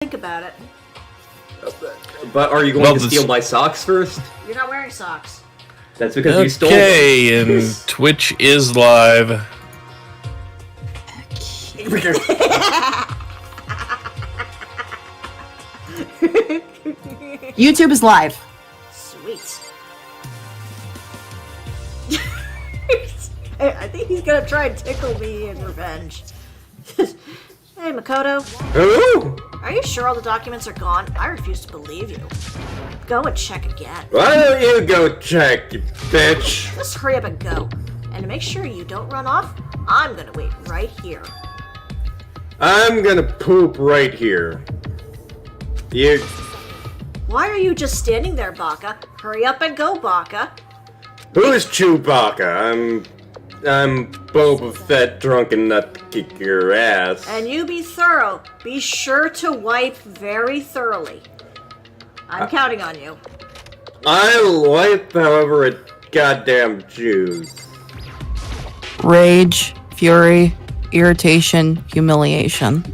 think about it. But are you going to steal my socks first? You're not wearing socks. That's because you stole them. Okay, and Twitch is live. YouTube is live. Sweet. I think he's gonna try and tickle me in revenge. Hey, Makoto. Hello? Are you sure all the documents are gone? I refuse to believe you. Go and check again. Why don't you go check, you bitch? Just hurry up and go. And to make sure you don't run off, I'm gonna wait right here. I'm gonna poop right here. You... Why are you just standing there, Baka? Hurry up and go, Baka. Who's Chewbacca? I'm Boba Fett drunk enough to kick your ass. And you be thorough. Be sure to wipe very thoroughly. I'm counting on you. I'll wipe however it goddamn choose. Rage, fury, irritation, humiliation.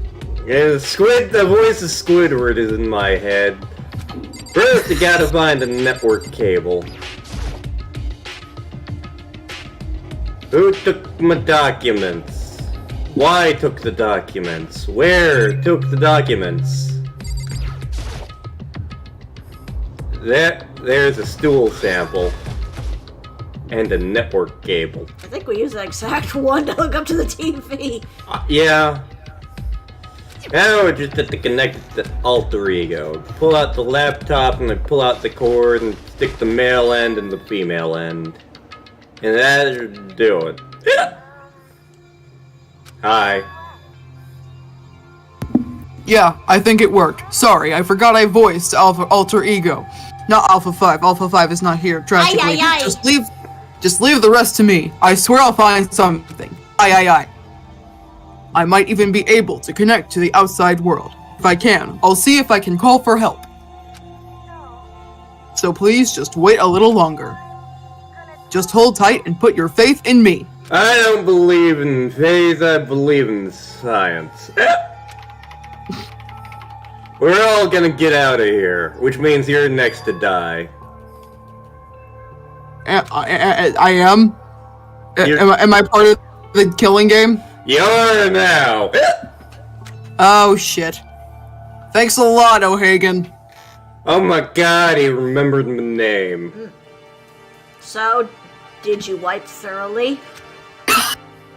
Yeah, the voice of Squidward is in my head. First, you gotta find a network cable. Who took my documents? Why took the documents? Where took the documents? There's a stool sample. And a network cable. I think we use that exact one to hook up to the TV. Yeah. Now we just have to connect it to Alter Ego. Pull out the laptop and then pull out the cord and stick the male end and the female end. And that should do it. Hi. Yeah, I think it worked. Sorry, I forgot I voiced Alter Ego. Not Alpha 5. Alpha 5 is not here, tragically. Aye, aye, aye. Just leave the rest to me. I swear I'll find something. Aye. I might even be able to connect to the outside world. If I can, I'll see if I can call for help. So please just wait a little longer. Just hold tight and put your faith in me. I don't believe in faith, I believe in science. We're all gonna get out of here, which means you're next to die. I am? Am I part of the killing game? You are now! Oh shit. Thanks a lot, O'Hagan. Oh my god, he remembered my name. So, did you wipe thoroughly?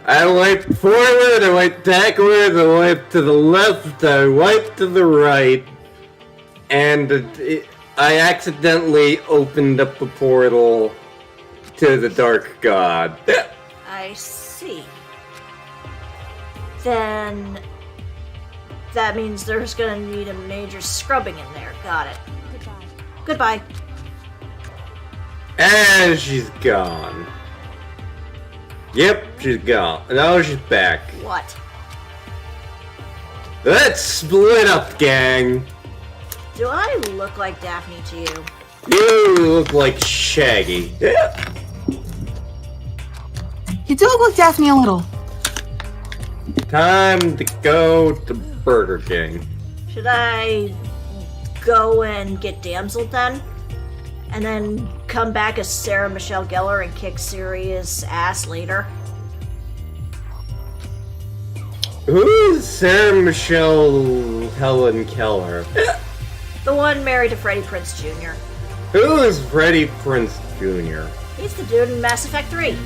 I wiped forward, I wiped backwards, I wiped to the left, I wiped to the right, and I accidentally opened up a portal to the Dark God. I see. Then that means there's gonna need a major scrubbing in there. Got it. Goodbye. And she's gone. Yep, she's gone. Now she's back. What? Let's split up, gang. Do I look like Daphne to you? You look like Shaggy. You do look like Daphne a little. Time to go to Burger King. Should I go and get Damsel then? And then come back as Sarah Michelle Gellar and kick Sirius' ass later? Who's Sarah Michelle Helen Keller? The one married to Freddie Prinze Jr. Who is Freddie Prinze Jr.? He's the dude in Mass Effect 3.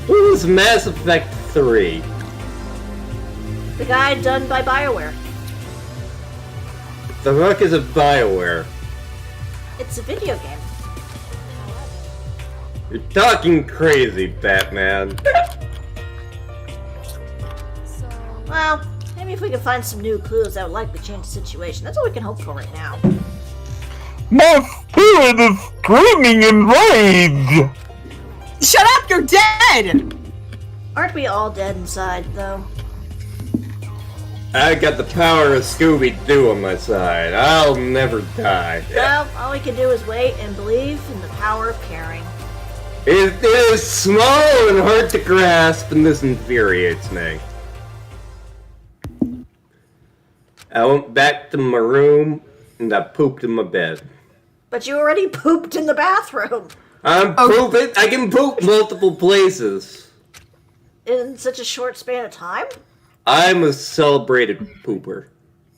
Who's Mass Effect 3? The guy done by BioWare. The fuck is a BioWare? It's a video game. You're talking crazy, Batman. Well, maybe if we can find some new clues that would likely change the situation. That's all we can hope for right now. My spirit is screaming in rage! Shut up, you're dead! Aren't we all dead inside, though? I got the power of Scooby-Doo on my side. I'll never die. Well, all we can do is wait and believe in the power of caring. It is small and hard to grasp, and this infuriates me. I went back to my room and I pooped in my bed. But you already pooped in the bathroom. I'm pooping. I can poop multiple places. In such a short span of time? I'm a celebrated pooper.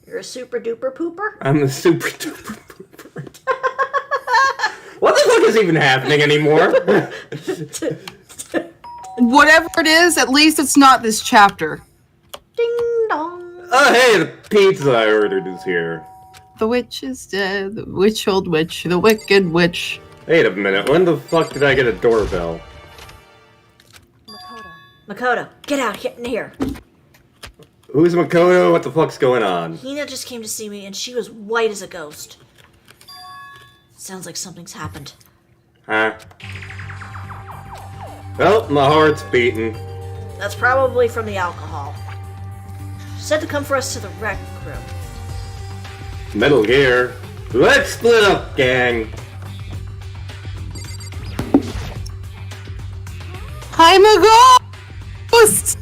You're a super duper pooper? I'm a super duper pooper. What the fuck is even happening anymore? Whatever it is, at least it's not this chapter. Ding dong. Oh, hey, the pizza I ordered is here. The witch is dead, the witch old witch, the wicked witch. Wait a minute, when the fuck did I get a doorbell? Makoto, get out, get in here. Who's Makoto? What the fuck's going on? Hina just came to see me and she was white as a ghost. Sounds like something's happened. Huh? Well, my heart's beating. That's probably from the alcohol. She said to come for us to the rec room. Metal Gear. Let's split up, gang. I'm a ghost!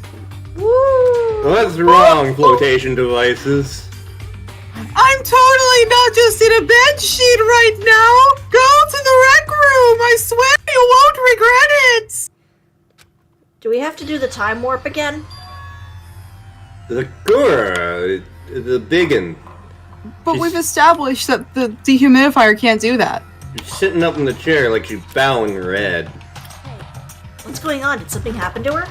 Woo! What's wrong, flotation devices? I'm totally not just in a bed sheet right now! Go to the rec room! I swear you won't regret it! Do we have to do the time warp again? The Gura, the biggin. But we've established that the dehumidifier can't do that. She's sitting up in the chair like she's bowing her head. What's going on? Did something happen to her?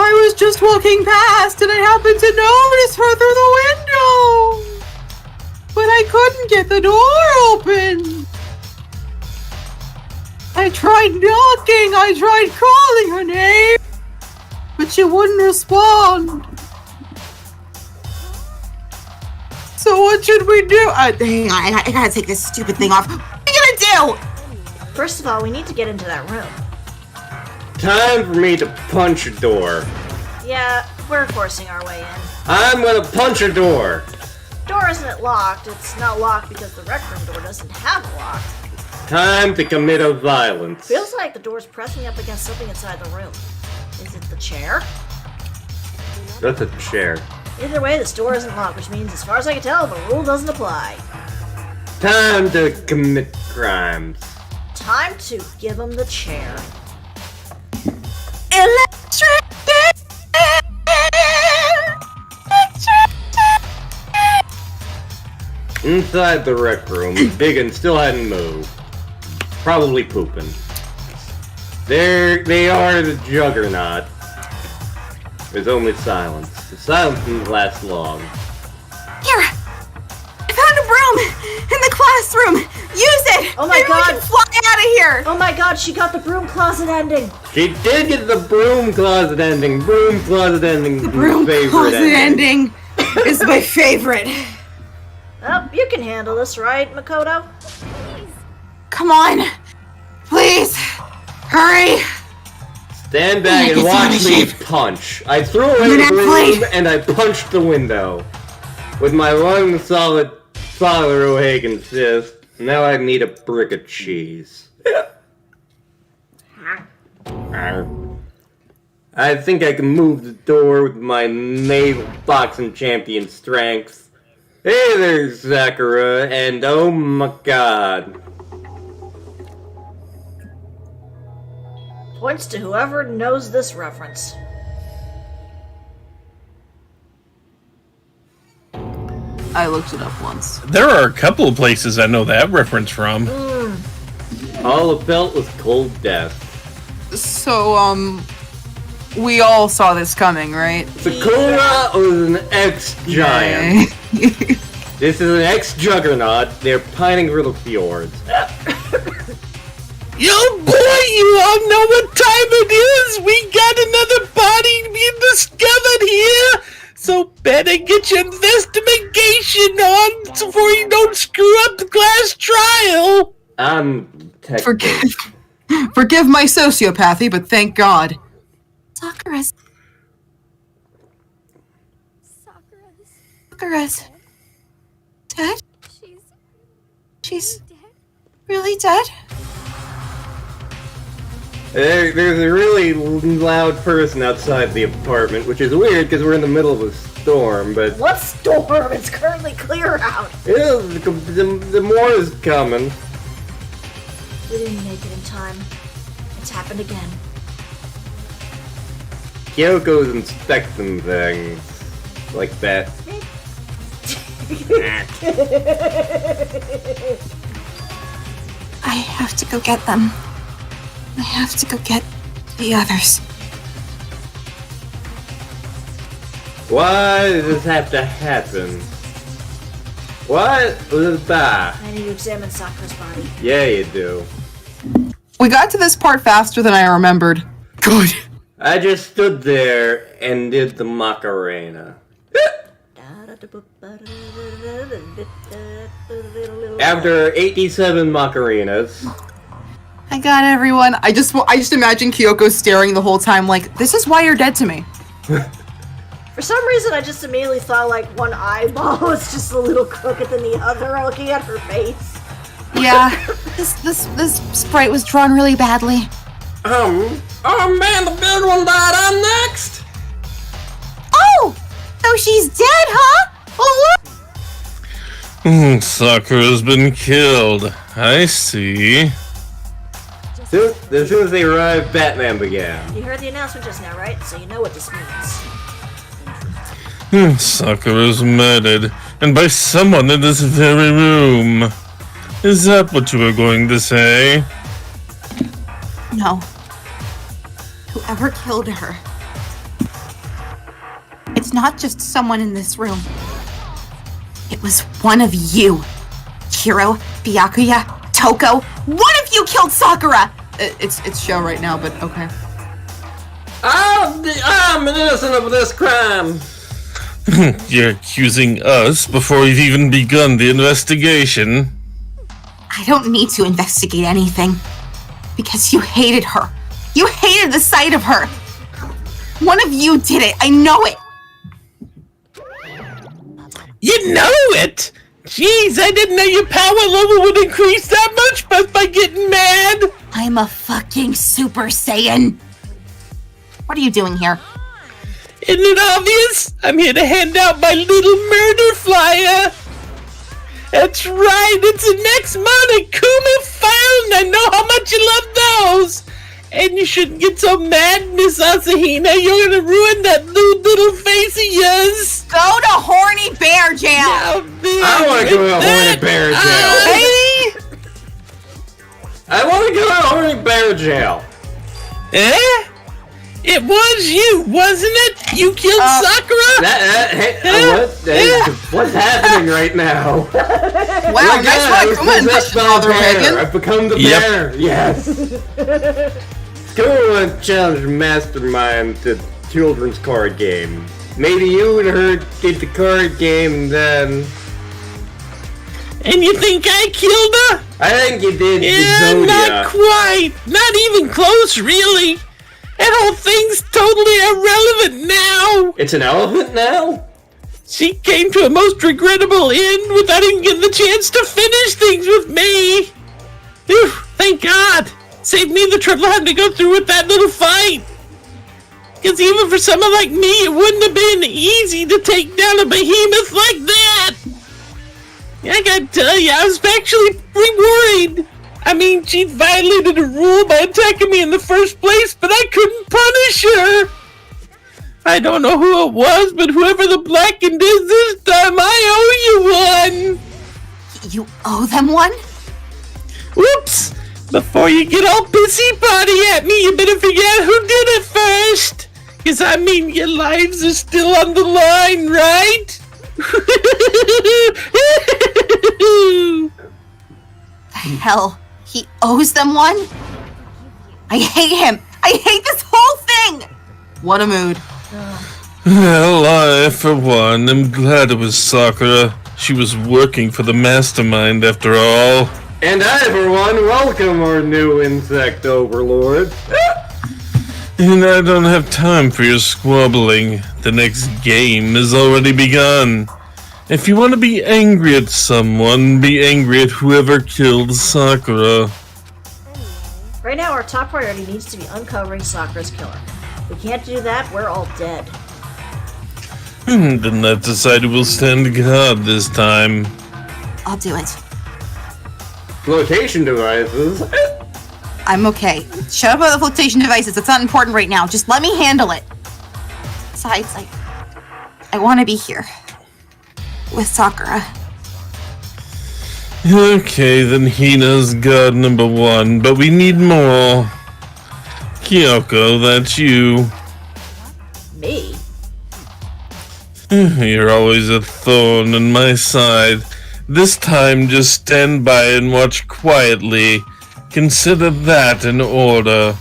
I was just walking past and I happened to notice her through the window! But I couldn't get the door open! I tried knocking, I tried calling her name, but she wouldn't respond. So what should we do? Hang on, I gotta take this stupid thing off. What are you gonna do? First of all, we need to get into that room. Time for me to punch a door. Yeah, we're forcing our way in. I'm gonna punch a door. Door isn't locked. It's not locked because the rec room door doesn't have a lock. Time to commit a violence. Feels like the door's pressing up against something inside the room. Is it the chair? That's a chair. Either way, this door isn't locked, which means, as far as I can tell, the rule doesn't apply. Time to commit crimes. Time to give him the chair. Electric! Inside the rec room, Biggin still hadn't moved. Probably pooping. There they are, the juggernaut. There's only silence. The silence didn't last long. Here! I found a broom in the classroom! Use it! Oh my Maybe God. we can fly out of here! Oh my god, she got the broom closet ending! She did get the broom closet ending. Broom closet ending. The broom favorite closet ending. ending is my favorite. Oh, you can handle this, right, Makoto? Come on! Please! Hurry! Stand back and Like watch it's me on a punch. I threw away You're the not broom playing. and I punched the window. With my one solid Father O'Hagan fist, now I need a brick of cheese. I think I can move the door with my naval boxing champion strength. Hey there, Sakura, and oh my god. Points to whoever knows this reference. I looked it up once. There are a couple of places I know that reference from. All I felt was cold death. So, we all saw this coming, right? Sakura was an ex-giant. This is an ex-juggernaut. They're pining for the fjords. Yo, boy, you all know what time it is. We got another body being discovered here. So better get your investigation on before you don't screw up the class trial. I'm Forgive my sociopathy, but thank God. Sakura's dead? She's really dead? There's a really loud person outside the apartment, which is weird because we're in the middle of a storm, but What storm? It's currently clear out. the more is coming. We didn't make it in time. It's happened again. Kyoko's inspecting things like that. I have to go get them. I have to go get the others. Why does this have to happen? What was that? I need to examine Sakura's body. Yeah, you do. We got to this part faster than I remembered. Good. I just stood there and did the Macarena. After 87 Macarenas. I got everyone. I just imagine Kyoko staring the whole time like, this is why you're dead to me. For some reason, I just immediately thought like one eyeball was just a little crooked than the other, looking at her face. Yeah, this sprite was drawn really badly. Oh man, the big one died. I'm next. Oh, so she's dead, huh? Well, look. Sakura's been killed. I see. As soon as they arrived, Batman began. You heard the announcement just now, right? So you know what this means. Sakura's murdered, and by someone in this very room. Is that what you were going to say? No. Whoever killed her. It's not just someone in this room. It was one of you. Hiro, Byakuya, Toko. One of you killed Sakura! It's show right now, but okay. I'm innocent of this crime. You're accusing us before you've even begun the investigation. I don't need to investigate anything. Because you hated her. You hated the sight of her. One of you did it. I know it. You know it? Jeez, I didn't know your power level would increase that much just by getting mad. I'm a fucking Super Saiyan. What are you doing here? Isn't it obvious? I'm here to hand out my little murder flyer. That's right, it's the next Monokuma file, and I know how much you love those. And you shouldn't get so mad, Miss Asahina. You're gonna ruin that little face of yours. Go to Horny Bear Jail. I want to go to Horny Bear Jail. I want to go to Horny Bear Jail. Eh? It was you, wasn't it? You killed Sakura? What's happening right now? Wow, nice Monokuma impression, Father Hagen. I've become the bear. Yes. Go and challenge Mastermind to children's card game. Maybe you and her did the card game, and then. And you think I killed her? I think you did. Yeah, not quite. Not even close, really. That whole thing's totally irrelevant now. It's an elephant now? She came to a most regrettable end without even getting the chance to finish things with me. Whew, thank God. Saved me the trouble of having to go through with that little fight. Because even for someone like me, it wouldn't have been easy to take down a behemoth like that. I gotta tell you, I was actually pretty worried. I mean, she violated a rule by attacking me in the first place, but I couldn't punish her. I don't know who it was, but whoever the blackened is this time, I owe you one. You owe them one? Whoops! Before you get all pissy-potty at me, you better figure out who did it first. Because, I mean, your lives are still on the line, right? The hell? He owes them one? I hate him! I hate this whole thing! What a mood. Well, I, for one, am glad it was Sakura. She was working for the mastermind, after all. And I, for one, welcome our new insect overlord. And I don't have time for your squabbling. The next game has already begun. If you want to be angry at someone, be angry at whoever killed Sakura. Right now, our top priority needs to be uncovering Sakura's killer. If we can't do that, we're all dead. Then let's decide who will stand guard this time. I'll do it. Flotation devices. I'm okay. Shut up about the flotation devices. It's not important right now. Just let me handle it. Besides, I want to be here. With Sakura. Okay, then Hina's guard number 1, but we need more. Kyoko, that's you. Me? You're always a thorn in my side. This time, just stand by and watch quietly. Consider that an order.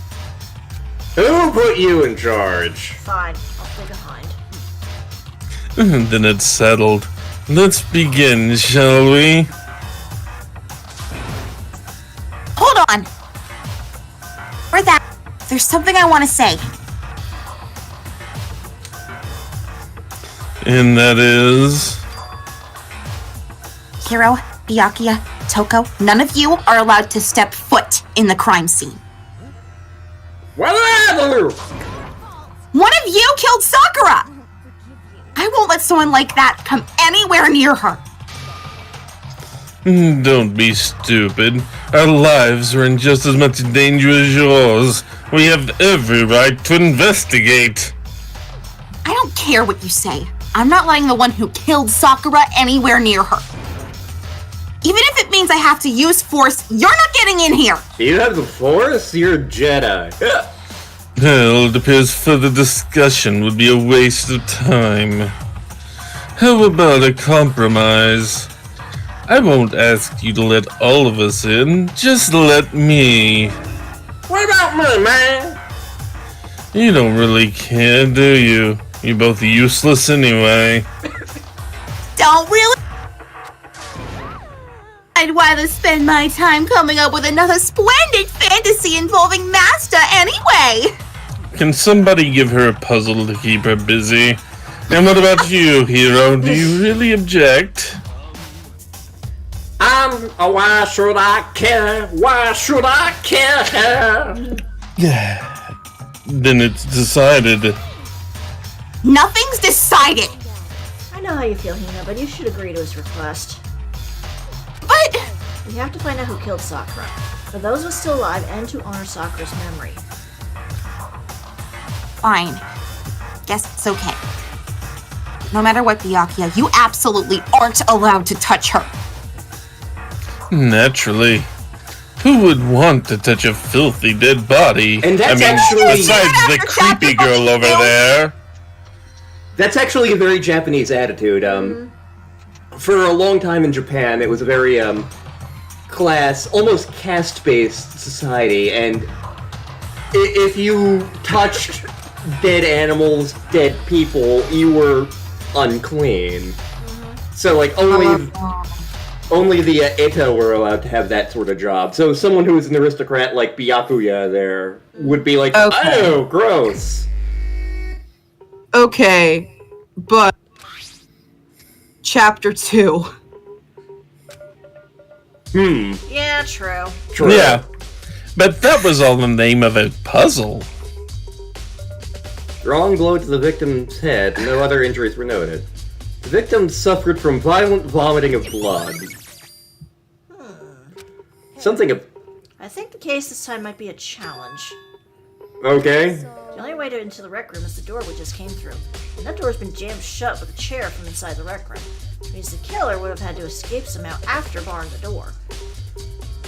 Who put you in charge? Fine, I'll stay behind. Then it's settled. Let's begin, shall we? Hold on! For that, there's something I want to say. And that is... Hiro, Byakuya, Toko, none of you are allowed to step foot in the crime scene. Whatever! One of you killed Sakura! I won't let someone like that come anywhere near her. Don't be stupid. Our lives are in just as much danger as yours. We have every right to investigate. I don't care what you say. I'm not letting the one who killed Sakura anywhere near her. Even if it means I have to use force, you're not getting in here! You have the Force? You're a Jedi. Well, it appears further discussion would be a waste of time. How about a compromise? I won't ask you to let all of us in, just let me. What about me, man? You don't really care, do you? You're both useless anyway. Don't really? I'd rather spend my time coming up with another splendid fantasy involving Master anyway! Can somebody give her a puzzle to keep her busy? And what about you, Hiro? Do you really object? Why should I care? Why should I care? Then it's decided. Nothing's decided! I know how you feel, Hina, but you should agree to his request. But... We have to find out who killed Sakura, for those of us still alive, and to honor Sakura's memory. Fine. Guess it's okay. No matter what, Byakuya, you absolutely aren't allowed to touch her. Naturally. Who would want to touch a filthy dead body? And that's actually- besides the creepy girl over there. That's actually a very Japanese attitude. For a long time in Japan, it was a very class, almost caste-based society, and if you touched dead animals, dead people, you were unclean. So, like, only the Eto were allowed to have that sort of job. So someone who was an aristocrat like Byakuya there would be like, Okay. oh, gross. Okay, but Chapter 2. Yeah, true. True. Yeah. But that was all the name of a puzzle. Strong blow to the victim's head. No other injuries were noted. The victim suffered from violent vomiting of blood. Something of... I think the case this time might be a challenge. Okay. The only way into the rec room is the door we just came through. And that door's been jammed shut with a chair from inside the rec room. Which means the killer would have had to escape somehow after barring the door.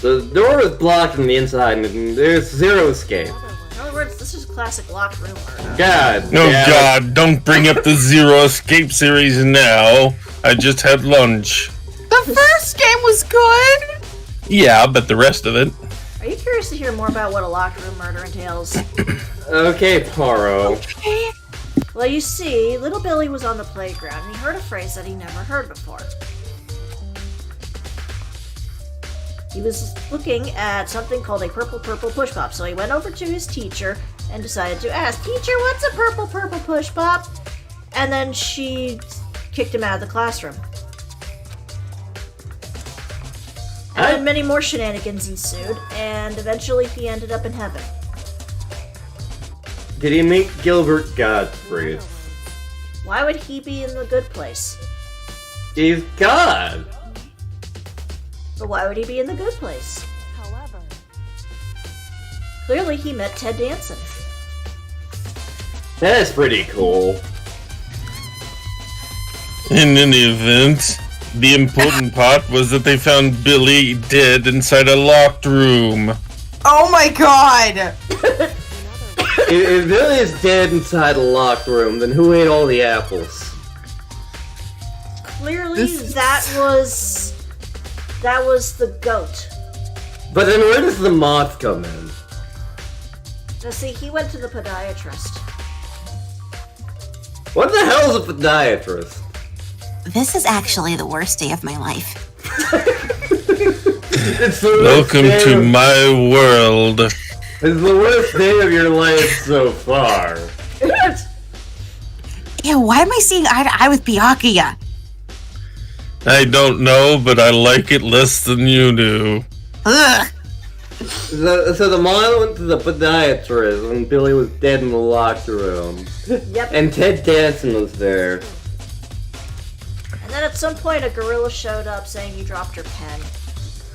The door is blocked from the inside and there's zero escape. In other words, this is a classic locked room murder. God. Oh damn it. God, don't bring up the Zero Escape series now. I just had lunch. The first game was good! Yeah, but the rest of it. Are you curious to hear more about what a locked room murder entails? Okay, Paro. Well, you see, little Billy was on the playground and he heard a phrase that he never heard before. He was looking at something called a purple push pop, so he went over to his teacher and decided to ask, "Teacher, what's a purple push pop?" And then she kicked him out of the classroom. And then many more shenanigans ensued, and eventually he ended up in heaven. Did he meet Gilbert Gottfried? Why would he be in the good place? He's God. But why would he be in the good place? Clearly he met Ted Danson. That's pretty cool. In any event, the important part was that they found Billy dead inside a locked room. Oh my god! If Billy is dead inside a locked room, then who ate all the apples? Clearly that was the goat. But then where does the moth come in? Now see, he went to the podiatrist. What the hell is a podiatrist? This is actually the worst day of my life. It's the worst Welcome day to of- my world. It's the worst day of your life so far. Yeah, why am I seeing eye to eye with Byakuya? I don't know, but I like it less than you do. Ugh. So the mom went to the podiatrist when Billy was dead in the locked room. Yep. And Ted Danson was there. And then at some point a gorilla showed up saying you dropped your pen.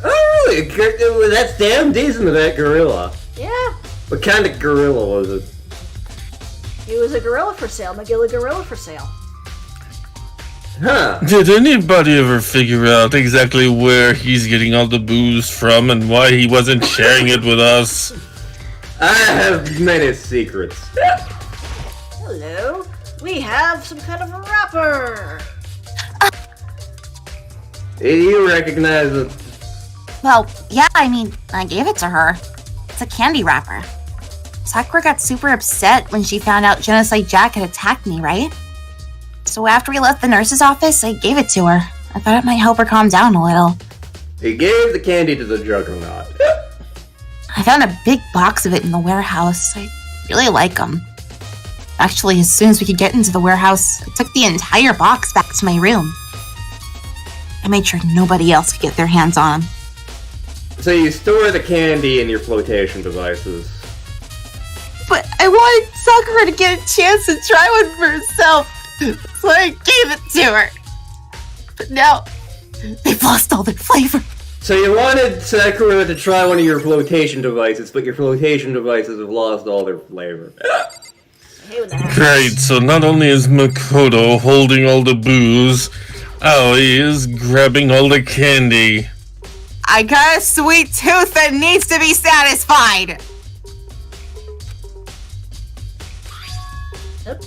Oh, really? That's damn decent of that gorilla. Yeah. What kind of gorilla was it? He was a gorilla for sale, McGilly gorilla for sale. Huh. Did anybody ever figure out exactly where he's getting all the booze from and why he wasn't sharing it with us? I have many secrets. Hello. We have some kind of a wrapper. You recognize it? Well, yeah, I mean, I gave it to her. It's a candy wrapper. Sakura got super upset when she found out Genocide Jack had attacked me, right? So after we left the nurse's office, I gave it to her. I thought it might help her calm down a little. He gave the candy to the Juggernaut. I found a big box of it in the warehouse. I really like them. Actually, as soon as we could get into the warehouse, I took the entire box back to my room. I made sure nobody else could get their hands on them. So you store the candy in your flotation devices. But I wanted Sakura to get a chance to try one for herself, so I gave it to her. But now, they've lost all their flavor. So you wanted Sakura to try one of your flotation devices, but your flotation devices have lost all their flavor. I hate when that happens. Great, so not only is Makoto holding all the booze, Aoi is grabbing all the candy. I got a sweet tooth that needs to be satisfied.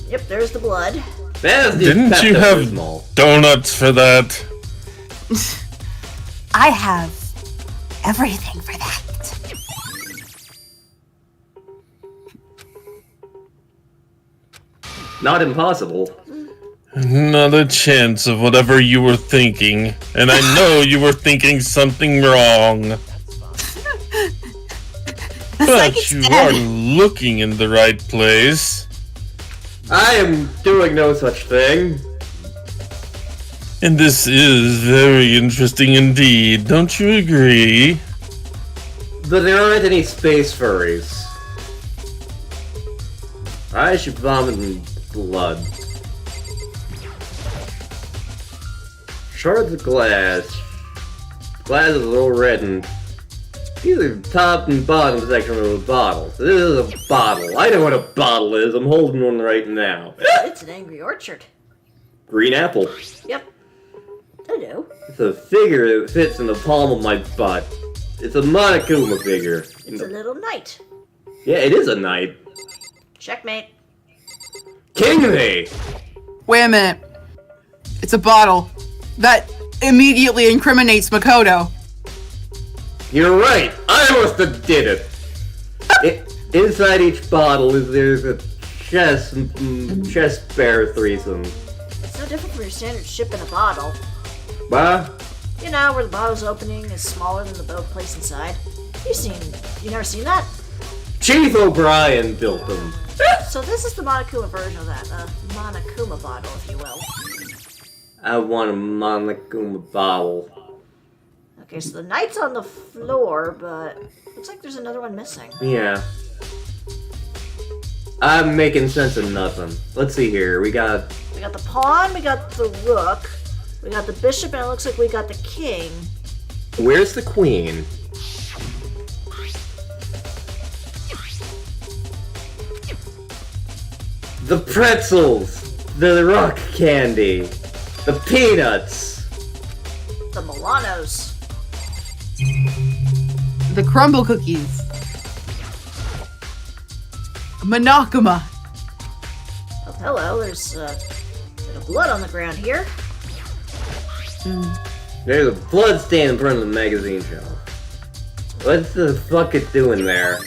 Yep, there's the blood. That is the Didn't you have Pepto-Bismol. donuts for that? I have everything for that. Not impossible. Not a chance of whatever you were thinking. And I know you were thinking something wrong. The But psychic's you dead. are looking in the right place. I am doing no such thing. And this is very interesting indeed, don't you agree? But there aren't any space furries. I should vomit in blood. Shards of glass. Glass is a little reddened. These are the top and bottom section of a bottle. So this is a bottle. I know what a bottle is. I'm holding one right now. It's an angry orchard. Green apple. Yep. Hello. It's a figure that fits in the palm of my butt. It's a Monokuma figure. It's a little knight. Yeah, it is a knight. Checkmate. King me! Wait a minute. It's a bottle. That immediately incriminates Makoto. You're right. I must have did it. Inside each bottle there's a chest bear threesome. It's no different from your standard ship in a bottle. Bah? You know, where the bottle's opening is smaller than the boat placed inside. You never seen that? Chief O'Brien built them. So this is the Monokuma version of that. A Monokuma bottle, if you will. I want a Monokuma bottle. Okay, so the knight's on the floor, but looks like there's another one missing. Yeah. I'm making sense of nothing. Let's see here. We got We got the pawn, we got the rook, we got the bishop, and it looks like we got the king. Where's the queen? The pretzels! The rock candy! The peanuts! The Milanos. The crumble cookies. Monokama. Oh, hello, there's a bit of blood on the ground here. There's a blood stain in front of the magazine shelf. What's the fuck it doing there?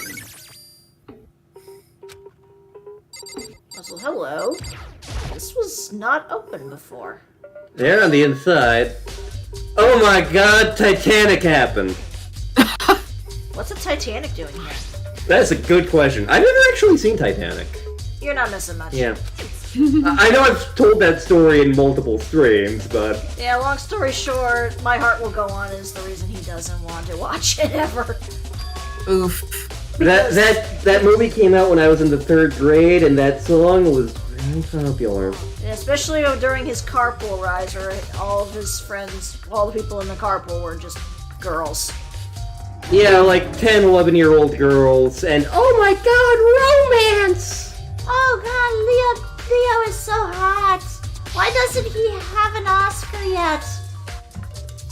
So, hello. This was not open before. There on the inside. Oh my god, Titanic happened! What's a Titanic doing here? That's a good question. I've never actually seen Titanic. You're not missing much. Yeah. I know I've told that story in multiple streams, but... Yeah, long story short, My Heart Will Go On is the reason he doesn't want to watch it ever. Oof. That movie came out when I was in the 3rd grade, and that song was very popular. Yeah, especially during his carpool rides, where all of his friends, all the people in the carpool were just girls. Yeah, like 10, 11-year-old girls, and oh my god, romance! Oh god, Leo is so hot. Why doesn't he have an Oscar yet?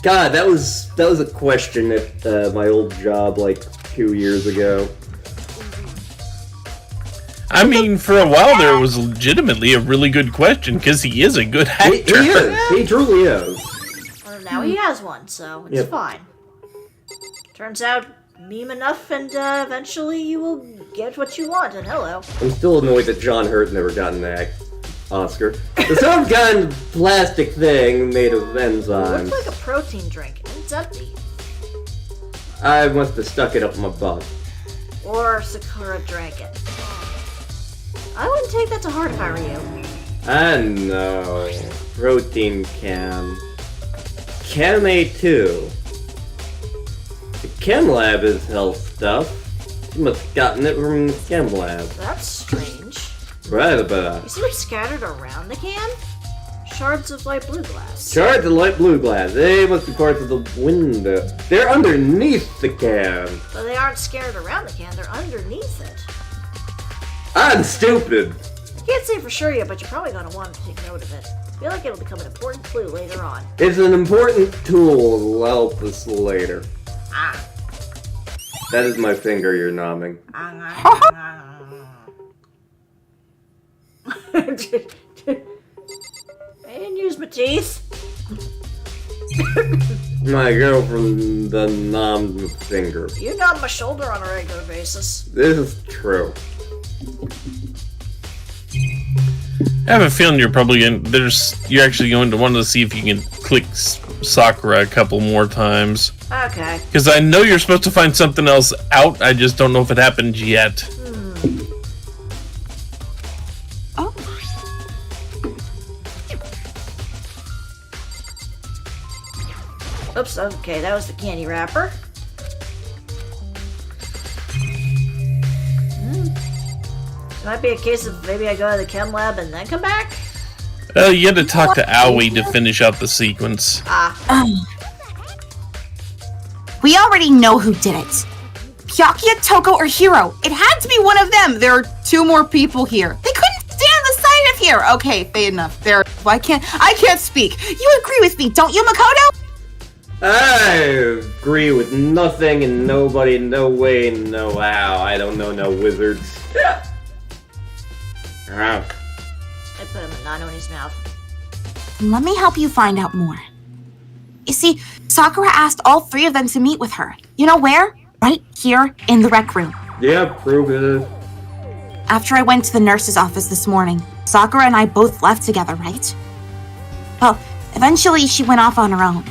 God, that was a question at my old job like 2 years ago. I mean, for a while there, it was legitimately a really good question, because he is a good actor. He is. He truly is. Well, now he has one, so it's Yep. fine. Turns out, meme enough, and eventually you will get what you want, and hello. I'm still annoyed that John Hurt never got an Oscar. There's some kind of plastic thing made of It enzymes. looks like a protein drink, and it's empty. I must have stuck it up my butt. Or Sakura drank it. I wouldn't take that to heart if I were you. I know. Protein can. Chem A2. The Chem Lab is health stuff. You must have gotten it from the Chem Lab. That's strange. Right about You see what's scattered around the can? Shards of light blue glass. Shards of light blue glass. They must be parts of the window. They're underneath the can. But they aren't scattered around the can, they're underneath it. I'm stupid. I can't say for sure yet, but you're probably going to want to take note of it. I feel like it'll become an important clue later on. It's an important tool that will help us later. Ah. That is my finger you're nomming. I didn't use my teeth. My girlfriend the nom finger. You nod my shoulder on a regular basis. This is true. I have a feeling you're probably you're actually going to want to see if you can click Sakura a couple more times. Okay. Because I know you're supposed to find something else out, I just don't know if it happened yet. Oh, Oops, okay, that was the candy wrapper. It might be a case of maybe I go to the chem lab and then come back? You had to talk to Aoi to finish out the sequence. we already know who did it. Pyakia, Toko, or Hiro. It had to be one of them. There are 2 more people here. They couldn't stand the sight of here. Okay, fair enough. I can't speak. You agree with me, don't you, Makoto? I agree with nothing and nobody, no way, no how. I don't know no wizards. I put him a nano in his mouth. Let me help you find out more. You see, Sakura asked all 3 of them to meet with her. You know where? Right here in the rec room. Yeah, prove it. After I went to the nurse's office this morning, Sakura and I both left together, right? Well, eventually she went off on her own.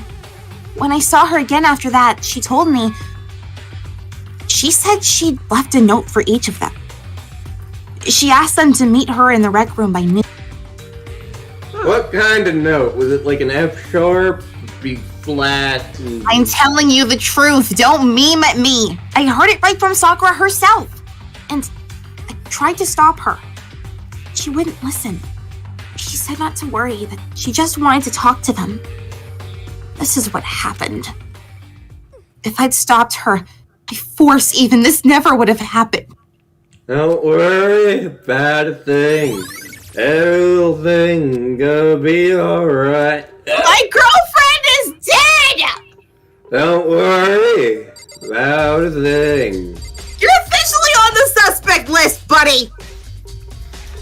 When I saw her again after that, she told me... She said she'd left a note for each of them. She asked them to meet her in the rec room by noon. What kind of note? Was it like an F sharp? B flat? I'm telling you the truth. Don't meme at me. I heard it right from Sakura herself. And I tried to stop her. She wouldn't listen. She said said not to worry, that she just wanted to talk to them. This is what happened. If I'd stopped her, by force even, this never would have happened. Don't worry about a thing. Everything gonna be alright. My girlfriend is dead! Don't worry about a thing. You're officially on the suspect list, buddy!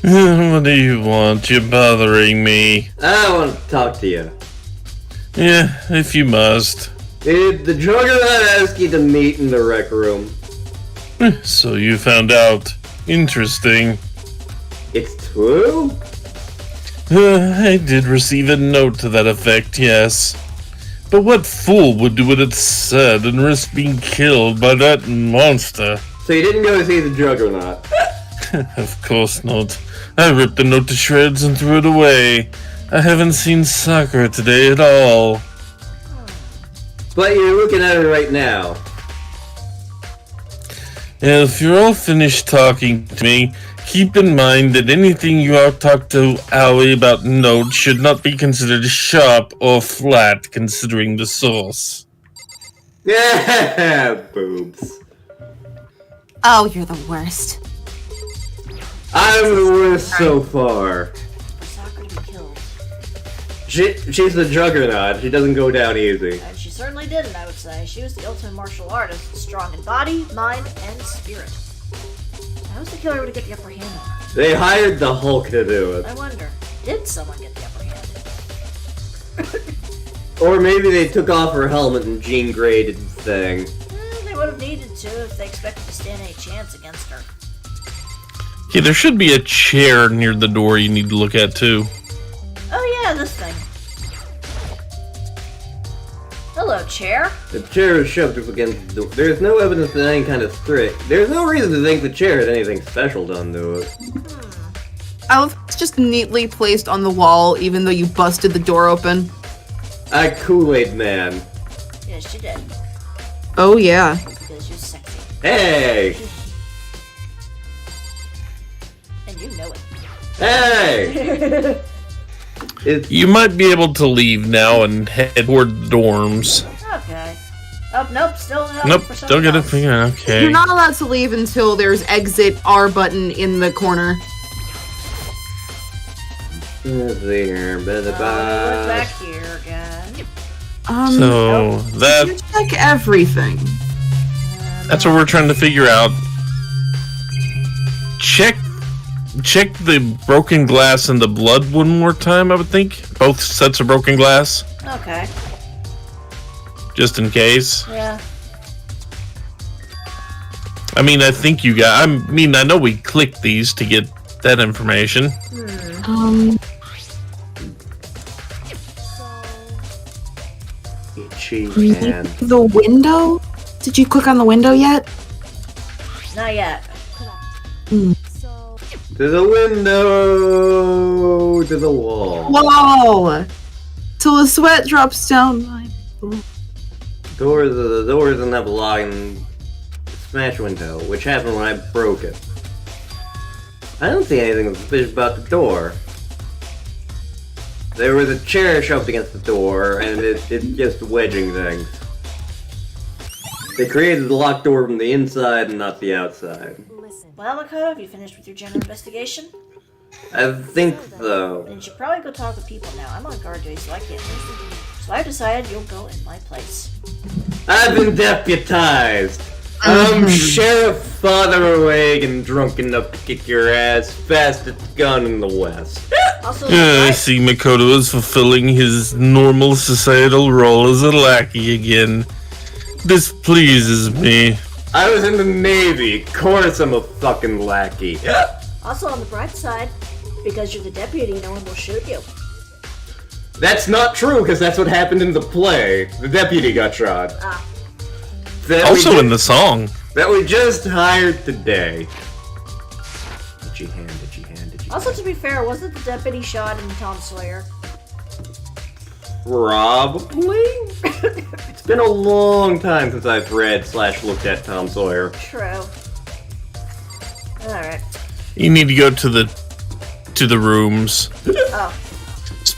What do you want? You're bothering me. I want to talk to you. Yeah, if you must. Did the Juggernaut ask you to meet in the rec room? So you found out. Interesting. It's true? I did receive a note to that effect, yes. But what fool would do what it said and risk being killed by that monster? So you didn't go see the Juggernaut? Of course not. I ripped the note to shreds and threw it away. I haven't seen Sakura today at all. But you're looking at her right now. If you're all finished talking to me, keep in mind that anything you are talk to Aoi about note should not be considered sharp or flat, considering the source. Yeah, boobs. Oh, you're the worst. I'm the worst so far. Sakura to be killed. She's the Juggernaut. She doesn't go down easy. And she certainly didn't, I would say. She was the ultimate martial artist, strong in body, mind, and spirit. How was the killer able to get the upper hand on her? They hired the Hulk to do it. I wonder, did someone get the upper hand? Or maybe they took off her helmet and Jean Grey did the thing. They would have needed to if they expected to stand any chance against her. Okay, there should be a chair near the door you need to look at, too. Oh yeah, this thing. Hello, chair. The chair is shoved up against the door. There's no evidence that any kind of threat. There's no reason to think the chair had anything special done to it. I love it's just neatly placed on the wall, even though you busted the door open. A Kool-Aid Man. Yes, she did. Oh yeah. Because you're sexy. Hey! And you know it. Hey! You might be able to leave now and head toward the dorms. Okay. Oh, nope, still no. Nope, for still get something it else. figured out. Okay. You're not allowed to leave until there's exit R button in the corner. There, We're back here again. So that You check everything. that's what we're trying to figure out. Check the broken glass and the blood one more time, I would think. Both sets of broken glass. Okay. Just in case. Yeah. I mean, I think you got. I mean, I know we clicked these to get that information. Itchy hand. The window? Did you click on the window yet? Not yet. To the window! To the wall. Whoa! Till the sweat drops down my... The door doesn't have a lock and smash window, which happened when I broke it. I don't see anything suspicious about the door. There was a chair shoved against the door, and it's just wedging things. They created the locked door from the inside and not the outside. Well, Makoto, have you finished with your general investigation? I think so. Then you should probably go talk with people now. I'm on guard duty, so I can't listen. So I've decided you'll go in my place. I've been deputized. I'm Sheriff Father Awake and drunk enough to kick your ass fastest gun in the West. Also, I see Makoto is fulfilling his normal societal role as a lackey again. This pleases me. I was in the Navy. Of course I'm a fucking lackey. also, on the bright side, because you're the deputy, no one will shoot you. That's not true, because that's what happened in the play. The deputy got shot. Also in the song. That we just hired today. Itchy hand, itchy hand, itchy Also, to be fair, wasn't the deputy shot in Tom Sawyer? Probably? It's been a long time since I've read/looked at Tom Sawyer. True. Alright. You need to go to the rooms. Oh.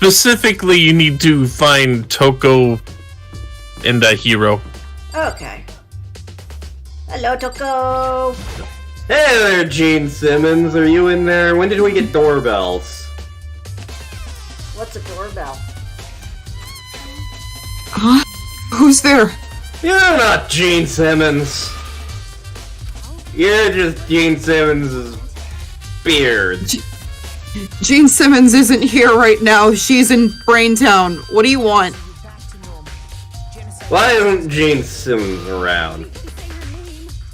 Specifically, you need to find Toko and Hiro. Okay. Hello, Toko. Hey there, Gene Simmons. Are you in there? When did we get doorbells? What's a doorbell? Huh? Who's there? You're not Gene Simmons. You're just Gene Simmons' beard. Gene Simmons isn't here right now. She's in Braintown. What do you want? Why isn't Gene Simmons around?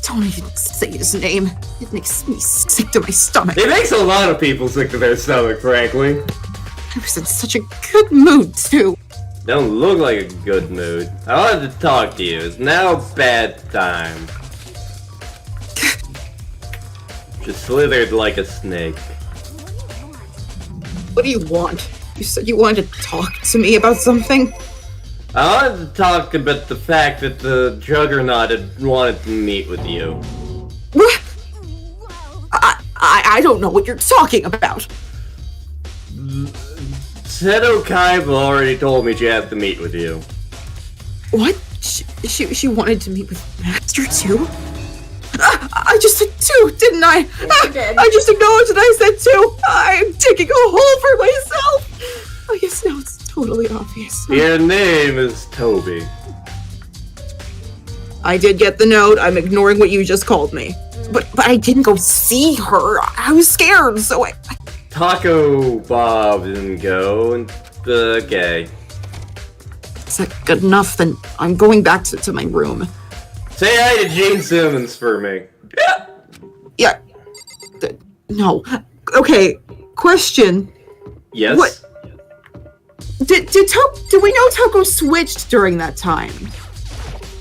Don't even say his name. It makes me sick to my stomach. It makes a lot of people sick to their stomach, frankly. I was in such a good mood, too. Don't look like a good mood. I wanted to talk to you. It's now bad time. Just slithered like a snake. What do you want? You said you wanted to talk to me about something? I wanted to talk about the fact that the Juggernaut had wanted to meet with you. What? I don't know what you're talking about. Seto Kaiba already told me she had to meet with you. What? She wanted to meet with Master too? I just said 2, didn't I? Yes, you did. I just acknowledged that I said 2. I'm digging a hole for myself. I guess now it's totally obvious. Your name is Toby. I did get the note. I'm ignoring what you just called me. But I didn't go see her. I was scared, so I... Taco Bob didn't go, and okay. Is that good enough? Then I'm going back to my room. Say hi to Gene Simmons for me. Yeah. No. Okay. Question. Yes? What? Did we know Toko switched during that time?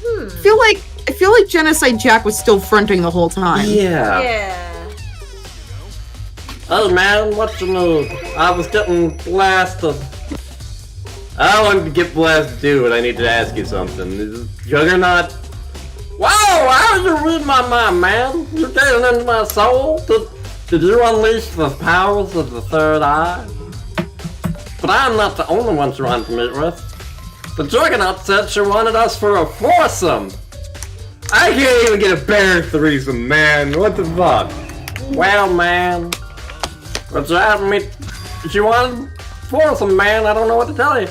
I feel like Genocide Jack was still fronting the whole time. Yeah. Yeah. Oh man, what's the move? I was getting blasted. I wanted to get blasted too, but I need to ask you something. Is Juggernaut... Wow, how you read my mind, man? You're getting into my soul? Did you unleash the powers of the third eye? But I'm not the only one she wanted to meet with. The Juggernaut said she wanted us for a foursome. I can't even get a bear threesome, man. What the fuck? Well, man. But she had me... She wanted foursome, man. I don't know what to tell you.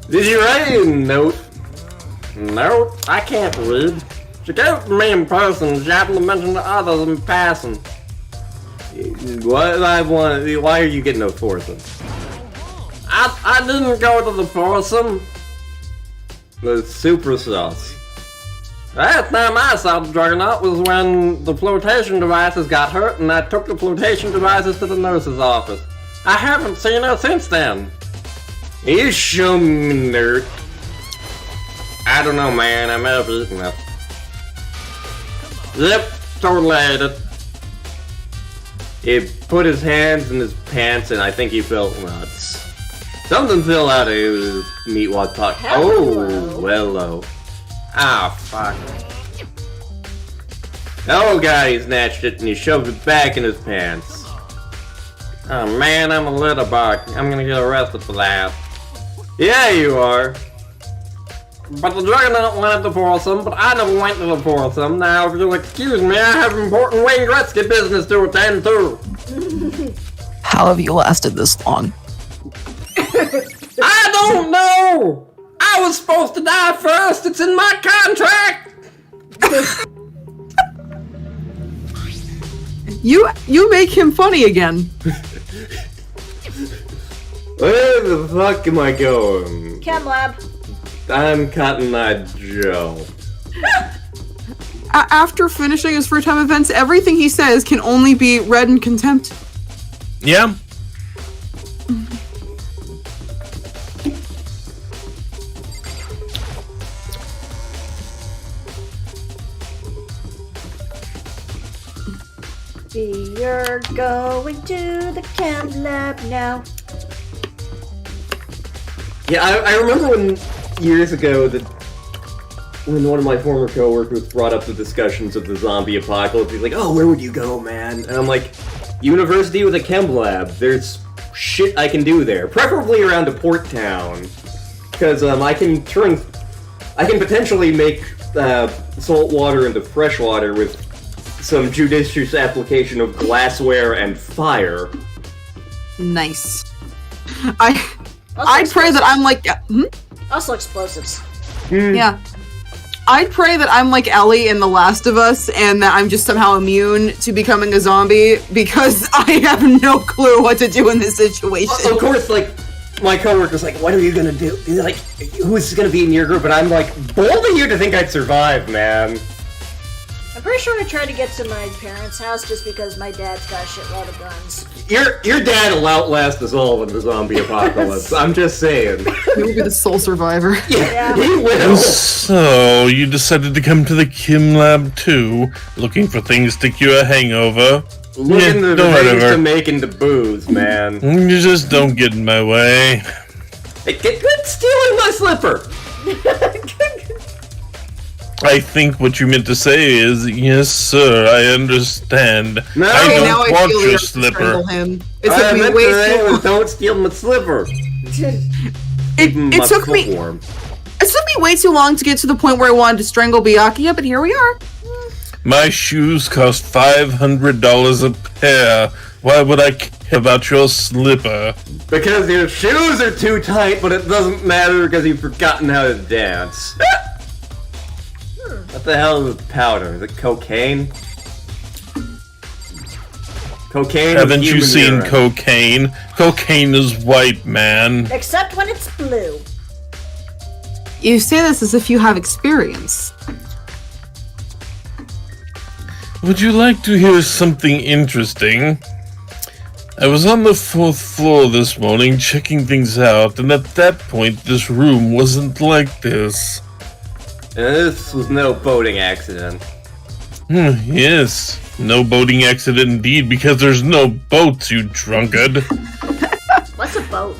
Did you write a note? No, I can't read. She gave it to me in person. She happened to mention to others in passing. Why are you getting a foursome? I didn't go to the foursome. The super sauce. Last time I saw the Juggernaut was when the flotation devices got hurt and I took the flotation devices to the nurse's office. I haven't seen her since then. You show me, nerd. I don't know, man. I might have eaten it. Yep, totally ate it. He put his hands in his pants and I think he felt nuts. Something fell out of his meatwad pocket. Oh, hello. Ah, fuck. Oh god, he snatched it and he shoved it back in his pants. Oh man, I'm a little bug. I'm gonna get arrested for that. Yeah, you are. But the Juggernaut wanted the foursome, but I never went to the foursome. Now, if you'll excuse me, I have important Wayne Gretzky business to attend to. How have you lasted this long? I don't know! I was supposed to die first! It's in my contract! You make him funny again. Where the fuck am I going? Chem lab. I'm Cotton Eye Joe. After finishing his free time events, everything he says can only be read in contempt. Yeah. You're going to the chem lab now. Yeah, I remember when, years ago, when one of my former coworkers brought up the discussions of the zombie apocalypse. He's like, oh, where would you go, man? And I'm like, university with a chem lab. There's shit I can do there. Preferably around a port town. Because I can potentially make salt water into fresh water with some judicious application of glassware and fire. Nice. I'd pray that I'm like... Also explosives. Yeah. I'd pray that I'm like Ellie in The Last of Us, and that I'm just somehow immune to becoming a zombie, because I have no clue what to do in this situation. Of course, like, my coworker's like, what are you gonna do? He's like, who's gonna be in your group? And I'm like, bold of you to think I'd survive, man. I'm pretty sure I tried to get to my parents' house just because my dad's got a shitload of guns. Your dad will outlast us all in the zombie apocalypse. I'm just saying. He will be the sole survivor. Yeah, he will. So, you decided to come to the Kim Lab too, looking for things to cure a hangover. Looking for things to make into booze, man. You just don't get in my way. Hey, quit stealing my slipper! I think what you meant to say is, yes, sir, I understand. No, I Okay, don't now I want feel your you slipper. strangle him. It I took me meant way to say too was don't steal my slipper. It took me way too long to get to the point where I wanted to strangle Byakuya, but here we are. My shoes cost $500 a pair. Why would I care about your slipper? Because your shoes are too tight, but it doesn't matter because you've forgotten how to dance. What the hell is powder? Is it cocaine? Cocaine. Haven't you human seen urine. cocaine? Cocaine is white, man. Except when it's blue. You say this as if you have experience. Would you like to hear something interesting? I was on the 4th floor this morning checking things out, and at that point this room wasn't like this. This was no boating accident. Yes, no boating accident indeed, because there's no boats, you drunkard. What's a boat?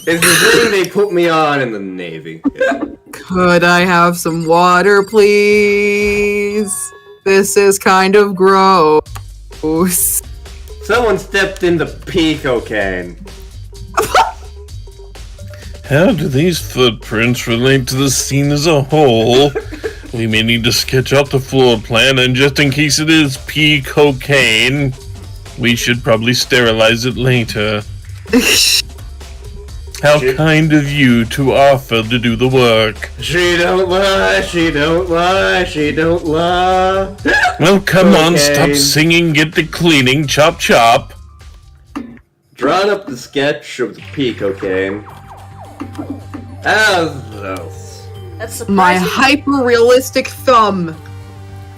It's the thing they put me on in the Navy. Could I have some water, please? This is kind of gross. Someone stepped into pea cocaine. How do these footprints relate to the scene as a whole? We may need to sketch out the floor plan, and just in case it is pea cocaine, we should probably sterilize it later. How kind of you to offer to do the work. She don't lie, she don't lie, she don't lie. Well, come on, Cocaine. stop singing, get to cleaning, chop chop. Drawn up the sketch of the pea cocaine. How's this? That's My hyper-realistic thumb.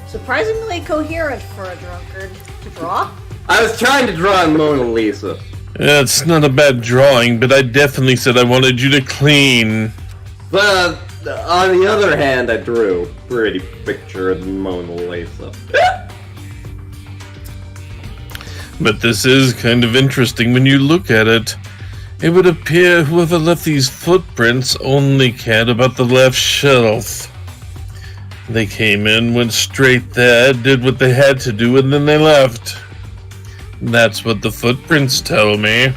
surprisingly coherent for a drunkard to draw. I was trying to draw a Mona Lisa. It's not a bad drawing, but I definitely said I wanted you to clean. But on the other hand, I drew a pretty picture of the Mona Lisa. But this is kind of interesting when you look at it. It would appear whoever left these footprints only cared about the left shelf. They came in, went straight there, did what they had to do, and then they left. That's what the footprints tell me.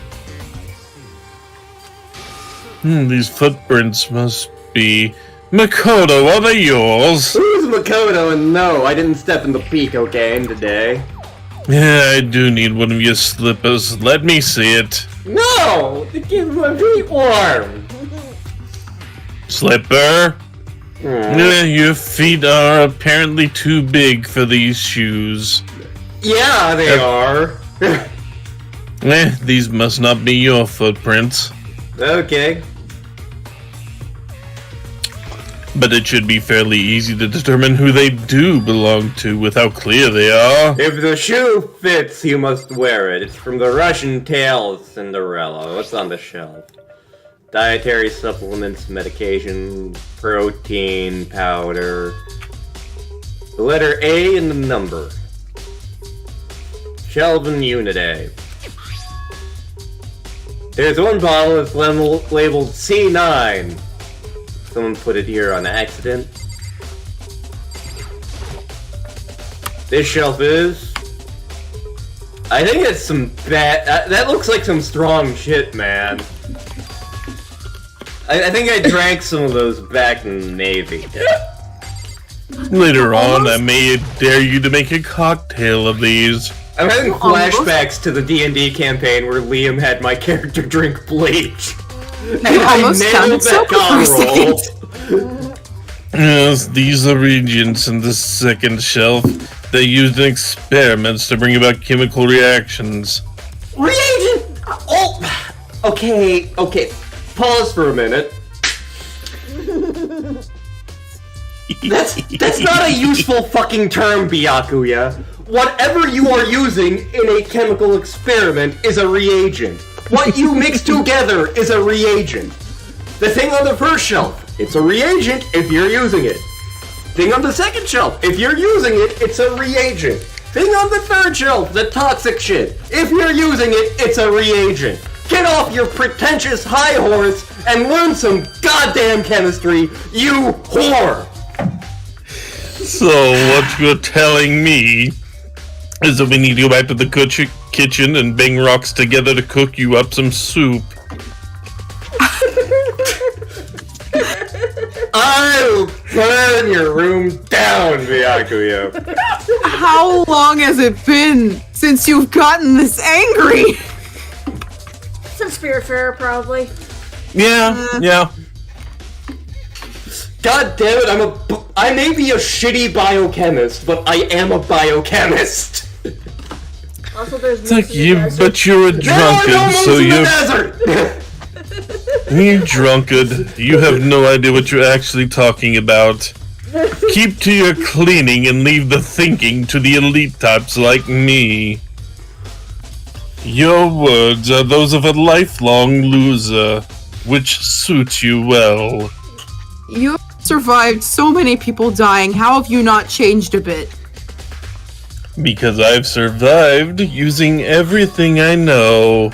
These footprints must be... Makoto, are they yours? Who's Makoto? And no, I didn't step in the pea cocaine today. Yeah, I do need one of your slippers. Let me see it. No! To keep my feet warm! Slipper? Your feet are apparently too big for these shoes. Yeah, they are. These must not be your footprints. Okay. But it should be fairly easy to determine who they do belong to with how clear they are. If the shoe fits, you must wear it. It's from the Russian tale of Cinderella. What's on the shelf? Dietary supplements, medication, protein powder. The letter A and the number. Shelvin Unit A. There's one bottle that's labeled C9. Someone put it here on accident. This shelf is I think it's some bad. That looks like some strong shit, man. I think I drank some of those back in the Navy. Later on, I may dare you to make a cocktail of these. I'm having flashbacks to the D&D campaign where Liam had my character drink bleach. I almost nailed sounded that so con roll. Yes, these are reagents in the second shelf. They used in experiments to bring about chemical reactions. Reagent! Oh! Okay. Pause for a minute. That's not a useful fucking term, Byakuya. Whatever you are using in a chemical experiment is a reagent. What you mix together is a reagent. The thing on the first shelf, it's a reagent if you're using it. Thing on the second shelf, if you're using it, it's a reagent. Thing on the third shelf, the toxic shit, if you're using it, it's a reagent. Get off your pretentious high horse and learn some goddamn chemistry, you whore! So, what you're telling me is that we need to go back to the kitchen and bang rocks together to cook you up some soup. I'll burn your room down, Byakuya. How long has it been since you've gotten this angry? Since Spirit Fair, probably. Yeah. God damn it, I may be a shitty biochemist, but I am a biochemist. Also, there's It's like moose in the you, desert. but you're a There are no drunkard, moose so in the you're... desert! You drunkard, you have no idea what you're actually talking about. Keep to your cleaning and leave the thinking to the elite types like me. Your words are those of a lifelong loser, which suits you well. You survived so many people dying. How have you not changed a bit? Because I've survived using everything I know.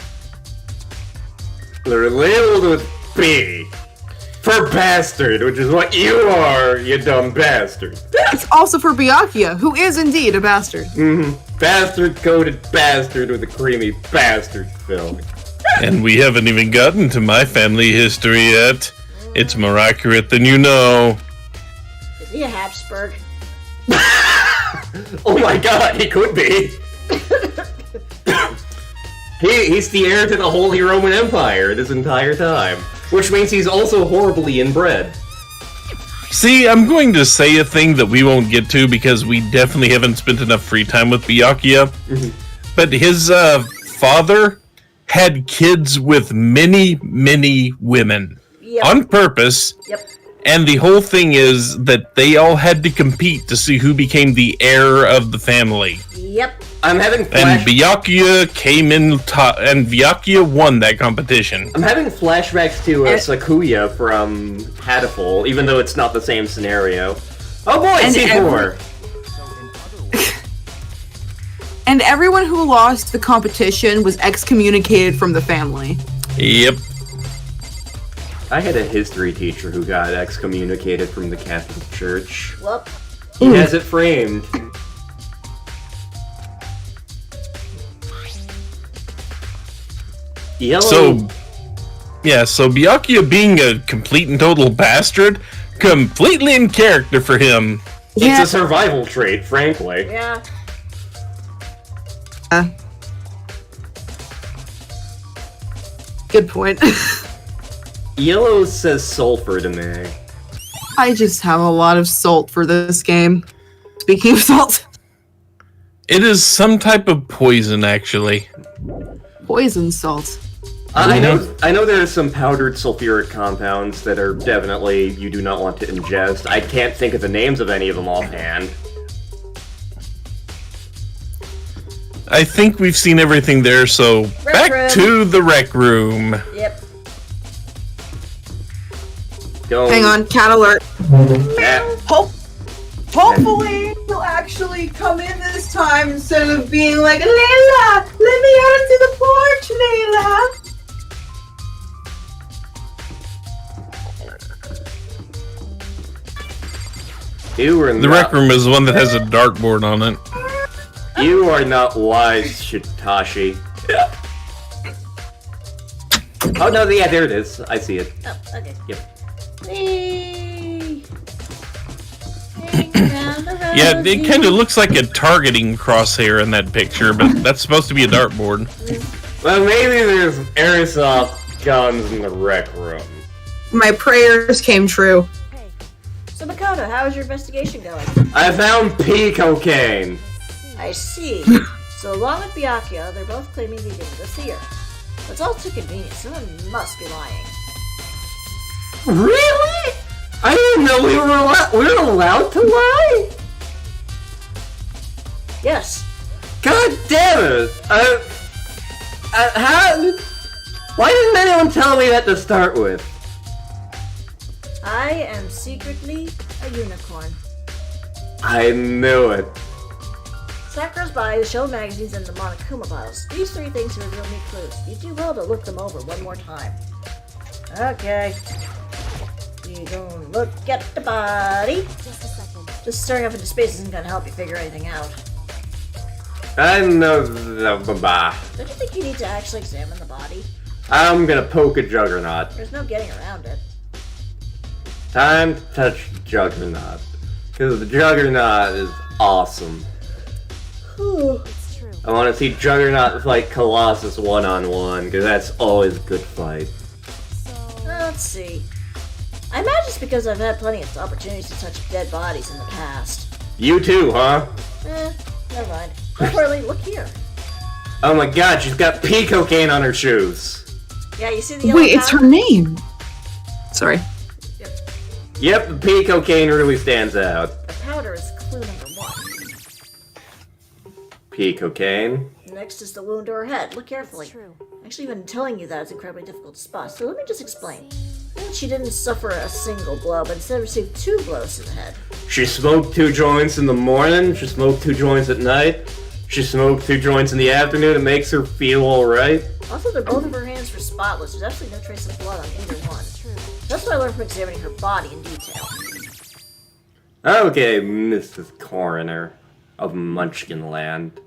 They're labeled with B. For bastard, which is what you are, you dumb bastard. It's also for Byakuya, who is indeed a bastard. Bastard-coated bastard with a creamy bastard filling. And we haven't even gotten to my family history yet. It's more accurate than you know. Is he a Habsburg? Oh my god, he could be. He's the heir to the Holy Roman Empire this entire time. Which means he's also horribly inbred. See, I'm going to say a thing that we won't get to because we definitely haven't spent enough free time with Byakuya. But his father had kids with many, many women. Yep. On purpose. Yep. And the whole thing is that they all had to compete to see who became the heir of the family. Yep. I'm having And Byakuya came in top, and Byakuya won that competition. I'm having flashbacks to Sakuya from Hatoful, even though it's not the same scenario. Oh boy, And C4! And everyone who lost the competition was excommunicated from the family. Yep. I had a history teacher who got excommunicated from the Catholic Church. Whoop. He has it framed. Yellow. So Byakuya being a complete and total bastard, completely in character for him. It's a survival trait, frankly. Yeah. Good point. Yellow says sulfur to me. I just have a lot of salt for this game. Speaking of salt, It is some type of poison, actually. poison salt. I know there are some powdered sulfuric compounds that are definitely you do not want to ingest. I can't think of the names of any of them offhand. I think we've seen everything there, so back room. to the rec room. Yep. Go. Hang on, cat alert. Yeah. Hopefully, he'll actually come in this time instead of being like, Layla, let me out onto the porch, Layla. You were in The rec room is the one that has a dartboard on it. You are not wise, Shitashi. Oh no, yeah, there it is. I see it. Oh, okay. Yep. Whee! Hang down the road, Yeah, it kind you- of looks like a targeting crosshair in that picture, but that's supposed to be a dartboard. Well, maybe there's airsoft guns in the rec room. My prayers came true. So Makoto, how is your investigation going? I found pea cocaine. I see. So along with Byakuya, they're both claiming they did this here. It's all too convenient. Someone must be lying. Really? I didn't know we were allowed to lie. Yes. God damn it! How? Why didn't anyone tell me that to start with? I am secretly a unicorn. I knew it. Sakura's body, the show magazines, and the Monokuma bottles. These three things reveal me clues. You do well to look them over one more time. Okay. You gonna look at the body. Just a second. Just staring up into space isn't gonna help you figure anything out. I know the baba. Don't you think you need to actually examine the body? I'm gonna poke a juggernaut. There's no getting around it. Time to touch the juggernaut. Because the juggernaut is awesome. It's true. I want to see Juggernaut fight Colossus one-on-one, because that's always a good fight. So, Let's see. I imagine it's because I've had plenty of opportunities to touch dead bodies in the past. You too, huh? Never mind. Importantly, look here. Oh my god, she's got pea cocaine on her shoes. Yeah, you see the yellow Wait, it's her powder? name. Sorry. Yep, the pea cocaine really stands out. The powder is clue number 1. Pea cocaine? Next is the wound to her head. Look carefully. it's true. Actually, even telling you that is incredibly difficult to spot, so let me just explain. She didn't suffer a single blow, but instead received 2 blows to the head. She smoked 2 joints in the morning, she smoked 2 joints at night, she smoked 2 joints in the afternoon. It makes her feel alright. Also, both of her hands were spotless. There's absolutely no trace of blood on either one. True. That's what I learned from examining her body in detail. Okay, Mrs. Coroner of Munchkinland.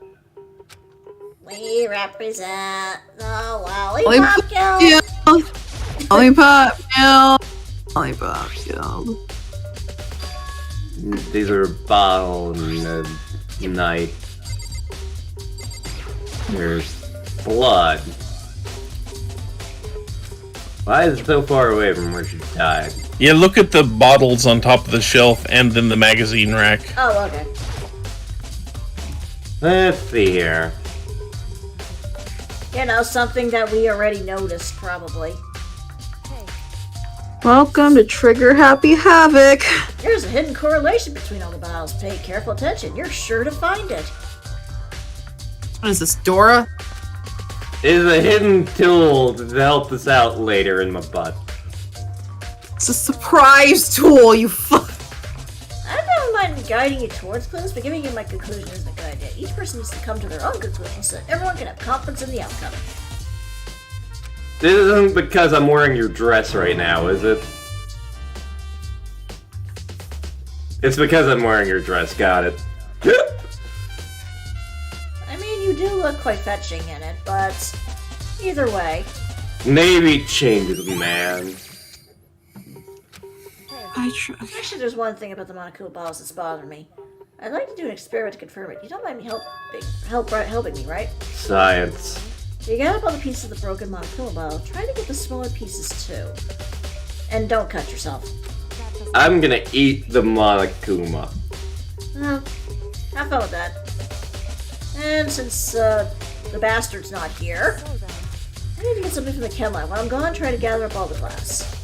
We represent the Lollipop Guild. Guild. Lollipop Guild. Lollipop Guild. These are bottle in the night. There's blood. Why is it so far away from where she died? Yeah, look at the bottles on top of the shelf and then the magazine rack. Oh, okay. Let's see here. You know, something that we already noticed, probably. Hey, Welcome to Trigger Happy Havoc. There's a hidden correlation between all the bottles. Pay careful attention. You're sure to find it. What is this, Dora? It is a hidden tool to help us out later in my butt. It's a surprise tool, you fuck. I don't mind guiding you towards clues, but giving you my conclusion isn't a good idea. Each person needs to come to their own conclusion so that everyone can have confidence in the outcome. This isn't because I'm wearing your dress right now, is it? It's because I'm wearing your dress, got it. I mean, you do look quite fetching in it, but either way. Maybe changes, man. I try. Actually, there's one thing about the Monokuma bottles that's bothering me. I'd like to do an experiment to confirm it. You don't mind me helping me, right? Science. So you got up all the pieces of the broken Monokuma bottle. Try to get the smaller pieces too. And don't cut yourself. that doesn't I'm gonna eat the Monokuma. Well, have fun with that. And since the bastard's not here, so then. I need to get something from the chem lab. While I'm gone, try to gather up all the glass.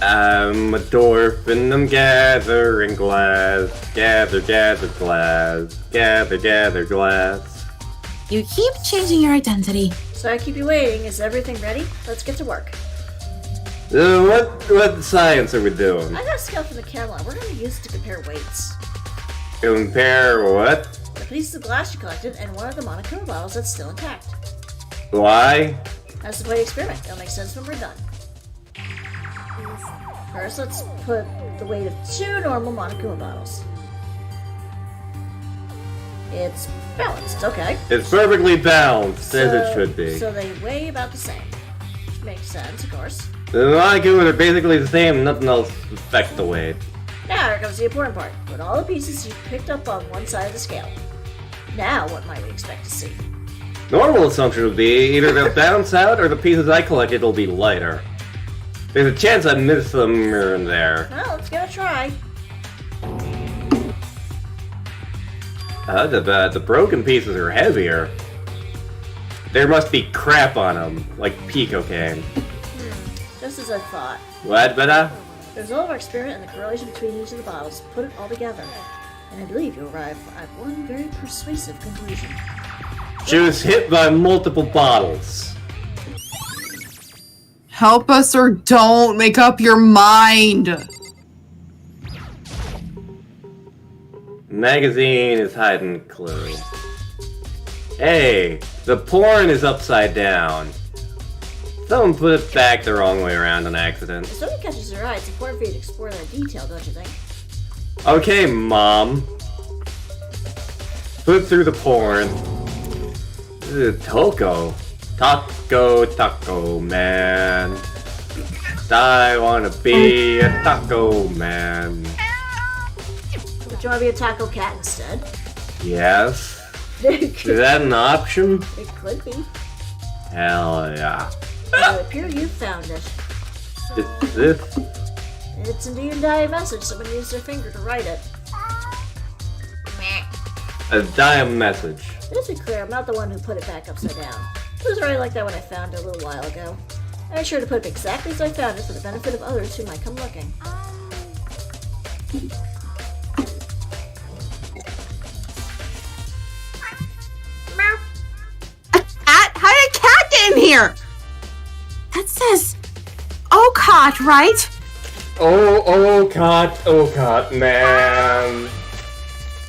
I'm a dwarf and I'm gathering glass. Gather, gather glass. Gather, gather glass. You keep changing your identity. So I keep you waiting. Is everything ready? Let's get to work. What science are we doing? I got a scale from the chem lab. We're going to use it to compare weights. Compare what? The pieces of glass you collected and one of the Monokuma bottles that's still intact. Why? That's the play experiment. It'll make sense when we're done. First, let's put the weight of 2 normal Monokuma bottles. It's balanced, okay. It's perfectly balanced, as it should be. So they weigh about the same. Which makes sense, of course. The molecules are basically the same, nothing else affects the weight. Now here comes the important part. Put all the pieces you picked up on one side of the scale. Now what might we expect to see? Normal assumption would be either they'll bounce out or the pieces I collected will be lighter. There's a chance I missed them here and there. Well, let's give it a try. The broken pieces are heavier. There must be crap on them, like pea cocaine. Just as I thought. What, better? The result of our experiment and the correlation between each of the bottles put it all together. And I believe you'll arrive at one very persuasive conclusion. She was hit by multiple bottles. Help us or don't make up your mind. Magazine is hiding clue. Hey, the porn is upside down. Someone put it back the wrong way around on accident. If someone catches your eye, it's important for you to explore that detail, don't you think? Okay, Mom. Flip through the porn. Taco man. I wanna be a taco man. Would you want to be a taco cat instead? Yes. It Is that an option? could be. Hell yeah. It would appear you found it. This It's indeed a dire message. Someone used their finger to write it. a dime message. Just to be clear, I'm not the one who put it back upside down. It was already like that when I found it a little while ago. I made sure to put it exactly as I found it for the benefit of others who might come looking. A cat? How did a cat get in here? That says Okot, right? Oh, cot, man.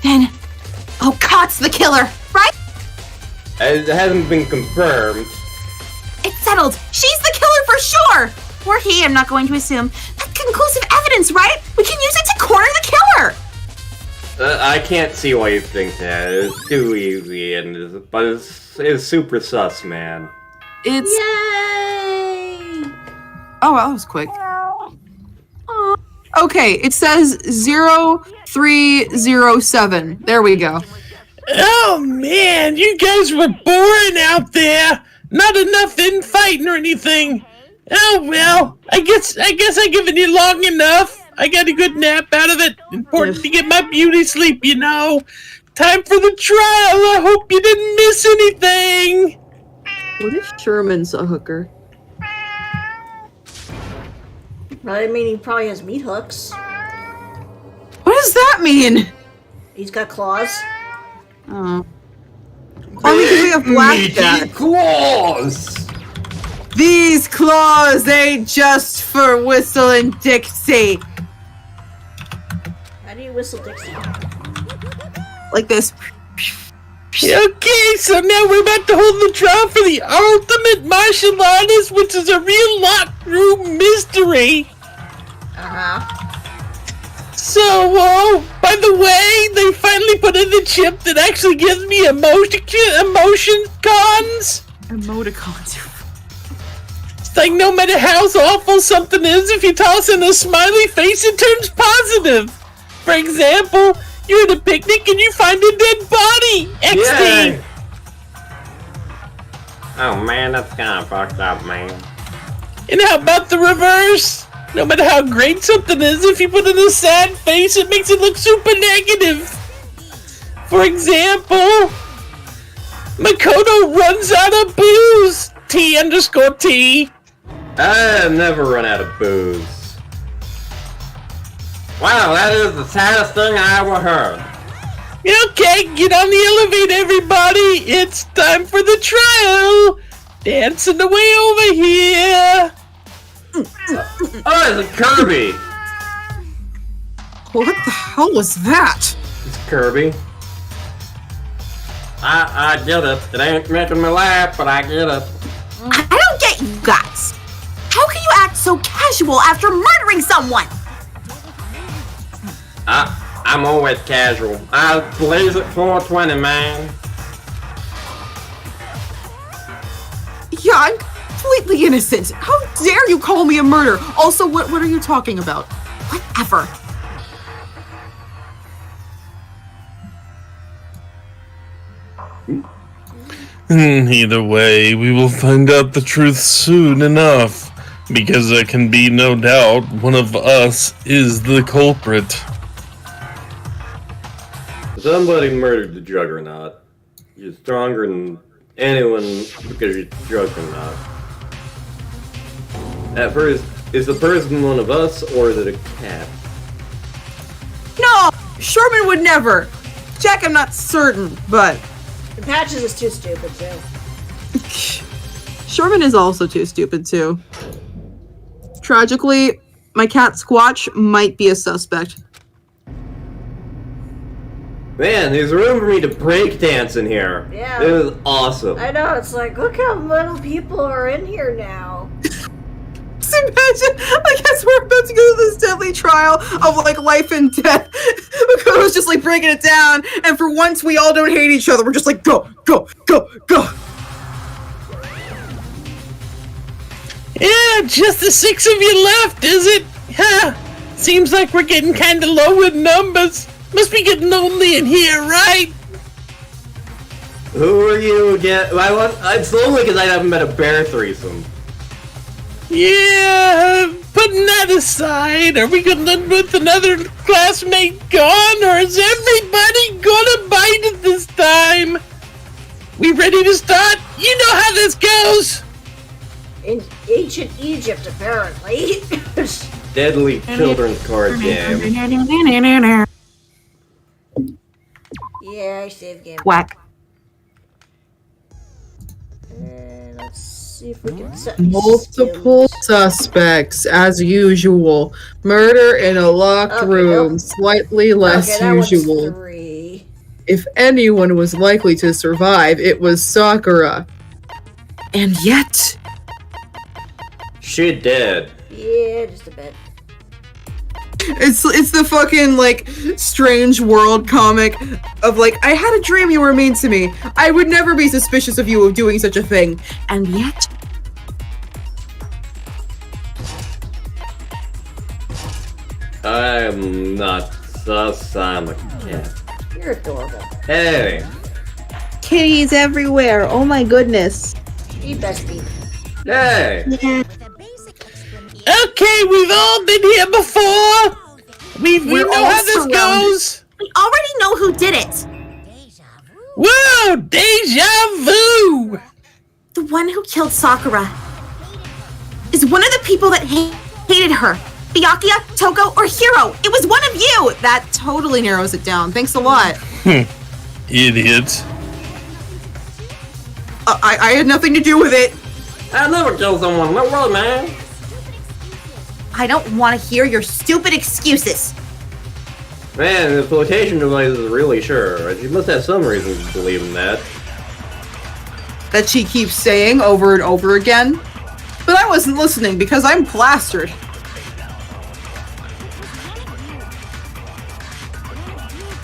Then Okot's the killer, right? It hasn't been confirmed. It's settled. She's the killer for sure. Or he, I'm not going to assume. That's conclusive evidence, right? We can use it to corner the killer. I can't see why you think that. It's too easy, but it's super sus, man. It's Yay! oh wow, that was quick. Okay, it says 0307. There we go. Oh man, you guys were boring out there. Not enough infighting or anything. Oh well, I guess I given you long enough. I got a good nap out of it. Important to get my beauty sleep, you know. Time for the trial. I hope you didn't miss anything. What if Sherman's a hooker? I mean, he probably has meat hooks. What does that mean? He's got claws. Oh. Only because we have blackjack. claws! These claws ain't just for whistling Dixie. How do you whistle Dixie? Like this. Okay, so now we're about to hold the trial for the ultimate martial artist, which is a real locked room mystery. Uh-huh. So, by the way, they finally put in the chip that actually gives me emotion cons. Emoticons. It's like no matter how awful something is, if you toss in a smiley face, it turns positive. For example, you're at a picnic and you find a dead body. XD. Yay. Oh man, that's kinda fucked up, man. And how about the reverse? No matter how great something is, if you put in a sad face, it makes it look super negative. For example, Makoto runs out of booze. T_T. I never run out of booze. Wow, that is the saddest thing I ever heard. Okay, get on the elevator, everybody. It's time for the trial. Dancing away over here. Oh, it's a Kirby! What the hell was that? It's Kirby. I get it. It ain't making me laugh, but I get it. I don't get you guys. How can you act so casual after murdering someone? I'm always casual. I'll blaze at 420, man. Yeah, I'm completely innocent. How dare you call me a murderer? Also, what are you talking about? Whatever. Either way, we will find out the truth soon enough. Because there can be no doubt one of us is the culprit. Somebody murdered the Juggernaut. You're stronger than anyone because you're Juggernaut. At first, is the person one of us or is it a cat? No! Sherman would never! Jack, I'm not certain, but... The Patches is too stupid, too. Sherman is also too stupid, too. Tragically, my cat Squatch might be a suspect. Man, there's room for me to break dance in here. Yeah. It was awesome. I know, it's like, look how little people are in here now. Just imagine, I guess we're about to go to this deadly trial of, like, life and death. Makoto's just, like, breaking it down, and for once we all don't hate each other. We're just like, go, go, go, go. Yeah, just the 6 of you left, is it? Huh. Seems like we're getting kinda low in numbers. Must be getting lonely in here, right? Who are you again? It's lonely because I haven't met a bear threesome. Yeah, putting that aside, are we gonna with another classmate gone, or is everybody gonna bite it this time? We ready to start? You know how this goes! In ancient Egypt, apparently. Deadly children's card game. Yeah, I save game. Whack. And let's see if we can set these Multiple skills. suspects, as usual. Murder in a locked Okay, room, nope. slightly less Okay, that one's usual. 3. If anyone was likely to survive, it was Sakura. And yet... She dead. Yeah, just a bit. It's the fucking, like, Strange World comic of, like, I had a dream you were mean to me. I would never be suspicious of you of doing such a thing. And yet... I'm not sus, I'm a cat. You're adorable. Hey! Kitties everywhere. Oh my goodness. Be bestie. Hey! Okay, we've all been here before! We We're know all how this surrounded. goes! We already know who did it. Whoa! Deja vu! The one who killed Sakura is one of the people that hated her. Byakuya, Toko, or Hiro. It was one of you. That totally narrows it down. Thanks a lot. Idiot. I had nothing to do with it. I never killed someone, no really, man. I don't want to hear your stupid excuses. Man, the flotation device is really sure. She must have some reason to believe in that. That she keeps saying over and over again. But I wasn't listening because I'm plastered.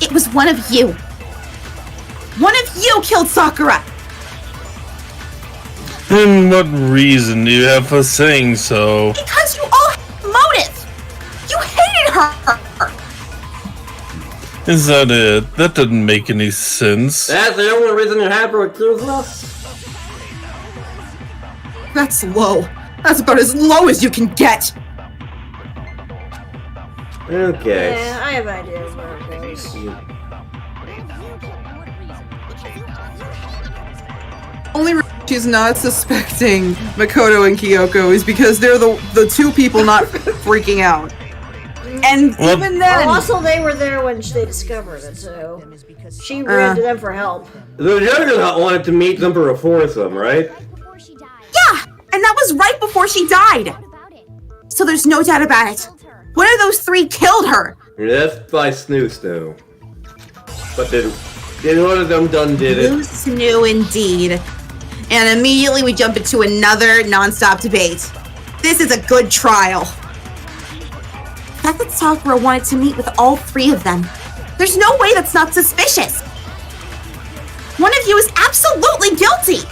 It was one of you. One of you killed Sakura. And what reason do you have for saying so? Because you all had motive. You hated her. Is that it? That doesn't make any sense. That's the only reason you have for accusing us? That's low. That's about as low as you can get. Okay. Yeah, I have ideas where it goes. Only reason she's not suspecting Makoto and Kyoko is because they're the two people not freaking out. And Well- even then, Well, also, they were there when they discovered it, so she ran to them for help. The Juggernaut wanted to meet them for a foursome, right? Yeah, and that was right before she died. So there's no doubt about it. One of those three killed her. That's by Snoo Snoo. But did one of them did it? Loose new indeed. And immediately we jump into another non-stop debate. This is a good trial. The fact that Sakura wanted to meet with all three of them There's no way that's not suspicious. One of you is absolutely guilty.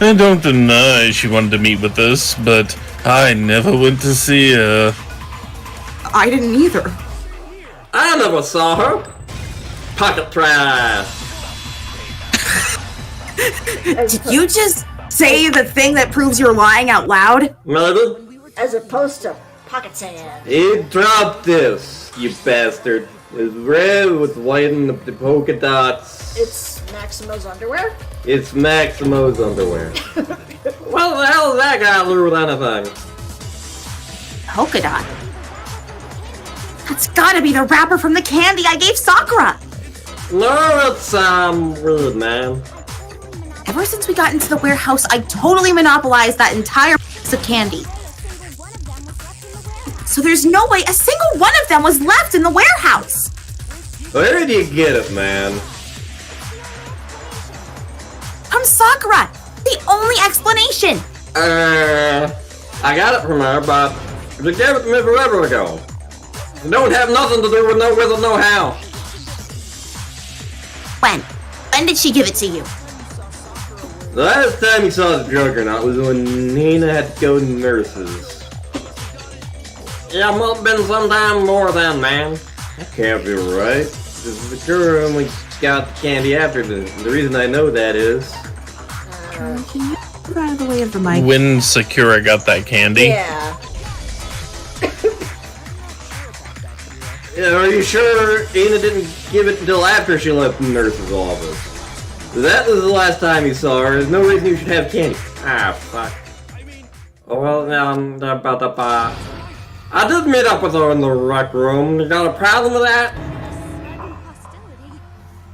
I don't deny she wanted to meet with us, but I never went to see her. I didn't either. I never saw her. Pocket trash. Did you just say the thing that proves you're lying out loud? Maybe. As opposed to pocket sand. He dropped this, you bastard. It's red with white and the polka dots. It's Maximo's underwear? It's Maximo's underwear. What the hell has that got to do with anything? Polka dot. That's gotta be the wrapper from the candy I gave Sakura. No, it's weird, man. Ever since we got into the warehouse, I totally monopolized that entire box of candy. So there's no way a single one of them was left in the warehouse. Where did you get it, man? From Sakura. The only explanation. I got it from her, but she gave it to me forever ago. It don't have nothing to do with no with or no how. When? When did she give it to you? The last time you saw the Juggernaut was when Nina had to go to nurses. Yeah, must have been sometime more than, man. That can't be right. Because the girl only got the candy after the reason I know that is... Can you get out of the way of the mic? When Sakura got that candy. Yeah. Yeah, are you sure Nina didn't give it until after she left the nurse's office? That was the last time you saw her. There's no reason you should have candy. Ah, fuck. Oh, well, now, I did meet up with her in the rec room. You got a problem with that?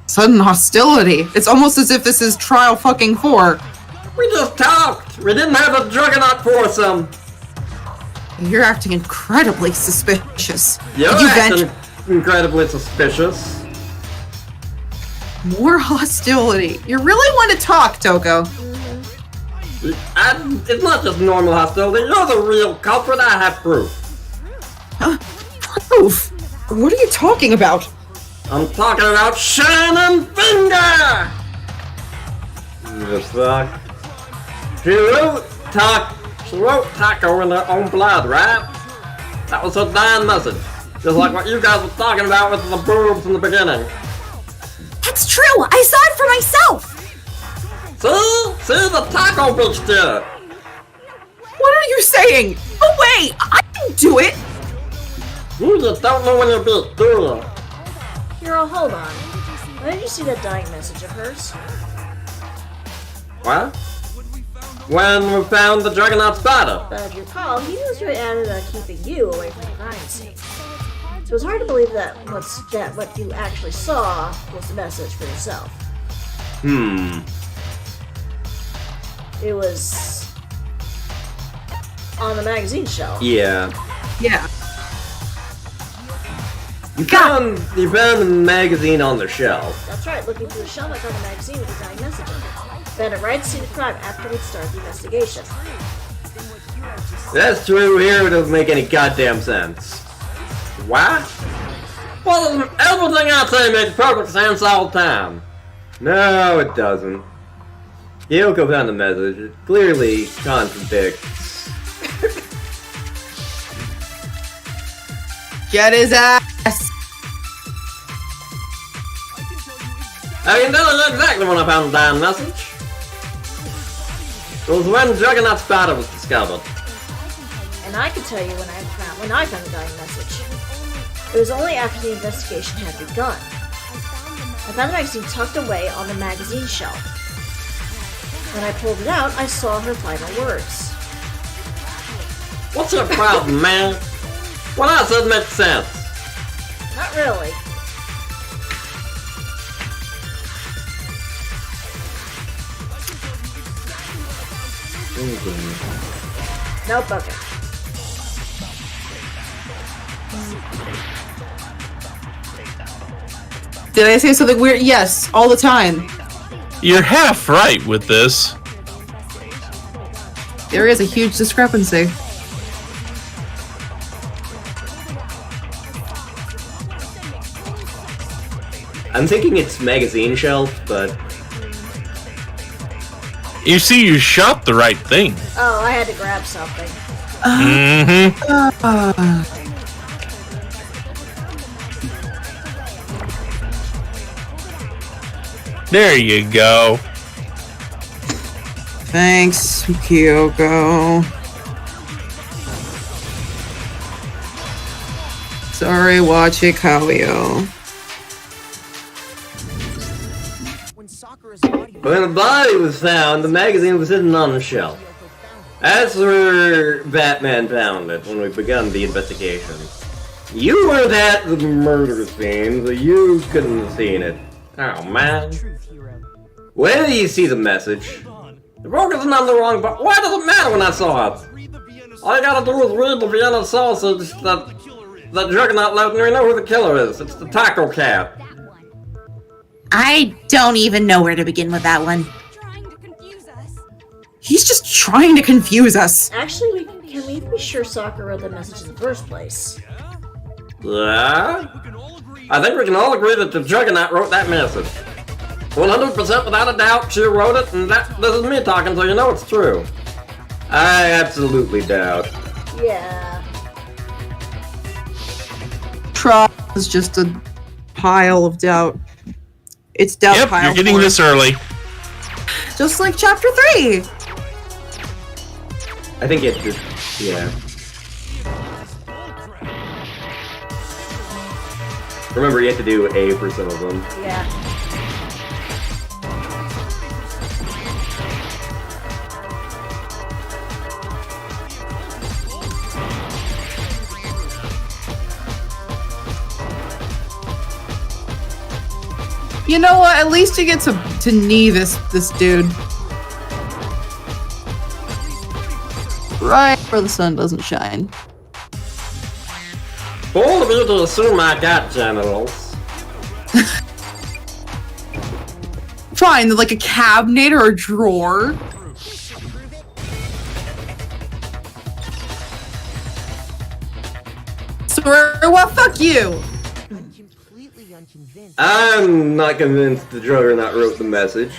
Sudden hostility. It's almost as if this is trial fucking 4. We just talked. We didn't have a Juggernaut foursome. You're acting incredibly suspicious. You're Did you acting incredibly suspicious. More hostility. You really want to talk, Toko. It's not just normal hostility. You're the real culprit. I have proof. Proof? What are you talking about? I'm talking about Shining Finger! The fuck? She wrote Taco in her own blood, right? That was her dying message. Just like what you guys were talking about with the boobs in the beginning. That's true. I saw it for myself. See the Taco bitch did it. What are you saying? No way! I didn't do it! You just don't know when you're being, do you? Hero, hold on. Why did you see that dying message of hers? What? When we found the Juggernaut spider. But if you recall, he was really added on keeping you away from the crime scene. So it's hard to believe that what you actually saw was the message for yourself. It was on the magazine shelf. Yeah. Yeah. You found the magazine on the shelf. That's right, looking through the shelf, I found the magazine with the dying message on it. Then it right to see the crime after we'd started the investigation. That's true here, it doesn't make any goddamn sense. What? Well, everything I say makes perfect sense all the time. No, it doesn't. Yoko found the message. It clearly contradicts. Get his ass! I can tell you exactly when I found the damn message. It was when Juggernaut's spider was discovered. And I can tell you when I found the dying message. It was only after the investigation had begun. I found the magazine tucked away on the magazine shelf. When I pulled it out, I saw her final words. What's your problem, man? What I said makes sense. Not really. Nope, okay. Did I say something weird? Yes, all the time. You're half right with this. There is a huge discrepancy. I'm thinking it's magazine shelf, but You see, you shot the right thing. Oh, I had to grab something. There you go. Thanks, Kyoko. Sorry, watch it, Kawio. when the body was found, the magazine was hidden on the shelf. That's where Batman found it when we began the investigation. You weren't at the murder scene, so you couldn't have seen it. Oh man. Where do you see the message? The book isn't on the wrong but why does it matter when I saw it? All you gotta do is read the Vienna sausage that Juggernaut left and you know who the killer is. It's the Taco Cat. I don't even know where to begin with that one. He's just trying to confuse us. Actually, can we be sure Sakura wrote the message in the first place? Yeah? I think we can all agree that the Juggernaut wrote that message. 100% without a doubt, she wrote it, and this is me talking, so you know it's true. I absolutely doubt. Yeah. Try is just a pile of doubt. It's doubt Yep, pile. you're getting 4. this early. Just like chapter 3. I think it just, yeah. Remember, you have to do A for some of them. Yeah. You know what? At least you get to knee this dude. Right where the sun doesn't shine. Bold of you to assume I got genitals. Fine, like a cabinet or a drawer. So, well, fuck you. I'm not convinced the Juggernaut wrote the message.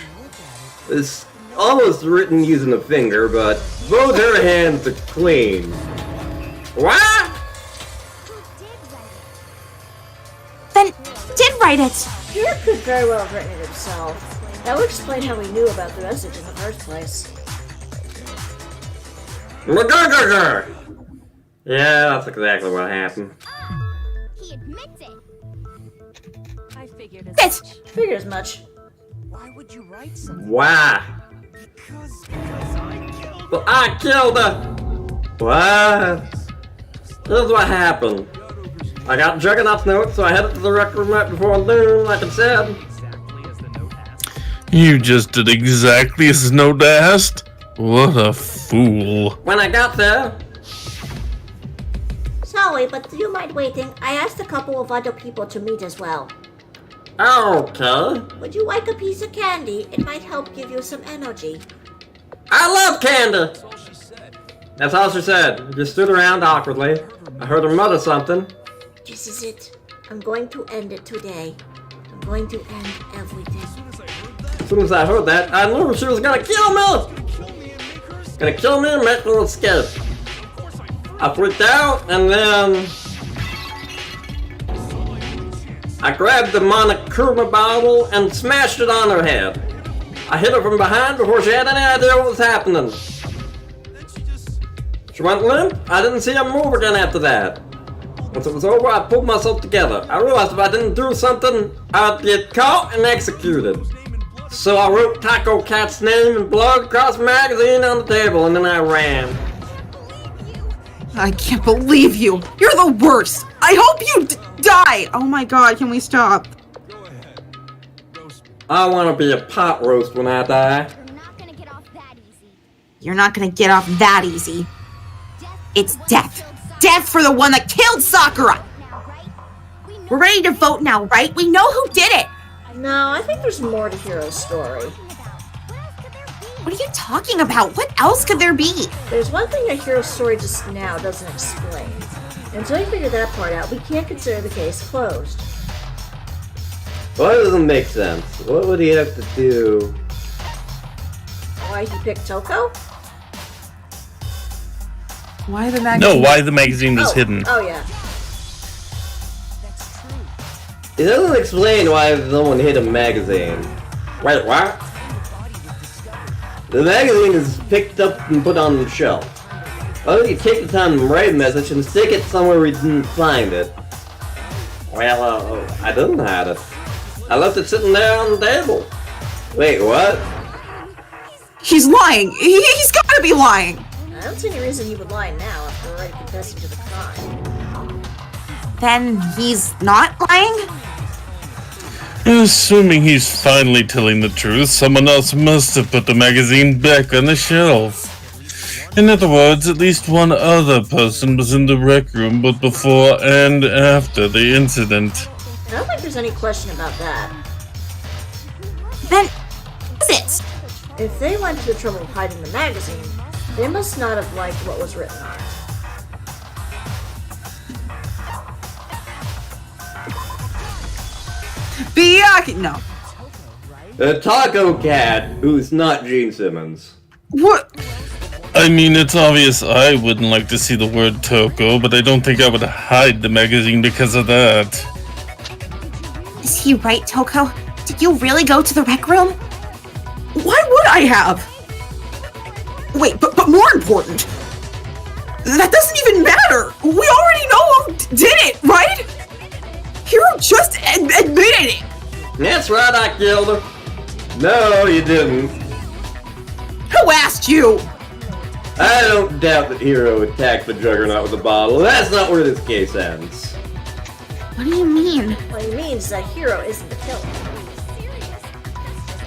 It's almost written using a finger, but both her hands are clean. What? Then did write it. He could very well have written it himself. That would explain how he knew about the message in the first place. McGurgurgur! Yeah, that's exactly what happened. He admits it. I figured This. Figured as much. Why would you write something? Why? Because I killed. Well, I killed her! What? Here's what happened. I got Juggernaut's note, so I headed to the rec room right before noon, like I said. You just did exactly as Note asked? What a fool. When I got there, Sorry, but do you mind waiting? I asked a couple of other people to meet as well. okay. Would you like a piece of candy? It might help give you some energy. I love candy! That's all she said. Just stood around awkwardly. I heard her mutter something. This is it. I'm going to end it today. I'm going to end everything. As soon as I heard that, I knew she was gonna kill me! Gonna kill me and make her escape. I freaked out, and then I grabbed the Monokuma bottle and smashed it on her head. I hit her from behind before she had any idea what was happening. She went limp. I didn't see her move again after that. Once it was over, I pulled myself together. I realized if I didn't do something, I'd get caught and executed. So I wrote Taco Cat's name in blood across the magazine on the table, and then I ran. I can't believe you. You're the worst. I hope you die. Oh my god, can we stop? I want to be a pot roast when I die. You're not gonna get off that easy. You're not gonna get off that easy. It's death. Death for the one that killed Sakura. Now, right? We know We're ready to vote now, right? We know who did it. No, I think there's more to Hero's story. What are you talking about? What else could there be? There's one thing that Hero's story just now doesn't explain. Until you figure that part out, we can't consider the case closed. Well, that doesn't make sense. What would he have to do? Why he picked Toko? Why the magazine? No, why the magazine was hidden. Oh, yeah. It doesn't explain why someone hid a magazine. Wait, what? The magazine is picked up and put on the shelf. Why don't you take the time to write a message and stick it somewhere we didn't find it? Well, I didn't have it. I left it sitting there on the table. Wait, what? He's lying. He's gotta be lying. I don't see any reason he would lie now after already confessing to the crime. Then he's not lying? Assuming he's finally telling the truth, someone else must have put the magazine back on the shelf. In other words, at least one other person was in the rec room both before and after the incident. I don't think there's any question about that. Then, is it? If they went to the trouble of hiding the magazine, they must not have liked what was written on it. No. A taco cat who's not Gene Simmons. What? I mean, it's obvious I wouldn't like to see the word Toko, but I don't think I would hide the magazine because of that. Is he right, Toko? Did you really go to the rec room? Why would I have? Wait, but more important, that doesn't even matter. We already know who did it, right? Hiro just admitted it. That's right, I killed her. No, you didn't. Who asked you? I don't doubt that Hiro attacked the Juggernaut with a bottle. That's not where this case ends. What do you mean? What he means is that Hiro isn't the killer.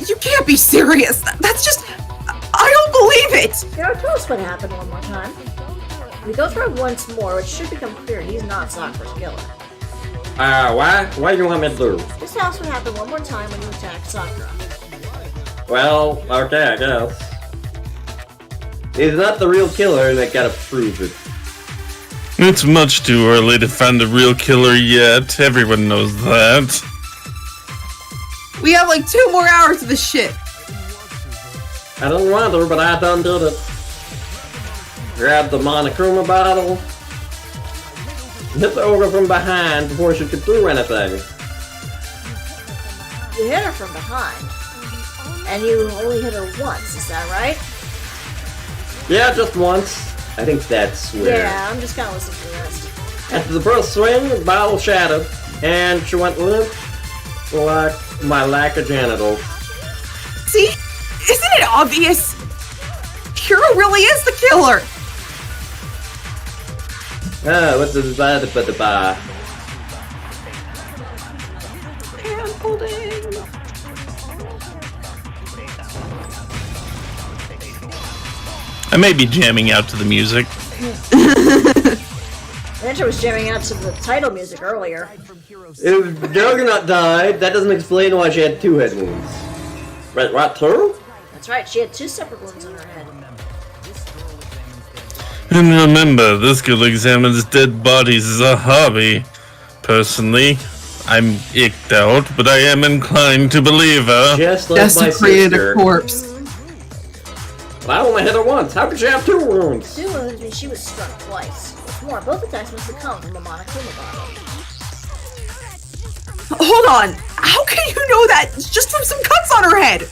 You can't be serious. That's just... I don't believe it. Hiro, tell us what happened one more time. If we go through it once more, it should become clear he's not Sakura's killer. Why? What do you want me to do? Just tell us what happened one more time when you attacked Sakura. Well, okay, I guess. He's not the real killer, and I gotta prove it. It's much too early to find the real killer yet. Everyone knows that. We have like 2 more hours of this shit. I don't want her, but I done did it. Grabbed the Monokuma bottle. Hit the ogre from behind before she could do anything. You hit her from behind. And you only hit her once, is that right? Yeah, just once. I think that's weird. Yeah, I'm just gonna listen to the rest. After the first swing, the bottle shattered, and she went limp like my lack of genitals. See? Isn't it obvious? Hiro really is the killer. What's the bad but the bar? Hand holding. I may be jamming out to the music. Ninja was jamming out to the title music earlier. If Juggernaut died, that doesn't explain why she had 2 head wounds. Right, what, 2? That's right, she had 2 separate wounds on her head. And remember, this girl examines dead bodies as a hobby. Personally, I'm icked out, but I am inclined to believe her. Just like my Desecrated sister. a corpse. Well, I only hit her once. How could she have 2 wounds? 2 wounds means she was struck twice. What's more, both attacks must have come from a Monokuma bottle. Hold on. How can you know that just from some cuts on her head?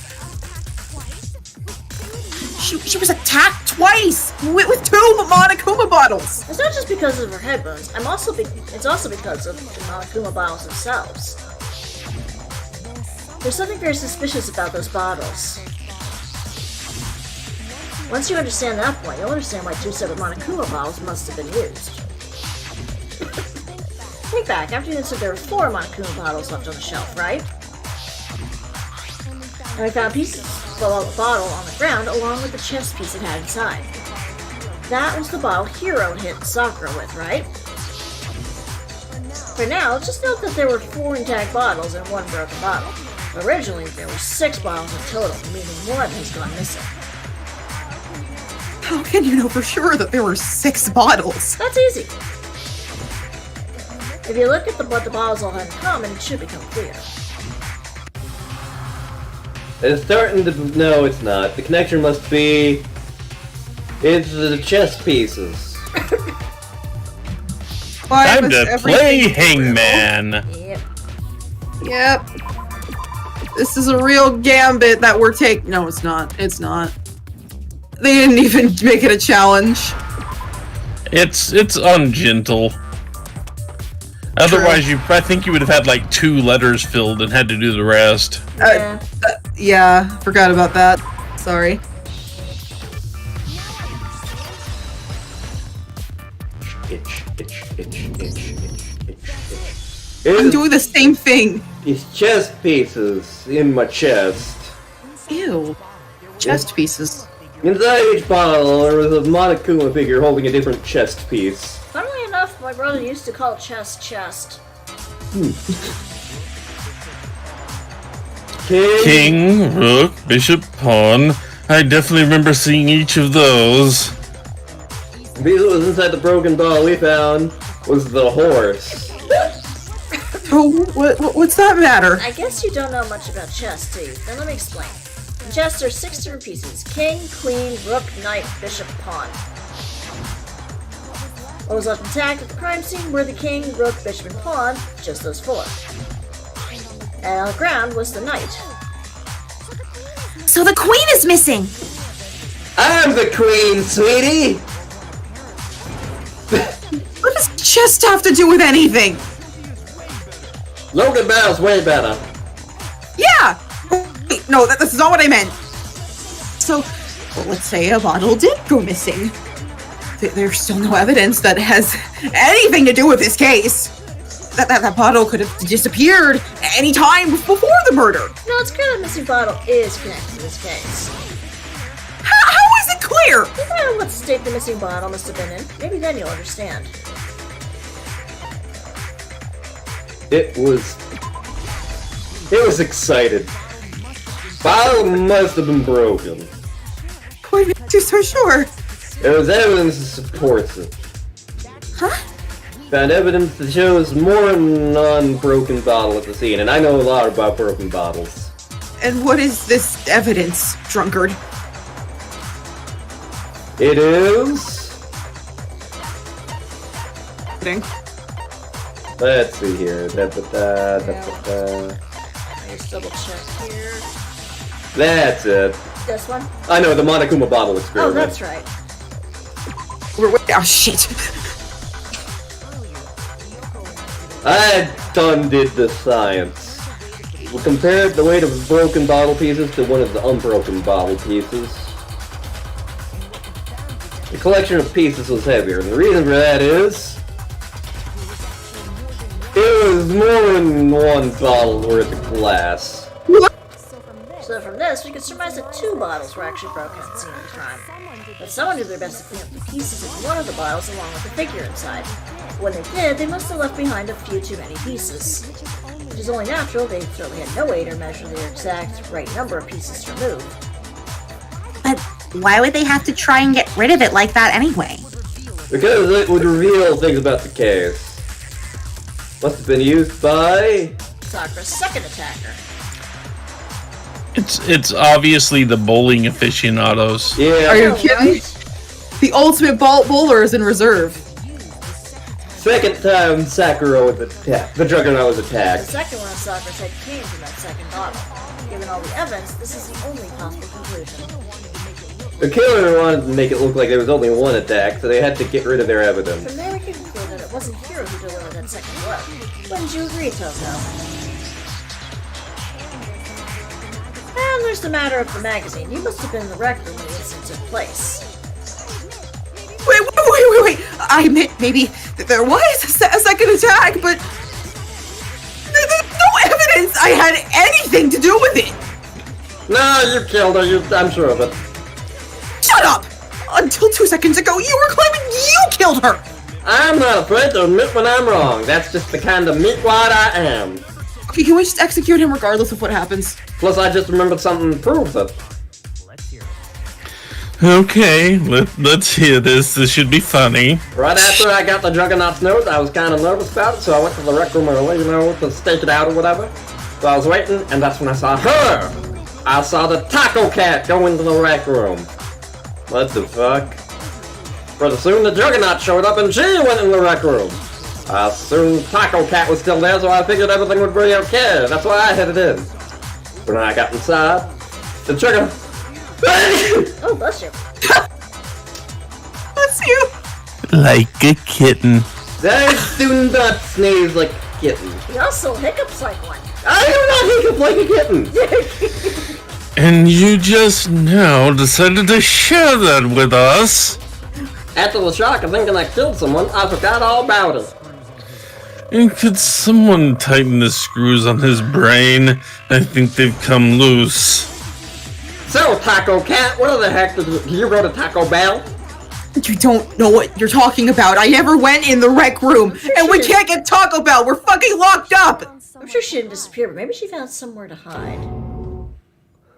She was attacked twice with 2 Monokuma bottles. It's not just because of her head wounds. It's also because of the Monokuma bottles themselves. There's something very suspicious about those bottles. Once you understand that point, you'll understand why 2 separate Monokuma bottles must have been used. Think back, after you said there were 4 Monokuma bottles left on the shelf, right? And we found pieces of the bottle on the ground along with the chest piece it had inside. That was the bottle Hiro hit Sakura with, right? For now, just note that there were 4 intact bottles and 1 broken bottle. Originally, there were 6 bottles in total, meaning 1 has gone missing. How can you know for sure that there were 6 bottles? That's easy. If you look at what the bottles all have in common, it should become clear. It's starting to... No, it's not. The connection must be... It's the chess pieces. Why Time was to everything play Hangman. Yep. Yep. This is a real gambit that we're taking. No, it's not. It's not. They didn't even make it a challenge. It's ungentle. Otherwise, I think you would have had like 2 letters filled and had to do the rest. Yeah. Yeah, forgot about that. Sorry. Itch. I'm doing the same thing. These chess pieces in my chest. Ew. Chest pieces. Inside each bottle, there was a Monokuma figure holding a different chest piece. Funnily enough, my brother used to call chest. King, Rook, Bishop, Pawn. I definitely remember seeing each of those. The piece that was inside the broken bottle we found was the horse. Oh, what's that matter? I guess you don't know much about chess, do you? Then let me explain. In chess, there's 6 different pieces: king, queen, rook, knight, bishop, pawn. What was left intact at the crime scene were the king, rook, bishop, and pawn, just those 4. And on the ground was the knight. So the queen is missing. I'm the queen, sweetie! What does chest have to do with anything? Logan Bell's way better. Yeah! Wait, no, that's not what I meant. So, well, let's say a bottle did go missing. There's still no evidence that has anything to do with this case. That bottle could have disappeared any time before the murder. No, it's clear the missing bottle is connected to this case. How is it clear? Well, what state the missing bottle must have been in. Maybe then you'll understand. It was excited. Bottle must have been broken. What makes you so sure? There was evidence that supports it. Huh? Found evidence that shows more non-broken bottle at the scene, and I know a lot about broken bottles. And what is this evidence, drunkard? It is... Let's see here. Let me just double check here. That's it. This one? I know, the Monokuma bottle Oh, experiment. that's right. Oh, shit. I done did the science. We compared the weight of broken bottle pieces to one of the unbroken bottle pieces. The collection of pieces was heavier, and the reason for that is... it was more than one bottle worth of glass. So from this, we could surmise that 2 bottles were actually broken at the scene of the crime. But someone did their best to clean up the pieces in one of the bottles along with the figure inside. When they did, they must have left behind a few too many pieces. Which is only natural, they certainly had no way to measure their exact right number of pieces to remove. But why would they have to try and get rid of it like that anyway? Because it would reveal things about the case. Must have been used by... Sakura's second attacker. It's obviously the bowling aficionados. Yeah. Are you kidding? The ultimate bowler is in reserve. Second time Sakura was attacked. The Juggernaut was The attacked. second one of Sakura's head came from that second bottle. Given all the evidence, this is the only possible conclusion. The killer wanted to make it look like there was only one attack, so they had to get rid of their evidence. From there, we can conclude that it wasn't Hiro who delivered that second blow. Wouldn't you agree, Toko? And there's the matter of the magazine. You must have been in the rec room when the incident took place. Wait. I admit maybe that there was a second attack, but there's no evidence I had anything to do with it. No, you killed her. I'm sure of it. Shut up! Until 2 seconds ago, you were claiming you killed her! I'm not afraid to admit when I'm wrong. That's just the kind of meatwad I am. Okay, can we just execute him regardless of what happens? Plus, I just remembered something to prove it. Okay, let's hear this. This should be funny. Right after I got the Juggernaut's note, I was kind of nervous about it, so I went to the rec room early, to stake it out or whatever. So I was waiting, and that's when I saw her. I saw the taco cat go into the rec room. What the fuck? Pretty soon the Juggernaut showed up and she went in the rec room. I assumed Taco Cat was still there, so I figured everything would be okay. That's why I headed in. When I got inside, the Juggernaut... Oh, bless you. That's you. Like a kitten. They do not sneeze like a kitten. He also hiccups like one. I do not hiccup like a kitten. And you just now decided to share that with us. After the shock of thinking I killed someone, I forgot all about it. And could someone tighten the screws on his brain? I think they've come loose. So, Taco Cat, what the heck did you go to Taco Bell? You don't know what you're talking about. I never went in the rec room, and we can't get Taco Bell. We're fucking locked up. I'm sure she didn't disappear, but maybe she found somewhere to hide.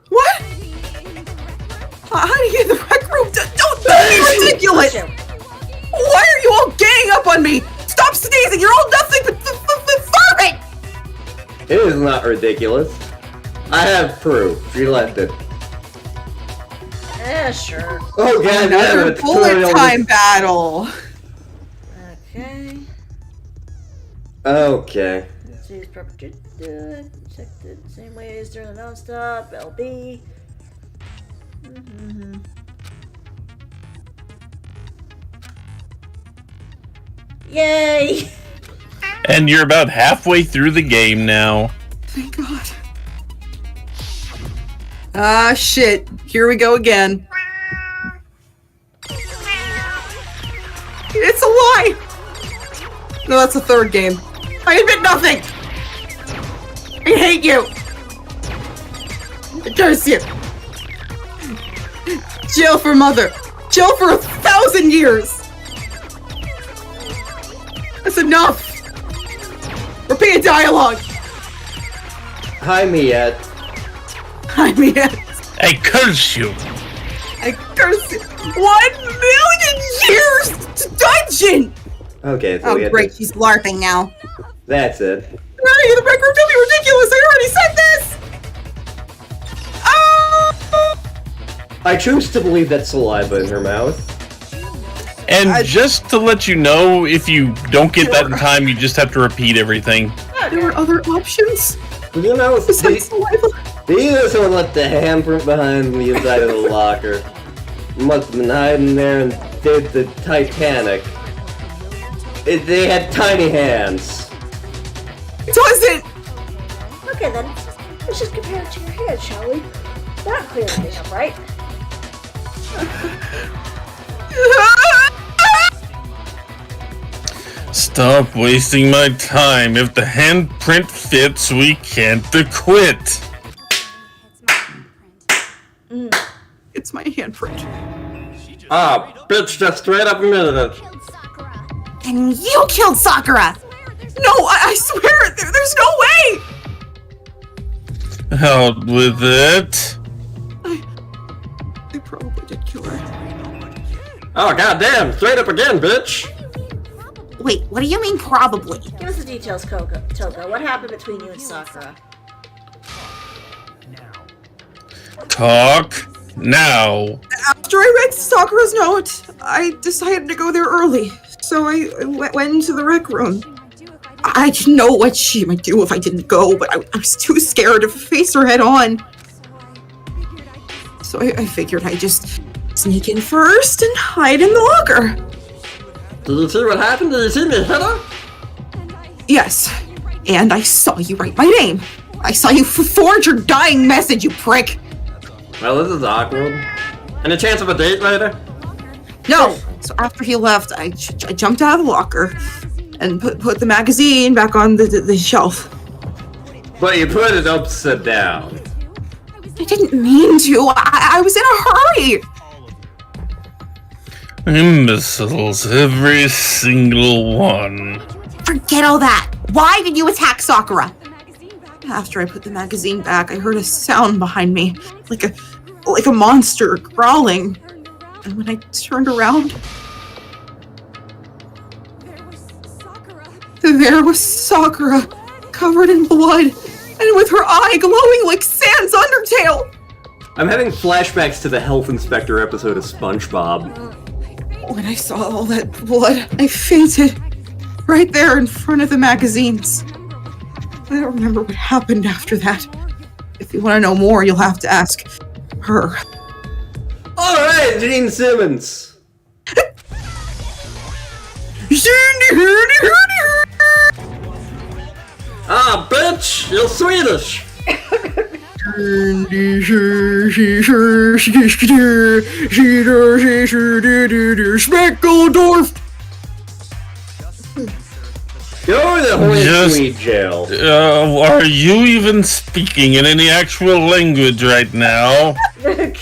What? Hiding in the rec room? Don't be ridiculous. Why are you all ganging up on me? Stop sneezing. You're all nothing but farting. It is not ridiculous. I have proof. She left it. Sure. Oh god, Another bullet time battle. Okay. Okay. Let's see, check the same ways during the non-stop. LB. Yay! And you're about halfway through the game now. Thank God. Ah, shit. Here we go again. It's a lie! No, that's the third game. I admit nothing! I hate you! I curse you! Jail for mother! Jail for 1,000 years! That's enough! Repeat dialogue! Hi, Miette. I mean, I curse you. I curse you. 1,000,000 years to dungeon! Okay, so Oh, we had great. to... She's LARPing now. That's it. Hey, the rec room, don't be ridiculous! I already said this! Oh! I I choose to believe that saliva in her mouth. And just to let you know, if you don't get that in time, you just have to repeat everything. There were other options You know, besides saliva. someone left the handprint behind the inside of the locker. Must have been hiding there and did the Titanic. They had tiny hands. It doesn't! Okay then, let's just compare it to your head, shall we? That clears things up, right? Stop wasting my time. If the handprint fits, we can't acquit. It's my handprint. Ah, bitch just straight up admitted it. Killed Sakura. And you killed Sakura! No, I swear, there's no way! Out with it. They probably did kill her. Oh goddamn, straight up again, bitch. Wait, what do you mean probably? Give us the details, Toga. What happened between you and Sakura? Talk now. After I read Sakura's note, I decided to go there early. So I went into the rec room. I didn't know what she might do if I didn't go, but I was too scared to face her head on. So I figured I'd just sneak in first and hide in the locker. Did you see what happened? Did you see me hit her? Yes, and I saw you write my name. I saw you forge your dying message, you prick. Well, this is awkward. Any chance of a date later? No. So after he left, I jumped out of the locker and put the magazine back on the shelf. But you put it upside down. I didn't mean to. I was in a hurry. Imbeciles, every single one. Forget all that. Why did you attack Sakura? After I put the magazine back, I heard a sound behind me, like a monster growling. And when I turned around, there was Sakura, covered in blood, and with her eye glowing like Sans Undertale! I'm having flashbacks to the health inspector episode of SpongeBob. When I saw all that blood, I fainted. Right there in front of the magazines. I don't remember what happened after that. If you want to know more, you'll have to ask her. Alright, Gene Simmons! Ah, bitch! You're Swedish! Speckledorf! Go to the Horny Just- Swede jail. Are you even speaking in any actual language right now? Okay.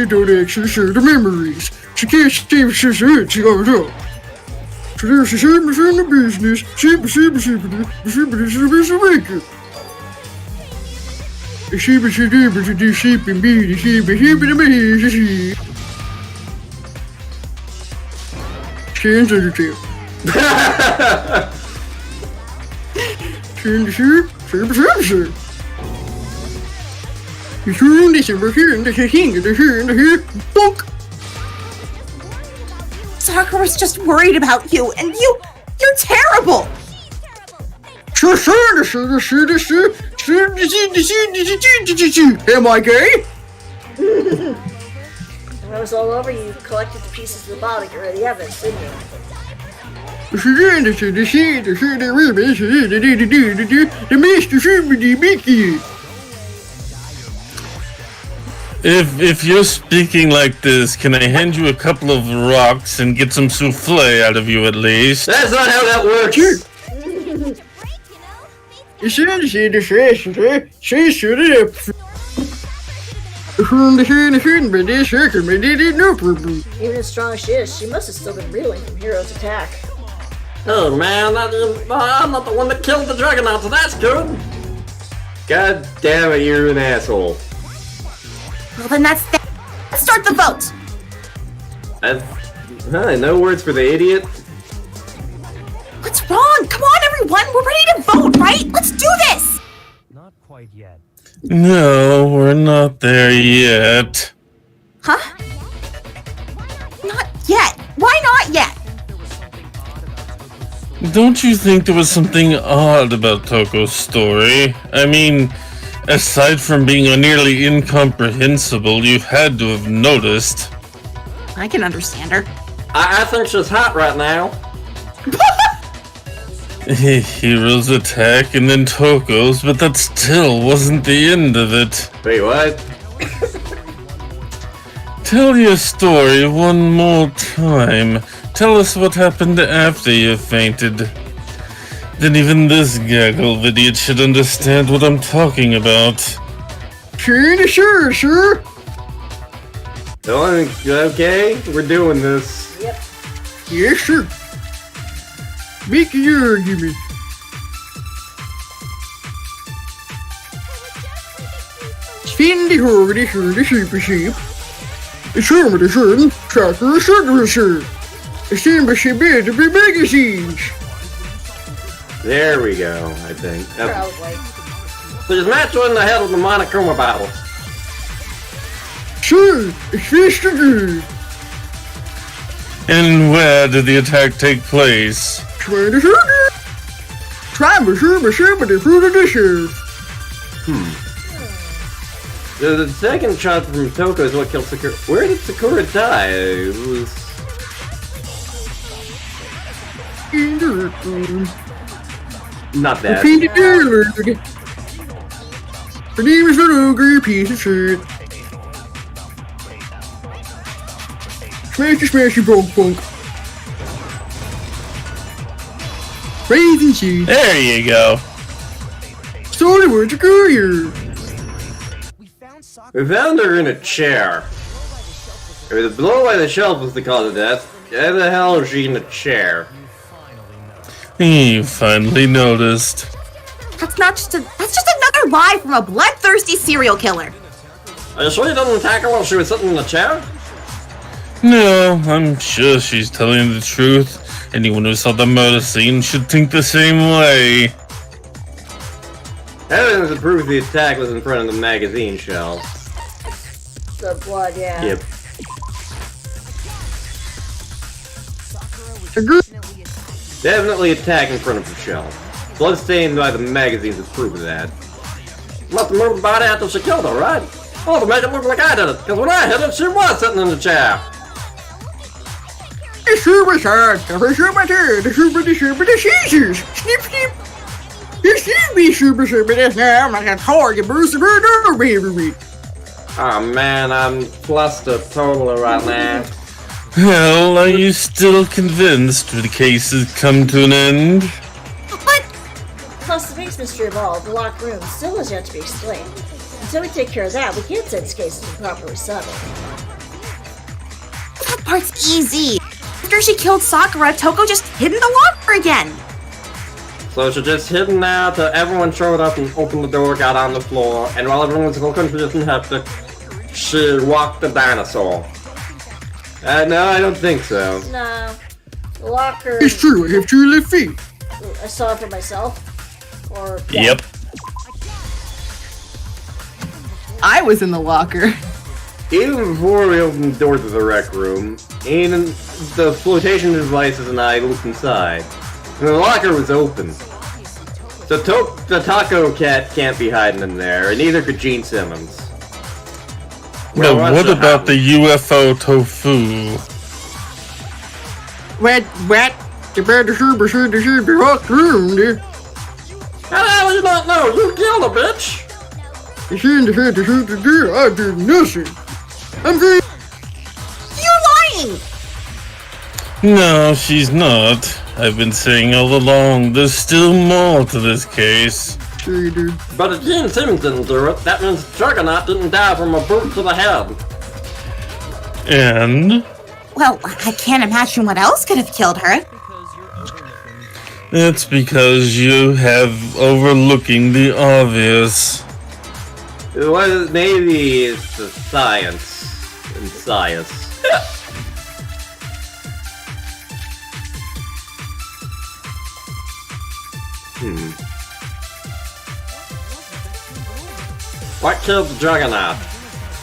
Don't actually share the memories. She can't stay with her. She goes up. So there's a shame in the business. Sans Undertale. Sakura's just worried about you, and you're terrible! Am I gay? When I was all over, you collected the pieces of the bottle to get rid of the evidence, didn't you? If you're speaking like this, can I hand you a couple of rocks and get some souffle out of you at least? That's not how that works! Even as strong as she is, she must have still been reeling from Hero's attack. Oh man, I'm not the one that killed the Dragonauts, so that's good! God damn it, you're an asshole. Well, then that's that. Let's start the vote! No words for the idiot? What's wrong? Come on, everyone! We're ready to vote, right? Let's do this! Not quite yet. No, we're not there yet. Huh? Not yet. Why not yet? Don't you think there was something odd about Toko's story? I mean, aside from being nearly incomprehensible, you had to have noticed. I can understand her. I think she's hot right now. Hero's attack and then Toko's, but that still wasn't the end of it. Wait, what? Tell your story one more time. Tell us what happened after you fainted. Then even this gaggle of idiot should understand what I'm talking about. Sure. Okay, we're doing this. Yep. Yes, sir. Make your argument. Spin the horror, the sheep. The sermon, the sun, tracker, the sugar. The simba, the magazines. There we go, I think. Probably. Please match in the head of the monochroma battle. Sir, it's yesterday. And where did the attack take place? Try the sugar. Try the fruit of dishes. The second shot from Toko is what killed Sakura. Where did Sakura die? It was... Not that. Painted Lord. Her name is an ogre, piece of shit. Smashy, bonk. Raisin seed. There you go. Sorry, where's the courier? We found her in a chair. The blow by the shelf was the cause of death. Why the hell is she in a chair? You finally noticed. That's just another lie from a bloodthirsty serial killer. Are you sure you didn't attack her while she was sitting in the chair? No, I'm sure she's telling the truth. Anyone who saw the murder scene should think the same way. Evidence that proves the attack was in front of the magazine shelf. The blood, yeah. Yep. Definitely attack in front of the shelf. Blood stained by the magazines is proof of that. Must have moved the body after she killed her, right? Oh, to make it look like I did it, because when I hit it, she was sitting in the chair. Snip, snip. Excuse me, super, that's now I'm like a target, Bruce. Oh man, I'm flustered totally right now. Well, are you still convinced the case has come to an end? But Plus, the biggest mystery of all, the locked room, still has yet to be explained. Until we take care of that, we can't say this case is properly settled. that part's easy. After she killed Sakura, Toko just hid in the locker again. So she just hidden now till everyone showed up and opened the door, got on the floor, and while everyone was confused and hectic, she walked the dinosaur. No, I don't think so. No. The locker... It's true, I have 2 left feet. I saw it for myself. Or... yeah. Yep. I was in the locker. Even before we opened the door to the rec room, even the flotation devices and I looked inside. And the locker was open. So the taco cat can't be hiding in there, and neither could Gene Simmons. But what about the UFO tofu? What? The bad the locked room, dude. How the hell do you not know? You killed a bitch! It's in the head to shoot the deer. I did nothing. I'm very... You're lying! No, she's not. I've been saying all along, there's still more to this case. Sure you do. But if Gene Simmons didn't do it, that means Juggernaut didn't die from a boot to the head. And? Well, I can't imagine what else could have killed her. It's because you have overlooking the obvious. Well, maybe it's the science. And science. What killed the Juggernaut?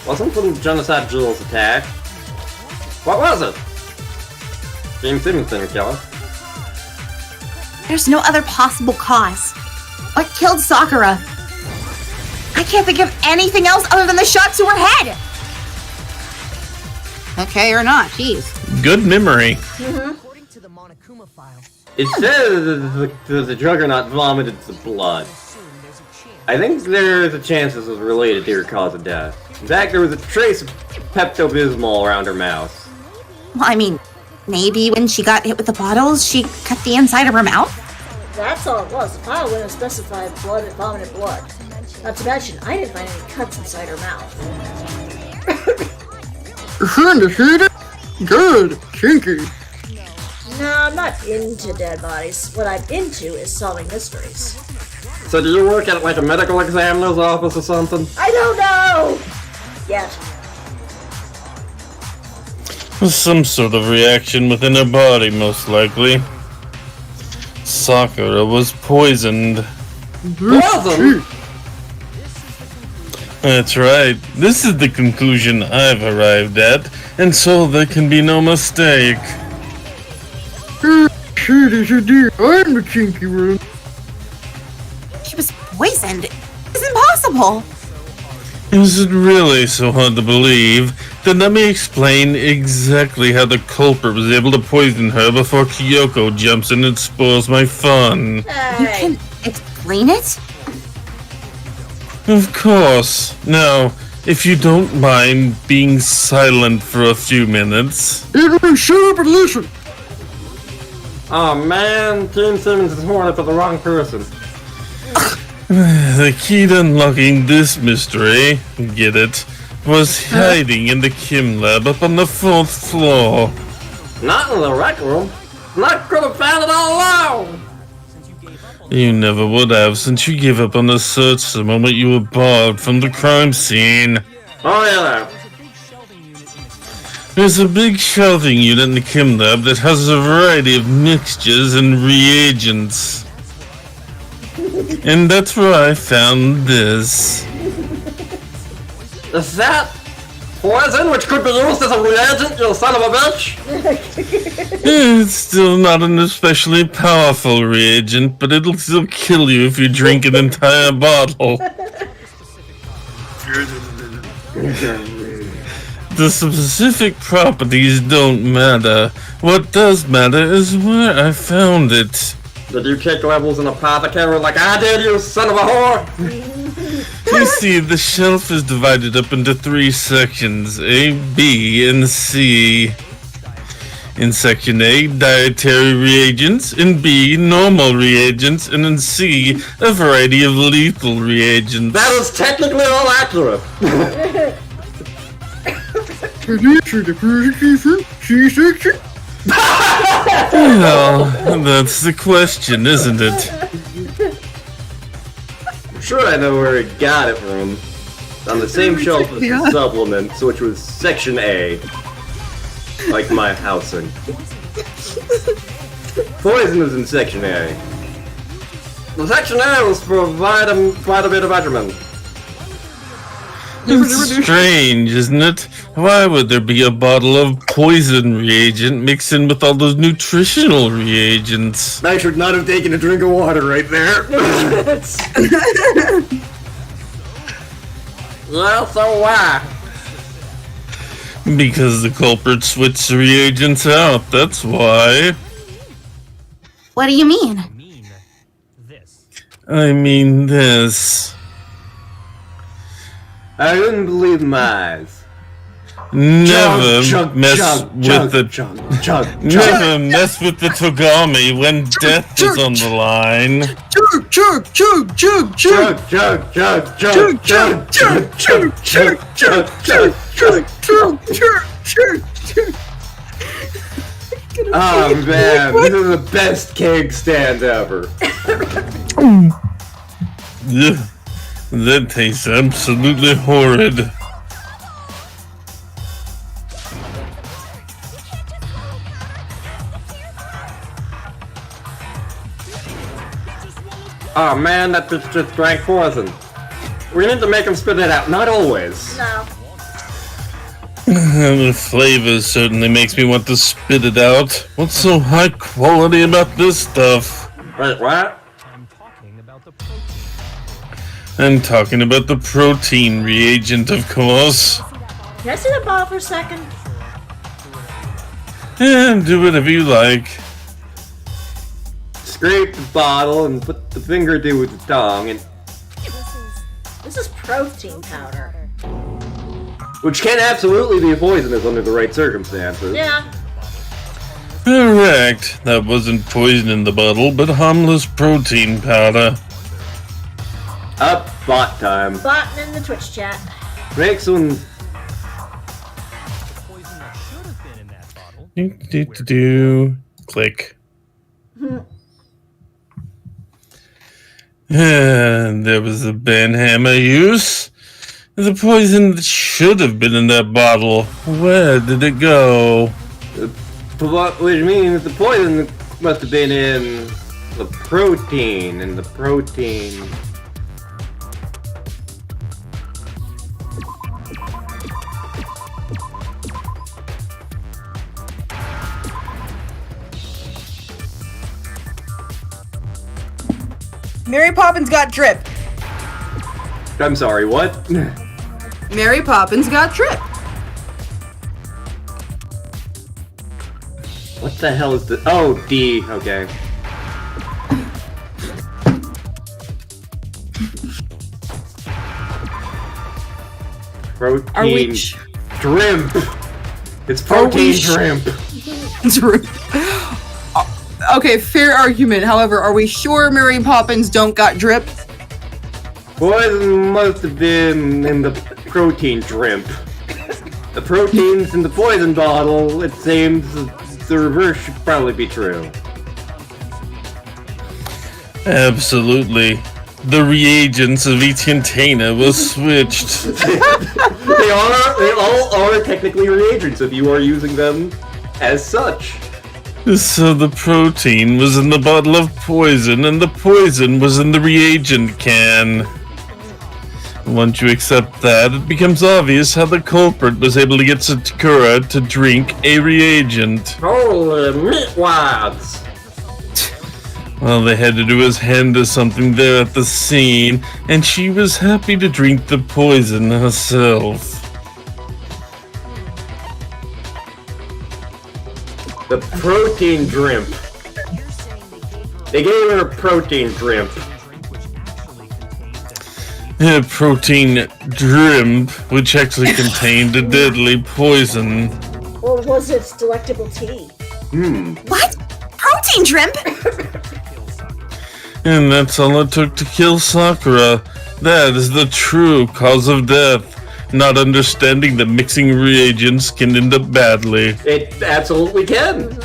Wasn't from Genocide Jules' attack. What was it? Gene Simmons didn't kill her. There's no other possible cause. What killed Sakura? I can't think of anything else other than the shot to her head! Okay or not, jeez. Good memory. According to the Monokuma file, It says the Juggernaut vomited the blood. I think there's a chance this was related to her cause of death. In fact, there was a trace of Pepto-Bismol around her mouth. Well, I mean, maybe when she got hit with the bottles, she cut the inside of her mouth? That's all it was. The file wouldn't have specified blood and vomited blood. Not to mention, I didn't find any cuts inside her mouth. Good. Kinky. No, I'm not into dead bodies. What I'm into is solving mysteries. So do you work at like a medical examiner's office or something? I don't know! Yet. Some sort of reaction within her body, most likely. Sakura was poisoned. Poison? That's right. This is the conclusion I've arrived at, and so there can be no mistake. Shit is a deer. I'm the kinky one. She was poisoned. It's impossible. Is it really so hard to believe? Then let me explain exactly how the culprit was able to poison her before Kyoko jumps in and spoils my fun. You Hey. can explain it? Of course. Now, if you don't mind being silent for a few minutes. It'll be shut up and listen. Oh man, Gene Simmons is horny for the wrong person. The key to unlocking this mystery, get it, was hiding in the Kim lab up on the 4th floor. Not in the rec room. I could have found it all along. You never would have, since you gave up on the search the moment you were barred from the crime scene. Oh yeah. There's a big shelving unit in the chem lab that has a variety of mixtures and reagents. And that's where I found this. Is that poison which could be used as a reagent, you son of a bitch? It's still not an especially powerful reagent, but it'll still kill you if you drink an entire bottle. The specific properties don't matter. What does matter is where I found it. Did you kick levels in apothecary like I did, you son of a whore? You see, the shelf is divided up into 3 sections, A, B, and C. In Section A, dietary reagents, in B, normal reagents, and in C, a variety of lethal reagents. That is technically all accurate. Well, that's the question, isn't it? I'm sure I know where he got it from. On the same shelf as the supplements, which was Section A. Like my housing. Poison is in Section A. The Section A was for quite a bit of vitamin. It's strange, isn't it? Why would there be a bottle of poison reagent mixed in with all those nutritional reagents? I should not have taken a drink of water right there. Well, so why? Because the culprit switched the reagents out, that's why. What do you mean? I mean this. I couldn't believe my eyes. Never mess with the Togami when death is on the line. Chug, chug, chug, chug, chug, Chug, chug, chug, chug, chug, chug, chug, chug, chug, chug, chug, chug, chug, chug. Oh man, this is the best keg stand ever. Ugh, that tastes absolutely horrid. Oh man, that bitch just drank poison. We need to make him spit it out, not always. No. The flavor certainly makes me want to spit it out. What's so high quality about this stuff? Wait, what? I'm talking about the protein reagent, of course. Can I see the bottle for a second? Yeah, do whatever you like. Scrape the bottle and put the finger through with the tongue, and This is protein powder. which can absolutely be poisonous under the right circumstances. Yeah. Correct. That wasn't poison in the bottle, but harmless protein powder. Up, bot time. Botting in the Twitch chat. Make some. Click. And there was a banhammer use. The poison that should have been in that bottle. Where did it go? Which means the poison must have been in the protein, and the protein. Mary Poppins got drip. I'm sorry, what? Mary Poppins got drip. What the hell is the? Oh, D. Okay. Protein shrimp. It's protein shrimp. Okay, fair argument. However, are we sure Mary Poppins don't got drip? Poison must have been in the protein shrimp. The protein's in the poison bottle. It seems the reverse should probably be true. Absolutely. the reagents of each container were switched. They all are technically reagents if you are using them as such. So the protein was in the bottle of poison, and the poison was in the reagent can. Once you accept that, it becomes obvious how the culprit was able to get Sakura to drink a reagent. Holy meatwads! All they had to do was hand her something there at the scene, and she was happy to drink the poison herself. The protein drip. They gave her a protein drip. A protein drip, which actually contained a deadly poison. Or was it delectable tea? What? Protein drip? And that's all it took to kill Sakura. That is the true cause of death. Not understanding that mixing reagents can end up badly. It absolutely can.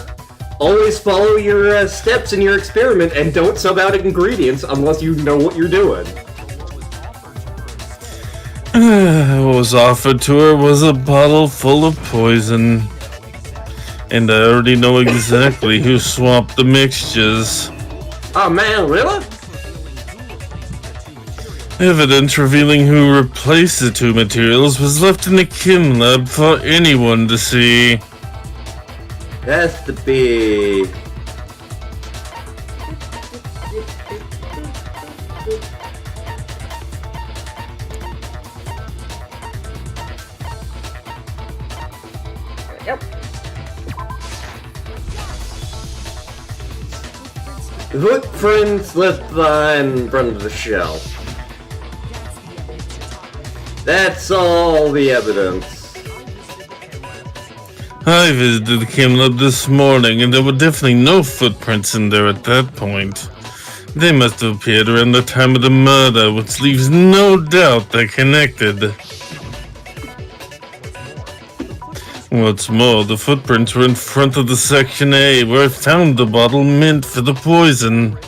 Always follow your steps in your experiment and don't sub out ingredients unless you know what you're doing. What was offered to her was a bottle full of poison. And I already know exactly who swapped the mixtures. Oh man, really? Evidence revealing who replaced the two materials was left in the chem lab for anyone to see. Has to be... Yep. Footprints left behind in front of the shelf. That's all the evidence. I visited the chem lab this morning, and there were definitely no footprints in there at that point. They must have appeared around the time of the murder, which leaves no doubt they're connected. What's more, the footprints were in front of the Section A, where I found the bottle meant for the poison.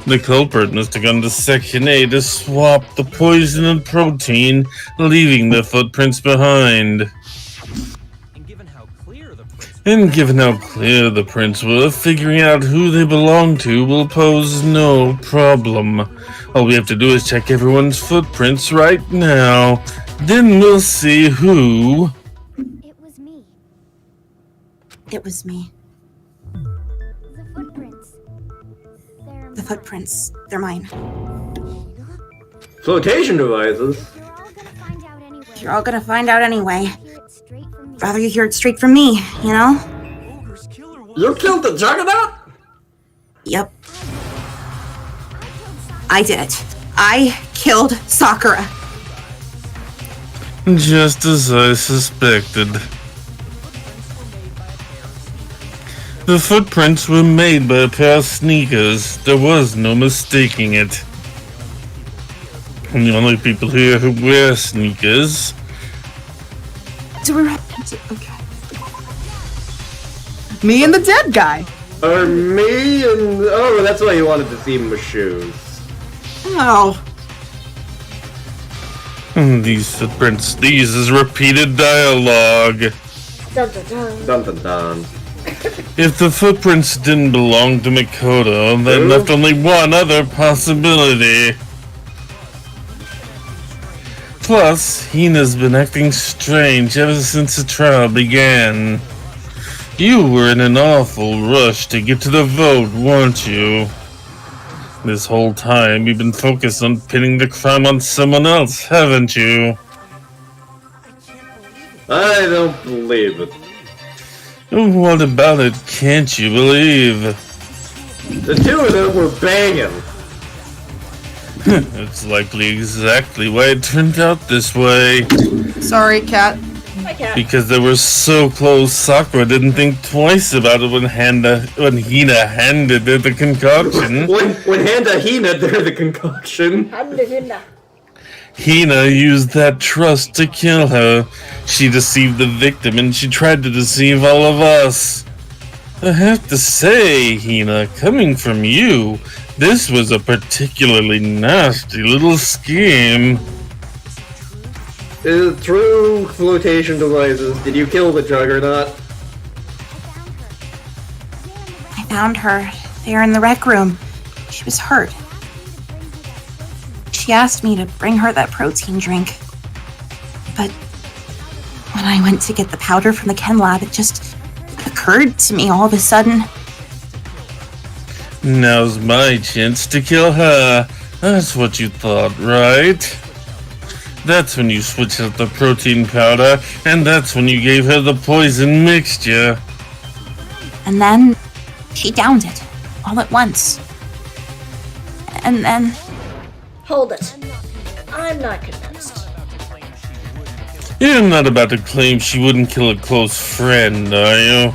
The culprit must have gone to Section A to swap the poison and protein, leaving the footprints behind. And given how clear the prints were, figuring out who they belong to will pose no problem. All we have to do is check everyone's footprints right now. Then we'll see who... It was me. It was me. The footprints. They're The footprints. They're mine. Flotation devices? You're all gonna find out anyway. You're all gonna find out anyway. Hear it straight from me. Rather you hear it straight from me, you know? You killed the Juggernaut? Yep. I did it. I killed Sakura. Just as I suspected. The footprints were made by a pair of sneakers. There was no mistaking it. And the only people here who wear sneakers... So we're... Okay. Me and the dead guy. Or me and... Oh, that's why you wanted to see him with shoes. Oh. These footprints, these is repeated dialogue. Dun dun dun. Dun dun dun. If the footprints didn't belong to Mikoto, that Who? left only one other possibility. Plus, Hina's been acting strange ever since the trial began. You were in an awful rush to get to the vote, weren't you? This whole time, you've been focused on pinning the crime on someone else, haven't you? I don't believe it. What about it can't you believe? The two of them were banging. It's likely exactly why it turned out this way. Sorry, cat. My cat. Because they were so close, Sakura didn't think twice about it when Hina handed her the concoction. When Handa Hina did the concoction. Handa. Hina used that trust to kill her. She deceived the victim and she tried to deceive all of us. I have to say, Hina, coming from you, This was a particularly nasty little scheme. Through flotation devices, did you kill the Juggernaut? I found her there in the rec room. She was hurt. She asked me to bring her that protein drink. But when I went to get the powder from the chem lab, it just occurred to me all of a sudden. Now's my chance to kill her. That's what you thought, right? That's when you switched out the protein powder, and that's when you gave her the poison mixture. And then she downed it all at once. And then... Hold it. I'm not convinced. You're not about to claim she wouldn't kill a close friend, are you?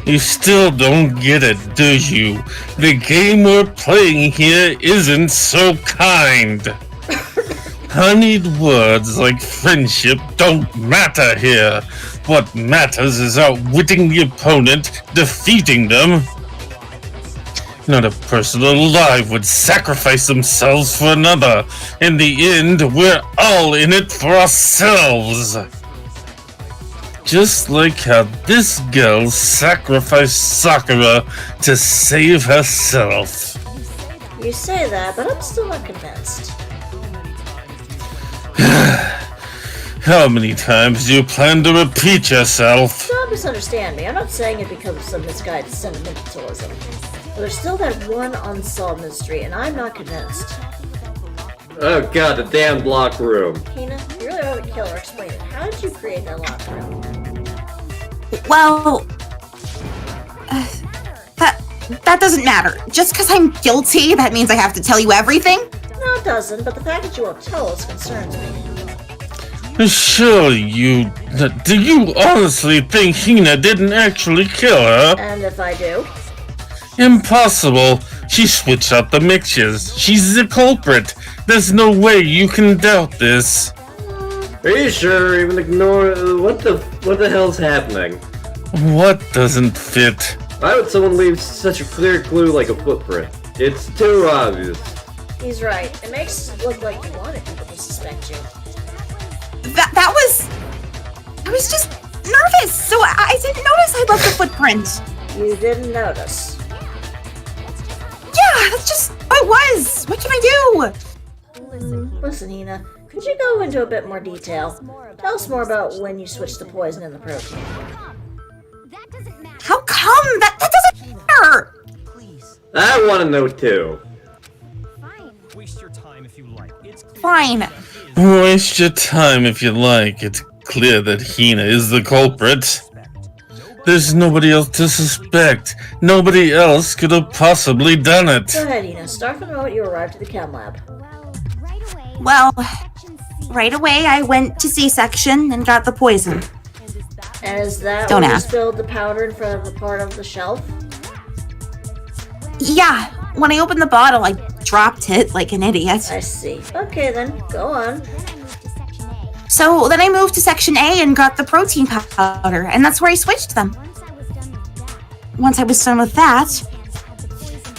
You still don't get it, do you? The game we're playing here isn't so kind. Honeyed words like friendship don't matter here. What matters is outwitting the opponent, defeating them. Not a person alive would sacrifice themselves for another. In the end, we're all in it for ourselves. Just like how this girl sacrificed Sakura to save herself. You say that, but I'm still not convinced. How many times do you plan to repeat yourself? Don't misunderstand me. I'm not saying it because of some misguided sentimentalism. But there's still that one unsolved mystery, and I'm not convinced. Oh god, the damn block room. Hina, you really want to kill her. Explain it. How did you create that locked room? Well... That doesn't matter. Just because I'm guilty, that means I have to tell you everything? No, it doesn't, but the fact that you won't tell us concerns me. Surely you... Do you honestly think Hina didn't actually kill her? And if I do? Impossible. She switched out the mixtures. She's the culprit. There's no way you can doubt this. Are you sure? Even ignore... What the hell's happening? What doesn't fit? Why would someone leave such a clear clue like a footprint? It's too obvious. He's right. It makes it look like you wanted people to suspect you. That was... I was just nervous, so I didn't notice I left a footprint. You didn't notice. Yeah, that's just how it was. What can I do? Listen, Hina, could you go into a bit more detail? Tell us more about when you switched the poison in the protein. How come? That doesn't matter! I want to know too. Waste your time if you like. Fine. Waste your time if you like. It's clear that Hina is the culprit. There's nobody else to suspect. Nobody else could have possibly done it. Go ahead, Hina. Start from the moment you arrived at the chem lab. Well, right away I went to C-section and got the poison. And is that Don't when you ask. spilled the powder in front of the part of the shelf? Yeah, when I opened the bottle, I dropped it like an idiot. I see. Okay then, go on. So then I moved to Section A and got the protein powder, and that's where I switched them. Once I was done with that,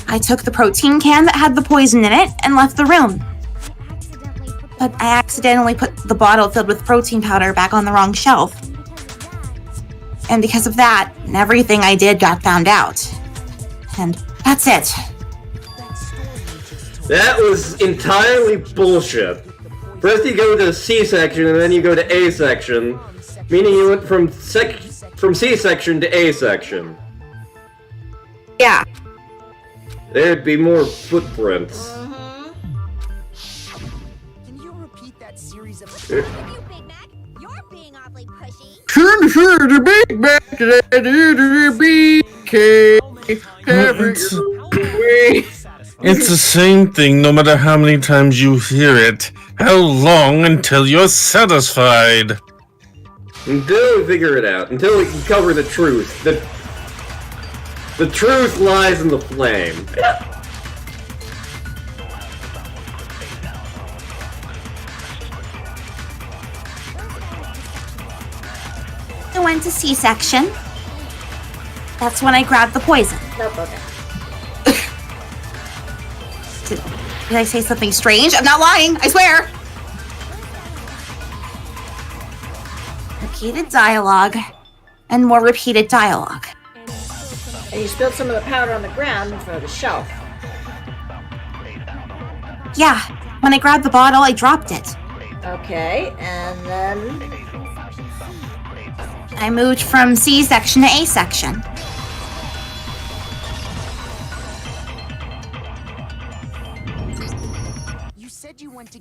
I took the protein can that had the poison in it and left the room. But I accidentally put the bottle filled with protein powder back on the wrong shelf. And because of that, everything I did got found out. And that's it. That was entirely bullshit. First you go to C-section and then you go to A-section, meaning you went from C-section to A-section. Yeah. There'd be more footprints. Can you repeat that series of... You, Big Mac, you're being awfully pushy. The Big Mac, It's the same thing no matter how many times you hear it. How long until you're satisfied? Until we figure it out. Until we can cover the truth. The truth lies in the flame. I went to C-section. That's when I grabbed the poison. Nope, okay. Did I say something strange? I'm not lying, I swear! Repeated dialogue, and more repeated dialogue. And you spilled some of the powder on the ground in front of the shelf. Yeah, when I grabbed the bottle, I dropped it. Okay, and then... I moved from C section to A section.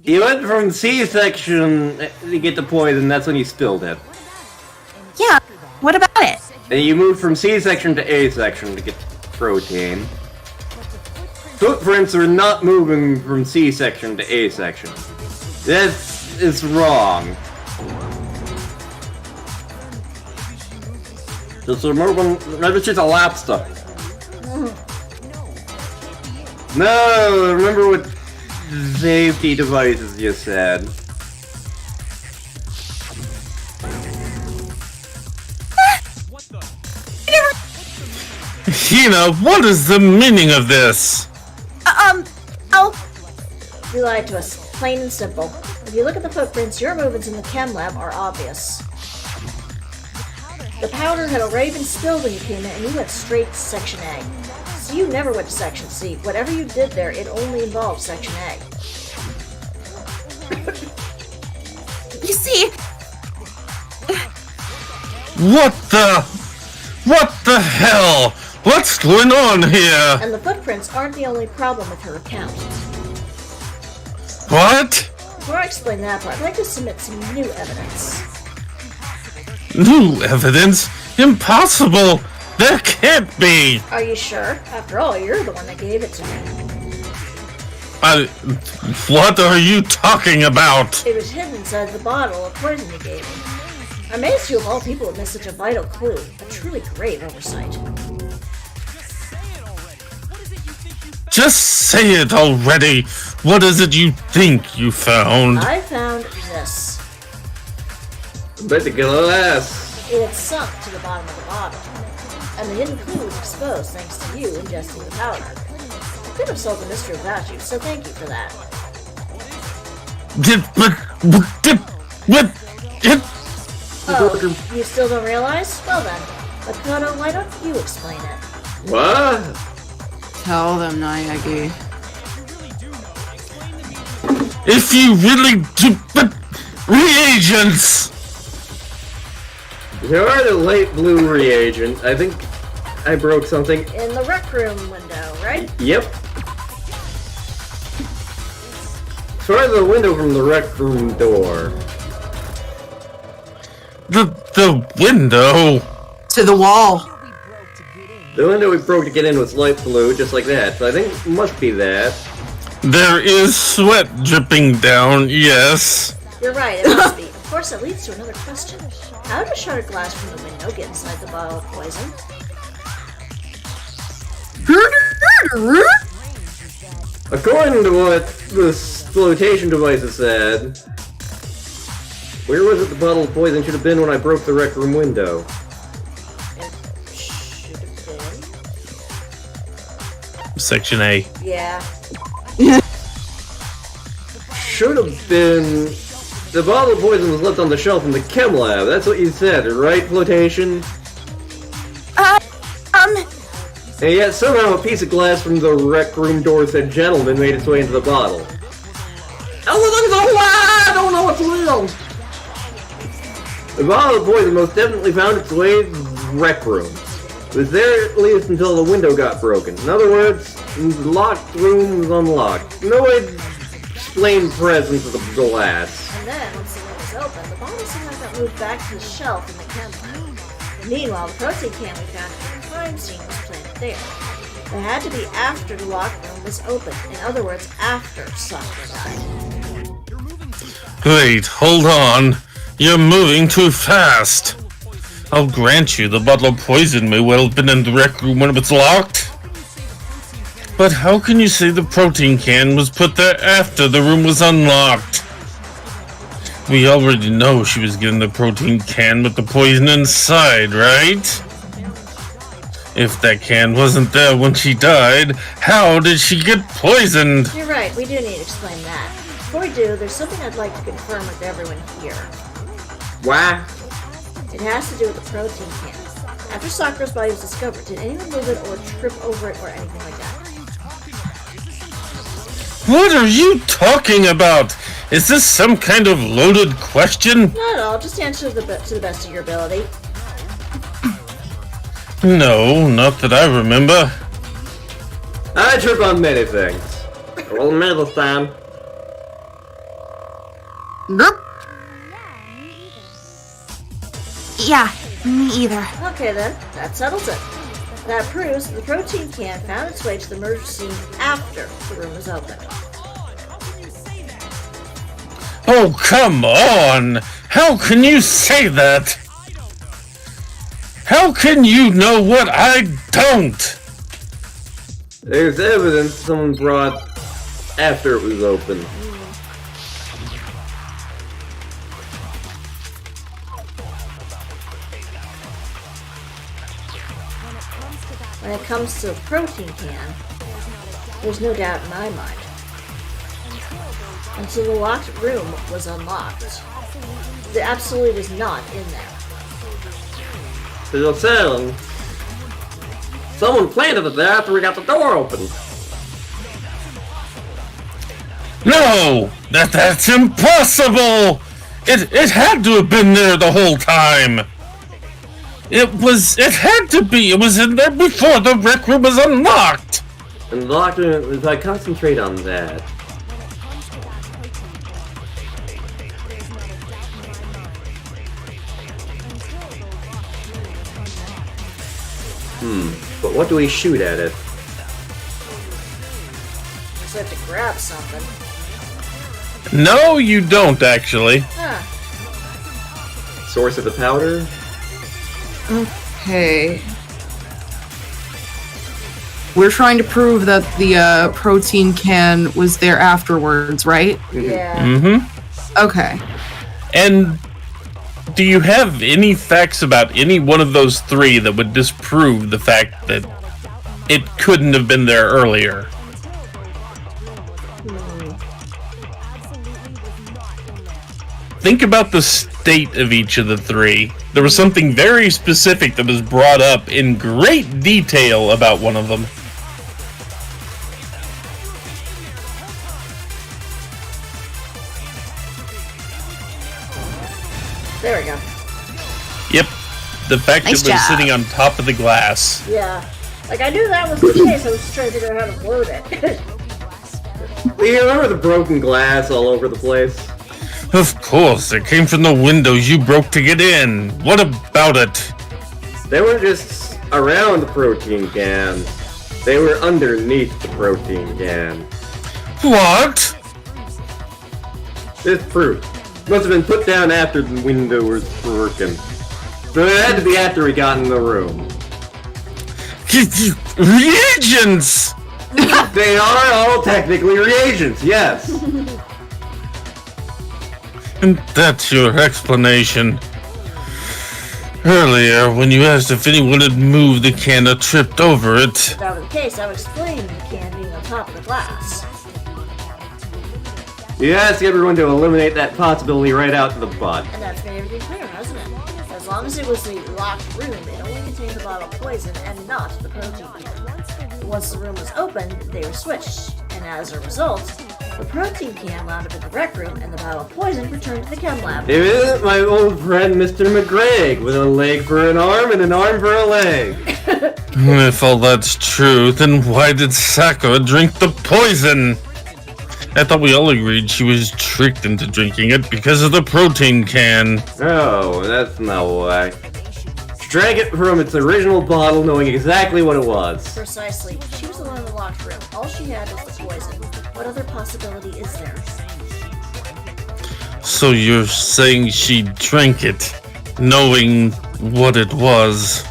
You went from C-section to get the poison, that's when you spilled it. Yeah, what about it? And you moved from C-section to A-section to get protein. Footprints are not moving from C-section to A-section. That's... it's wrong. Just moving... maybe it's just a lobster. No, remember what safety devices you said. Hina, what is the meaning of this? Oh. You lied to us, plain and simple. If you look at the footprints, your movements in the chem lab are obvious. The powder had already been spilled when you came in, and you went straight to Section A. So you never went to Section C. Whatever you did there, it only involved Section A. You see... What the hell? What's going on here? And the footprints aren't the only problem with her account. What? Before I explain that part, I'd like to submit some new evidence. New evidence? Impossible! There can't be! Are you sure? After all, you're the one that gave it to me. What are you talking about? It was hidden inside the bottle of poison you gave me. I'm amazed you of all people would miss such a vital clue. A truly grave oversight. Just say it already! What is it you think you found? I found this. Bet the glass. It had sunk to the bottom of the bottle, and the hidden clue was exposed thanks to you ingesting the powder. I could have solved the mystery without you, so thank you for that. Oh, you still don't realize? Well then, Makoto, why don't you explain it? What? Tell them, Naegi. If you really do, but reagents! There are the light blue reagent. I think I broke something. In the rec room window, right? Yep. As far as the window from the rec room door. The window? To the wall. The window we broke to get in was light blue, just like that. So I think it must be that. There is sweat dripping down, yes. You're right, it must be. Of course, that leads to another question. How does shattered glass from the window get inside the bottle of poison? According to what the flotation devices said, where was it the bottle of poison should have been when I broke the rec room window? It should have been. Section A. Yeah. Should have been... The bottle of poison was left on the shelf in the chem lab. That's what you said, right, Flotation? And yet somehow a piece of glass from the rec room door said gentleman made its way into the bottle. I don't know what's real! The bottle of poison most definitely found its way to the rec room. It was there at least until the window got broken. In other words, the locked room was unlocked. No way to explain presence of the glass. And then, once the lid was open, the bottle somehow got moved back to the shelf in the chem lab. Meanwhile, the protein can we found at the crime scene was planted there. It had to be after the locked room was open. In other words, after Sakura died. Wait, hold on. You're moving too fast. I'll grant you the bottle of poison may well have been in the rec room when it was locked. But how can you say the protein can was put there after the room was unlocked? We already know she was given the protein can with the poison inside, right? If that can wasn't there when she died, how did she get poisoned? You're right, we do need to explain that. Before we do, there's something I'd like to confirm with everyone here. Why? It has to do with the protein can. After Sakura's body was discovered, did anyone move it or trip over it or anything like that? What are you talking about? Is this some kind of loaded question? Not at all, just answer to the best of your ability. No, not that I remember. I trip on many things. Well, maybe this time. Nope. Yeah, me either. Okay then, that settles it. That proves that the protein can found its way to the murder scene after the room was opened. Oh, come on! How can you say that? How can you know what I don't? There's evidence someone brought after it was open. When it comes to the protein can, there's no doubt in my mind. Until the locked room was unlocked, it absolutely was not in there. So you're saying someone planted it there after we got the door open. No! That's impossible! It had to have been there the whole time! It had to be! It was in there before the rec room was unlocked! And the locked room, if I concentrate on that. But what do we shoot at it? Just have to grab something. No, you don't, actually. Huh. Source of the powder? Okay. We're trying to prove that the protein can was there afterwards, right? Yeah. Mm-hmm. Okay. And do you have any facts about any one of those three that would disprove the fact that it couldn't have been there earlier? Think about the state of each of the three. There was something very specific that was brought up in great detail about one of them. There we go. Yep. The fact Nice that it was job. sitting on top of the glass. Yeah. Like, I knew that was the case, I was just trying to figure out how to word it. Do you remember the broken glass all over the place? Of course, it came from the windows you broke to get in. What about it? They weren't just around the protein can. They were underneath the protein can. What? This proof. Must have been put down after the window was broken. So it had to be after we got in the room. Reagents! They are all technically reagents, yes. And that's your explanation. Earlier, when you asked if anyone had moved the can or tripped over it. If that were the case, I would explain the can being on top of the glass. You asked everyone to eliminate that possibility right out to the butt. And that's made everything clear, hasn't it? As long as it was the locked room, it only contained the bottle of poison and not the protein can. Once the room was opened, they were switched, and as a result, the protein can wound up in the rec room and the bottle of poison returned to the chem lab. It isn't my old friend Mr. McGregor with a leg for an arm and an arm for a leg. If all that's true, then why did Sakura drink the poison? I thought we all agreed she was tricked into drinking it because of the protein can. Oh, that's not why. She drank it from its original bottle knowing exactly what it was. Precisely. She was the one in the locked room. All she had was the poison. What other possibility is there? So you're saying she drank it, knowing what it was?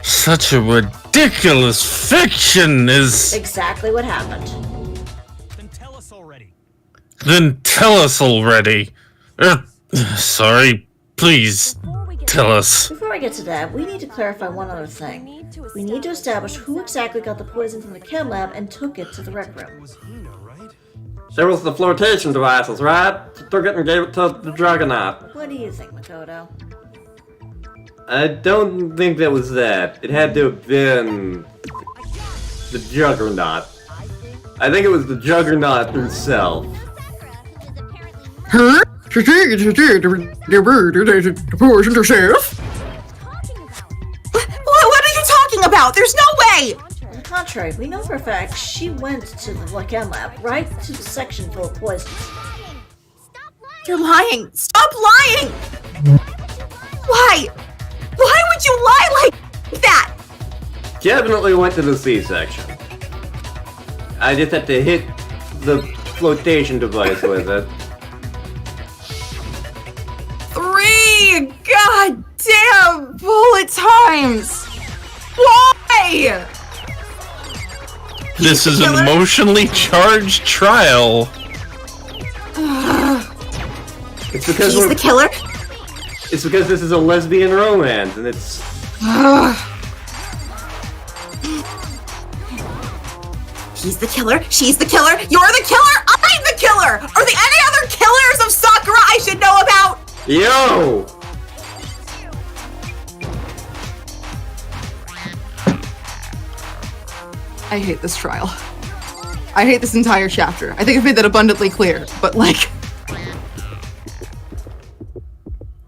Such a ridiculous fiction is... Exactly what happened. Then tell us already. Then tell us already. Sorry, please, Tell us. Before I get to that, we need to clarify one other thing. We need to establish who exactly got the poison from the chem lab and took it to the rec room. There was the flotation devices, right? Took it and gave it to the Juggernaut. What do you think, Makoto? I don't think that was that. It had to have been the Juggernaut. I think it was the Juggernaut herself. Huh? The poison herself? What are you talking about? There's no way! On the contrary, we know for a fact she went to the chem lab, right to the section full of poison. You're lying! Stop lying! Why? Why would you lie like that? Definitely went to the C-section. I just had to hit the flotation device with it. 3 goddamn bullet times! Why? This is an emotionally charged trial. It's because He's the killer? It's because this is a lesbian romance, and it's... He's the killer, she's the killer, you're the killer, I'm the killer! Are there any other killers of Sakura I should know about? Yo! I hate this trial. I hate this entire chapter. I think I've made that abundantly clear, but like...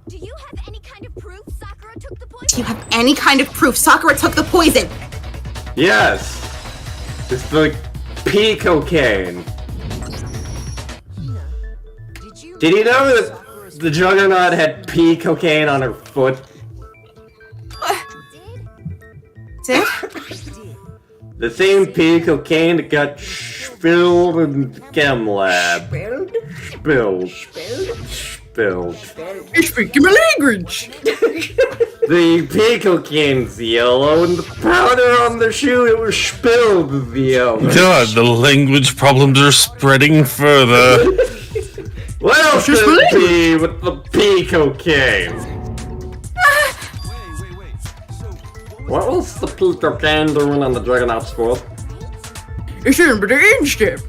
Do you have any kind of proof Sakura took the poison? Do you have any kind of proof Sakura took the poison? Yes! It's the pea cocaine. Did you know that the Juggernaut had pea cocaine on her foot? Did? The same pea cocaine that got spilled in the chem lab. Spilled. You're speaking my language! The pea cocaine's yellow, and the powder on the shoe, it was spilled is yellow. God, the language problems are spreading further. What else could it be with the pea cocaine? What was the pea cocaine doing on the Juggernaut's foot? It's in the instep.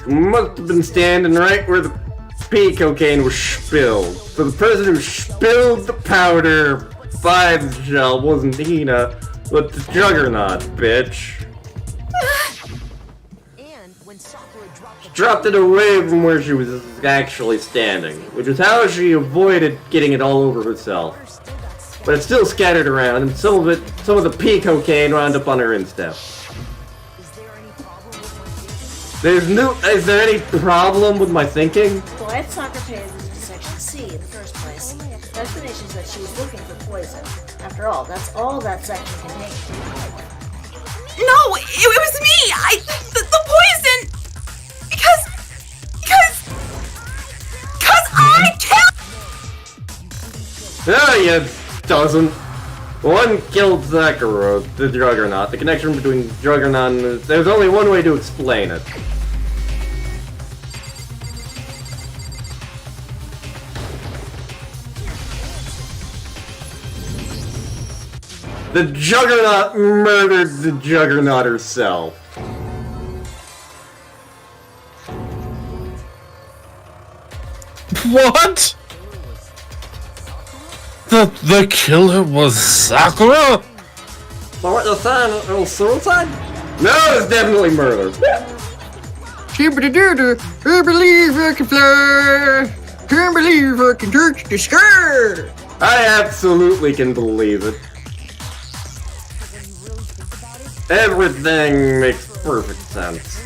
Must have been standing right where the pea cocaine was spilled. So the person who spilled the powder by the shell wasn't Hina, but the Juggernaut, bitch. She dropped it away from where she was actually standing, which is how she avoided getting it all over herself. But it's still scattered around, and some of the pea cocaine wound up on her instep. Is there any problem with my thinking? Why did Sakura pay attention to Section C in the first place? The explanation is that she was looking for poison. After all, that's all that section contained. No, it was me! The poison! Because I killed... No, you doesn't. One killed Sakura, the Juggernaut. The connection between Juggernaut and... There's only one way to explain it. The Juggernaut murdered the Juggernaut herself. What? The killer was Sakura? So what you're saying, it was suicide? No, it's definitely murder. I believe I can fly. I believe I can touch the sky. I absolutely can believe it. Everything makes perfect sense.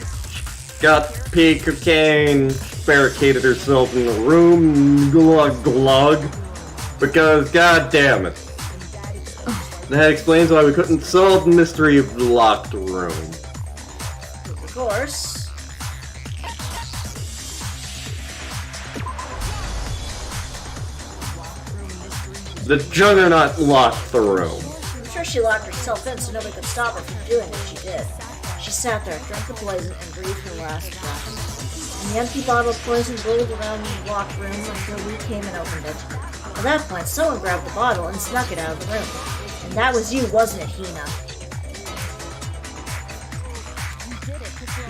Got pea cocaine, barricaded herself in the room, glug glug. Because, god damn it. That explains why we couldn't solve the mystery of the locked room. Of course. The Juggernaut locked the room. I'm sure she locked herself in so nobody could stop her from doing what she did. She sat there, drank the poison, and breathed her last breath. And the empty bottle of poison rolled around the locked room until we came and opened it. that point, someone grabbed the bottle and snuck it out of the room. And that was you, wasn't it, Hina?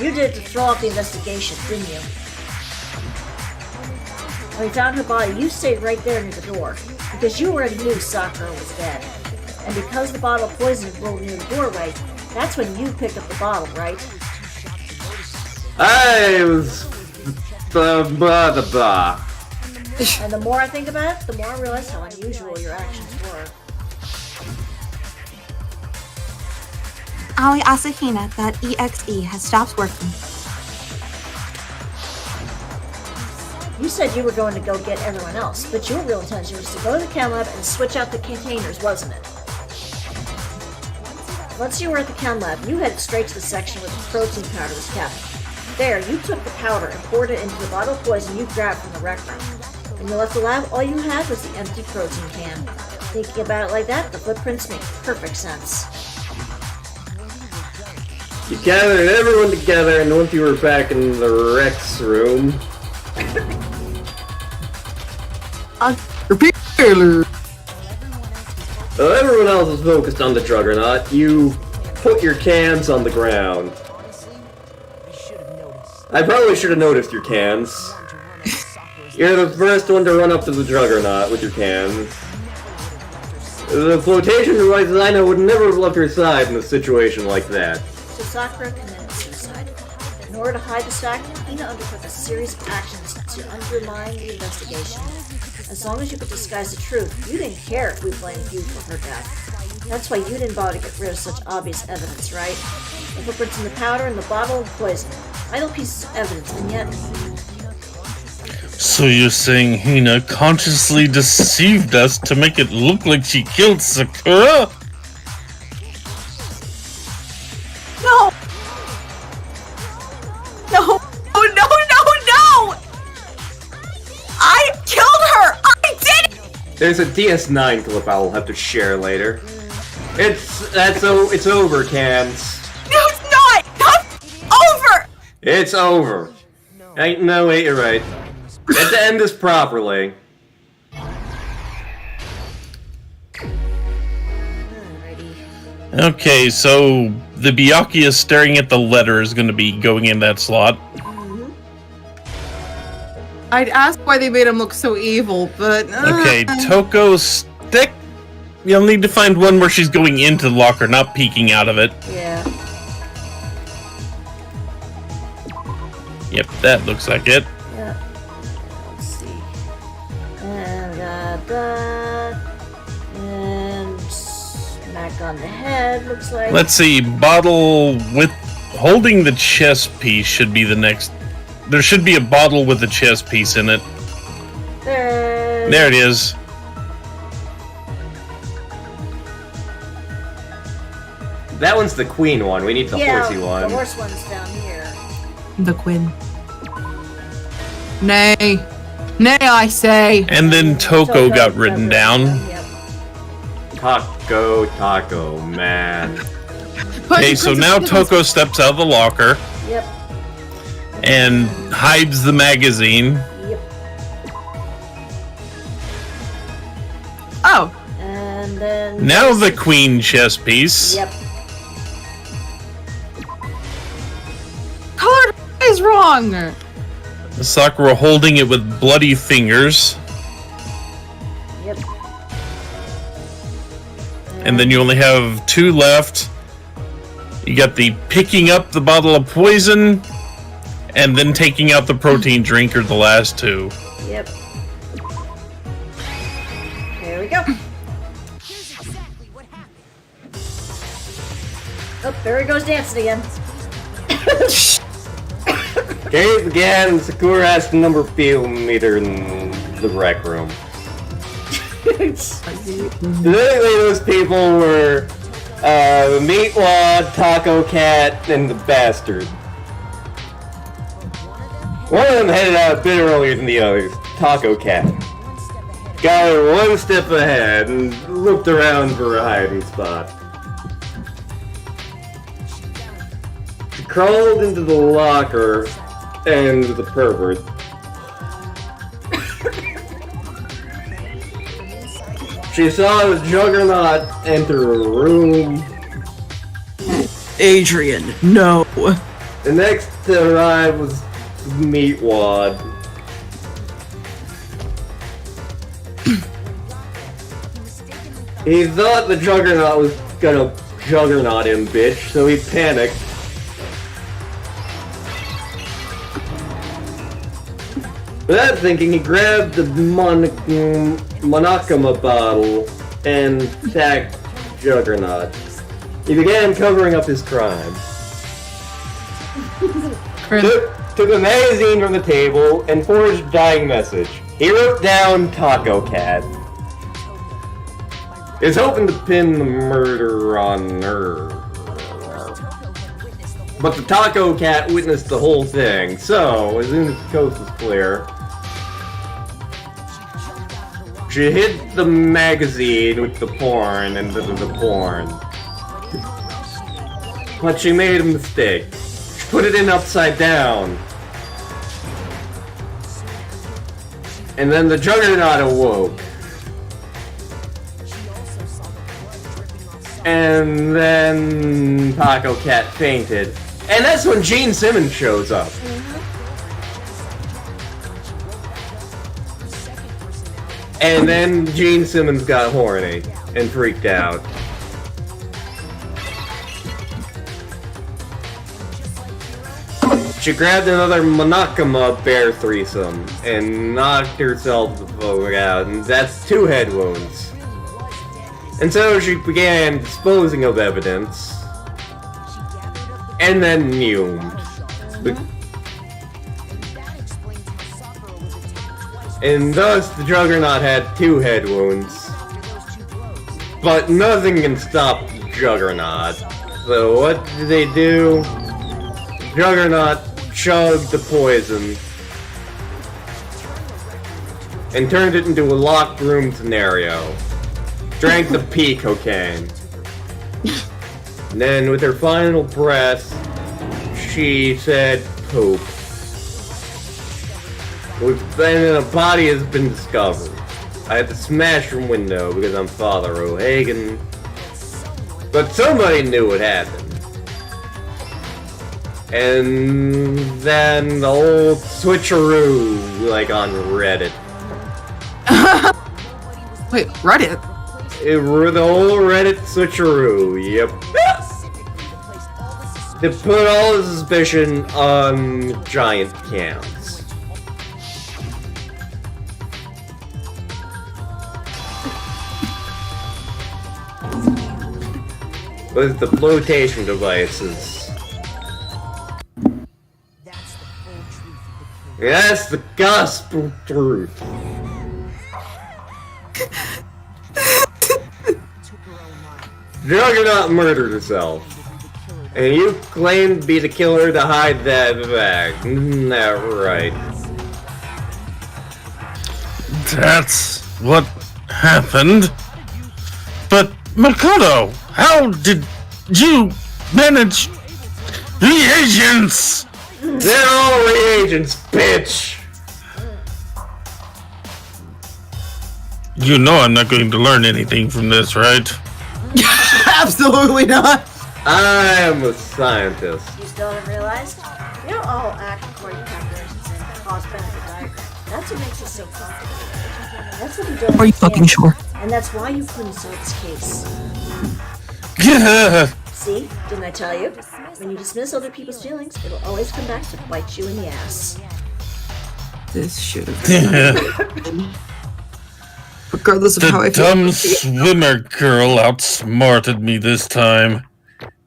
You did it to throw off the investigation, didn't you? When we found her body, you stayed right there near the door, because you already knew Sakura was dead. And because the bottle of poison rolled near the doorway, that's when you picked up the bottle, right? I was... blah, blah, blah. And the more I think about it, the more I realize how unusual your actions were. Aoi Asahina, that EXE has stopped working. You said you were going to go get everyone else, but your real intention was to go to the chem lab and switch out the containers, wasn't it? Once you were at the chem lab, you headed straight to the section where the protein powder was kept. There, you took the powder and poured it into the bottle of poison you grabbed from the rec room. When you left the lab, all you had was the empty protein can. Thinking about it like that, the footprints make perfect sense. You gathered everyone together, and once you were back in the Rex room... Repeater. While everyone else was focused on the Juggernaut, you put your cans on the ground. I probably should have noticed your cans. You're the first one to run up to the Juggernaut with your cans. The flotation devices I know would never have left your side in a situation like that. So Sakura committed suicide. In order to hide the fact, Hina undertook a series of actions to undermine the investigation. As long as you could disguise the truth, you didn't care if we blamed you for her death. That's why you didn't bother to get rid of such obvious evidence, right? The footprints in the powder and the bottle of poison. Vital pieces of evidence, and yet... So you're saying Hina consciously deceived us to make it look like she killed Sakura? No! No! Oh, no, no, no! I killed her! I did it! There's a DS9 clip I'll have to share later. It's over, cans. No, it's not! Over! It's over. No, wait, you're right. Let's end this properly. Okay, so the Byakuya staring at the letter is going to be going in that slot. I'd ask why they made him look so evil, but... Okay, Toko stick. You'll need to find one where she's going into the locker, not peeking out of it. Yeah. Yep, that looks like it. Yeah. Let's see. And that. And smack on the head, looks like. Let's see, bottle with holding the chest piece should be the next. There should be a bottle with a chest piece in it. There it is. That one's the queen one. We need the horsey one. The horse one's down here. The Quinn. Nay. Nay, I say. And then Toko got written down. Yep. Taco, man. Okay, so now Toko steps out of the locker. Yep. And hides the magazine. Yep. Oh. And then... Now the queen chess piece. Yep. Color is wrong. Sakura holding it with bloody fingers. Yep. And then you only have two left. You got the picking up the bottle of poison, and then taking out the protein drink are the last two. Yep. There we go. Here's exactly what happened. Oh, there he goes dancing again. Okay, again, Sakura has the number field meter in the rec room. Literally, those people were Meatwad, Taco Cat, and the Bastard. One of them headed out a bit earlier than the others, Taco Cat. Got her one step ahead and looked around for a hiding spot. She crawled into the locker and the pervert. She saw the Juggernaut enter a room. Adrian, no. The next to arrive was Meatwad. He thought the Juggernaut was gonna Juggernaut him, bitch, so he panicked. Without thinking, he grabbed the Monokama bottle and attacked Juggernaut. He began covering up his crimes. Took a magazine from the table and forged a dying message. He wrote down Taco Cat. Is hoping to pin the murder on her. But the Taco Cat witnessed the whole thing, so as soon as the coast was clear, she hid the magazine with the porn and the porn. But she made a mistake. She put it in upside down. And then the Juggernaut awoke. And then Taco Cat fainted. And that's when Gene Simmons shows up. And then Gene Simmons got horny and freaked out. She grabbed another Monokama bear threesome and knocked herself the fuck out, and that's 2 head wounds. And so she began disposing of evidence, and then fumed. And thus the Juggernaut had 2 head wounds. But nothing can stop Juggernaut. So what did they do? Juggernaut chugged the poison and turned it into a locked room scenario. Drank the pea cocaine. And then with her final breath, she said poop. Then a body has been discovered. I had to smash her window because I'm Father O'Hagan. But somebody knew what happened. And then the whole switcheroo, like on Reddit. Wait, Reddit? The whole Reddit switcheroo, yep. They put all the suspicion on giant cans. With the flotation devices. That's the gospel truth. Juggernaut murdered herself. And you claim to be the killer to hide that fact. Isn't that right? That's what happened. But, Makoto, how did you manage reagents? They're all reagents, bitch! You know I'm not going to learn anything from this, right? Absolutely not. I am a scientist. You still haven't realized? We don't all act according to calculations and cost-benefit diagram. That's what makes it so complicated. That's what we don't Are you understand. fucking sure? And that's why you couldn't solve this case. See? Didn't I tell you? When you dismiss other people's feelings, it'll always come back to bite you in the ass. This should have been. Regardless of how I The feel. dumb swimmer girl outsmarted me this time.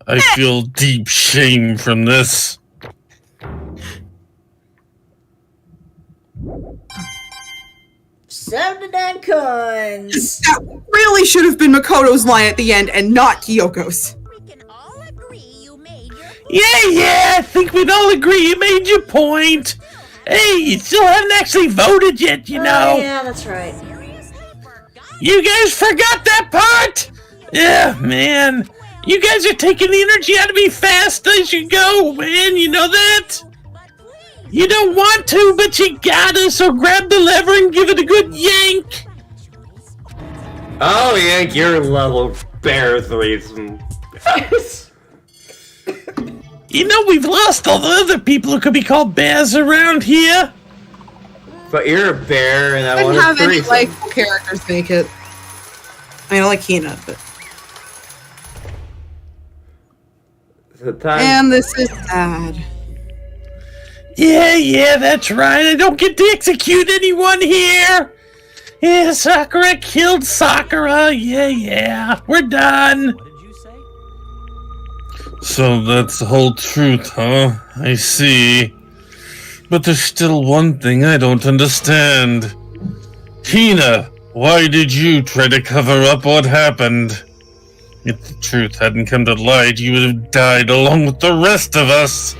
I feel deep shame from this. 79 coins! That really should have been Makoto's line at the end and not Kyoko's. We can all agree you made your Yeah, I think we'd all agree you made your point. Hey, you still haven't actually voted yet, you know. Oh, yeah, that's right. You guys forgot that part? Yeah, man. You guys are taking the energy out of me fast as you go, man. You know that? You don't want to, but you gotta, so grab the lever and give it a good yank. Oh, yank your level bear reason. You know, we've lost all the other people who could be called bears around here. But you're a bear, and I Couldn't want have to any threesome. likable characters make it. I mean, I like Hina, but. The time. And this is sad. Yeah, that's right. I don't get to execute anyone here. Yeah, Sakura killed Sakura. Yeah. We're done. What did you say? So that's the whole truth, huh? I see. But there's still one thing I don't understand. Hina, why did you try to cover up what happened? If the truth hadn't come to light, you would have died along with the rest of us.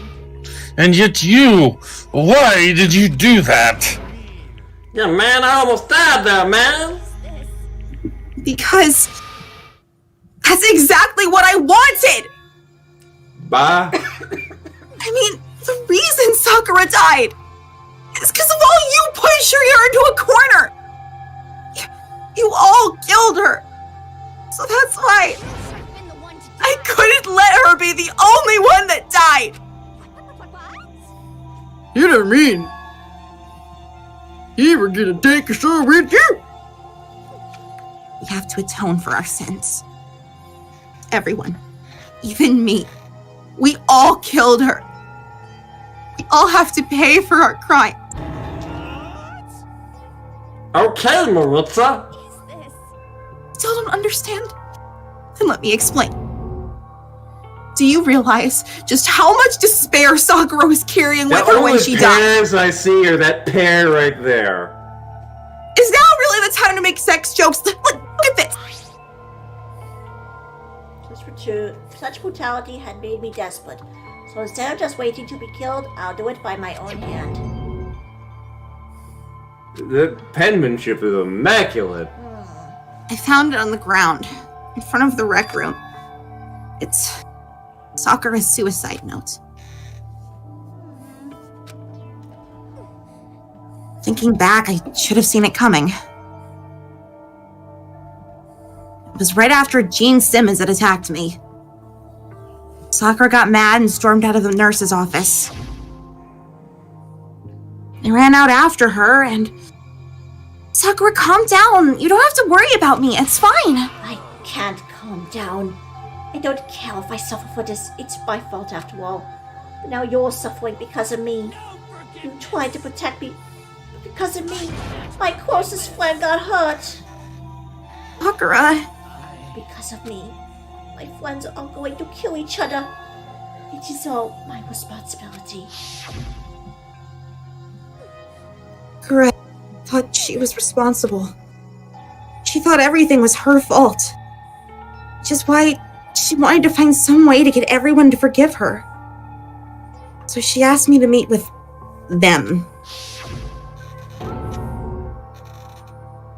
And yet you, why did you do that? Yeah, man, I almost died there, man. Because. That's exactly what I wanted! Bye. I mean, the reason Sakura died is because of all you pushed her into a corner! You all killed her! So that's why I couldn't let her be the only one that died! You didn't mean you were gonna take us all with you? We have to atone for our sins. Everyone. Even me. We all killed her. We all have to pay for our crime. Okay, Maritza. Still don't understand? Then let me explain. Do you realize just how much despair Sakura was carrying with her when she The died? only pairs I see are that pair right there. Is now really the time to make sex jokes? Look at this. Such brutality had made me desperate. So instead of just waiting to be killed, I'll do it by my own hand. The penmanship is immaculate. I found it on the ground, in front of the rec room. It's Sakura's suicide note. Thinking back, I should have seen it coming. It was right after Gene Simmons had attacked me. Sakura got mad and stormed out of the nurse's office. I ran out after her and... Sakura, calm down. You don't have to worry about me. It's fine. I can't calm down. I don't care if I suffer for this. It's my fault after all. But now you're suffering because of me. You tried to protect me, but because of me, my closest friend got hurt. Sakura. Because of me, my friends are all going to kill each other. It is all my responsibility. Correct. Thought she was responsible. She thought everything was her fault. Which is why she wanted to find some way to get everyone to forgive her. So she asked me to meet with them.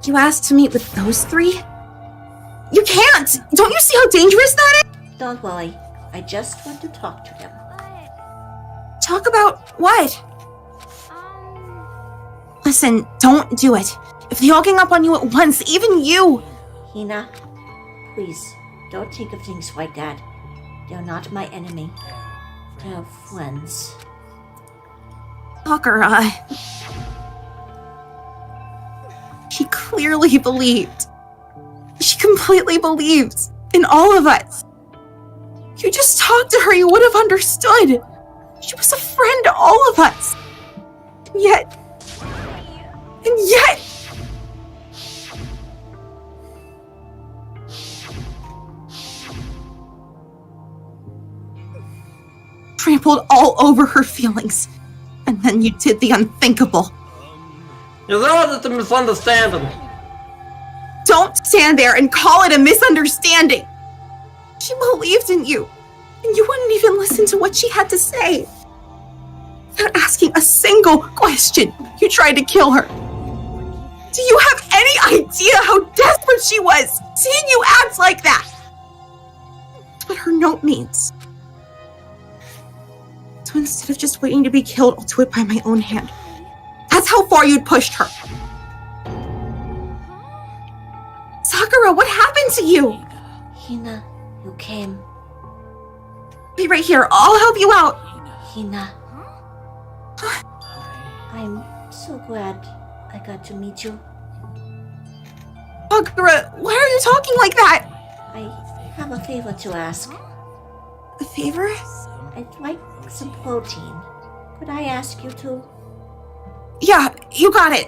You asked to meet with those three? You can't! Don't you see how dangerous that is? Don't worry, I just want to talk to them. Talk about what? Listen, don't do it. If they all gang up on you at once, even you... Hina, please, don't think of things like that. They're not my enemy. They're friends. Sakura. She clearly believed. She completely believes in all of us. If you just talked to her, you would have understood. She was a friend to all of us. And yet... trampled all over her feelings. And then you did the unthinkable. It's all just a misunderstanding. Don't stand there and call it a misunderstanding. She believed in you, and you wouldn't even listen to what she had to say. Without asking a single question, you tried to kill her. Do you have any idea how desperate she was, seeing you act like that? That's what her note means. So instead of just waiting to be killed, I'll do it by my own hand. That's how far you'd pushed her. Sakura, what happened to you? Hina, you came. Be right here. I'll help you out. Hina. I'm so glad I got to meet you. Sakura, why are you talking like that? I have a favor to ask. A favor? I'd like some protein. Could I ask you to? Yeah, you got it.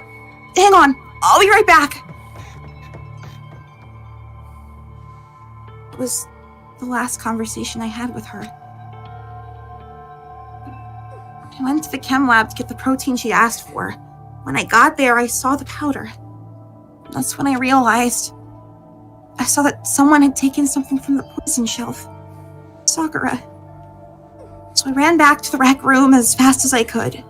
Hang on. I'll be right back. It was the last conversation I had with her. I went to the chem lab to get the protein she asked for. When I got there, I saw the powder. That's when I realized. I saw that someone had taken something from the poison shelf. Sakura. So I ran back to the rec room as fast as I could.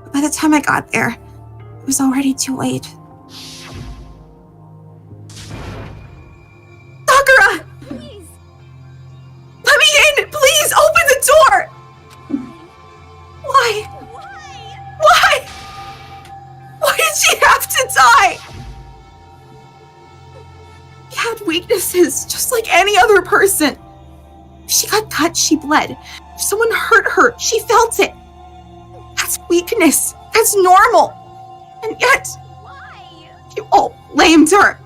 But by the time I got there, it was already too late. Sakura! Please. Let me in! Please, open the door! Why? Why? Why did she have to die? She had weaknesses, just like any other person. If she got cut, she bled. If someone hurt her, she felt it. That's weakness. That's normal. And yet, you all blamed her.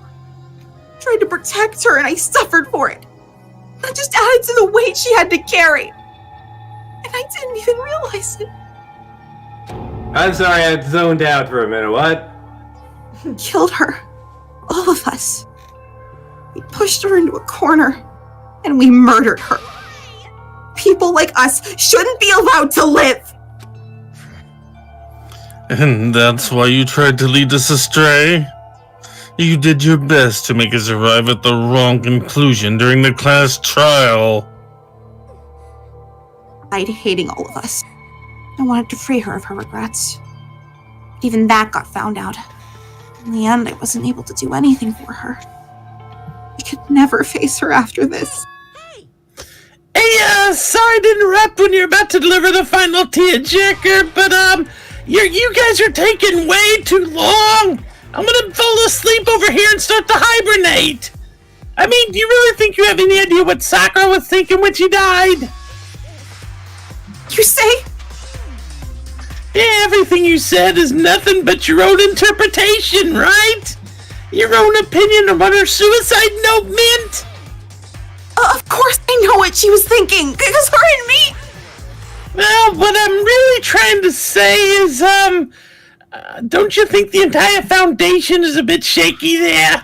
Tried to protect her, and I suffered for it. That just added to the weight she had to carry. And I didn't even realize it. I'm sorry, I zoned out for a minute. What? Killed her. All of us. We pushed her into a corner, and we murdered her. People like us shouldn't be allowed to live. And that's why you tried to lead us astray? You did your best to make us arrive at the wrong conclusion during the class trial. I'd hating all of us. I wanted to free her of her regrets. But even that got found out. In the end, I wasn't able to do anything for her. I could never face her after this. Hey, sorry to interrupt when you're about to deliver the final tearjerker, but, you guys are taking way too long. I'm gonna fall asleep over here and start to hibernate. I mean, do you really think you have any idea what Sakura was thinking when she died? You say? Yeah, everything you said is nothing but your own interpretation, right? Your own opinion of what her suicide note meant? Of course I know what she was thinking. It was her and me. Well, what I'm really trying to say is, don't you think the entire foundation is a bit shaky there?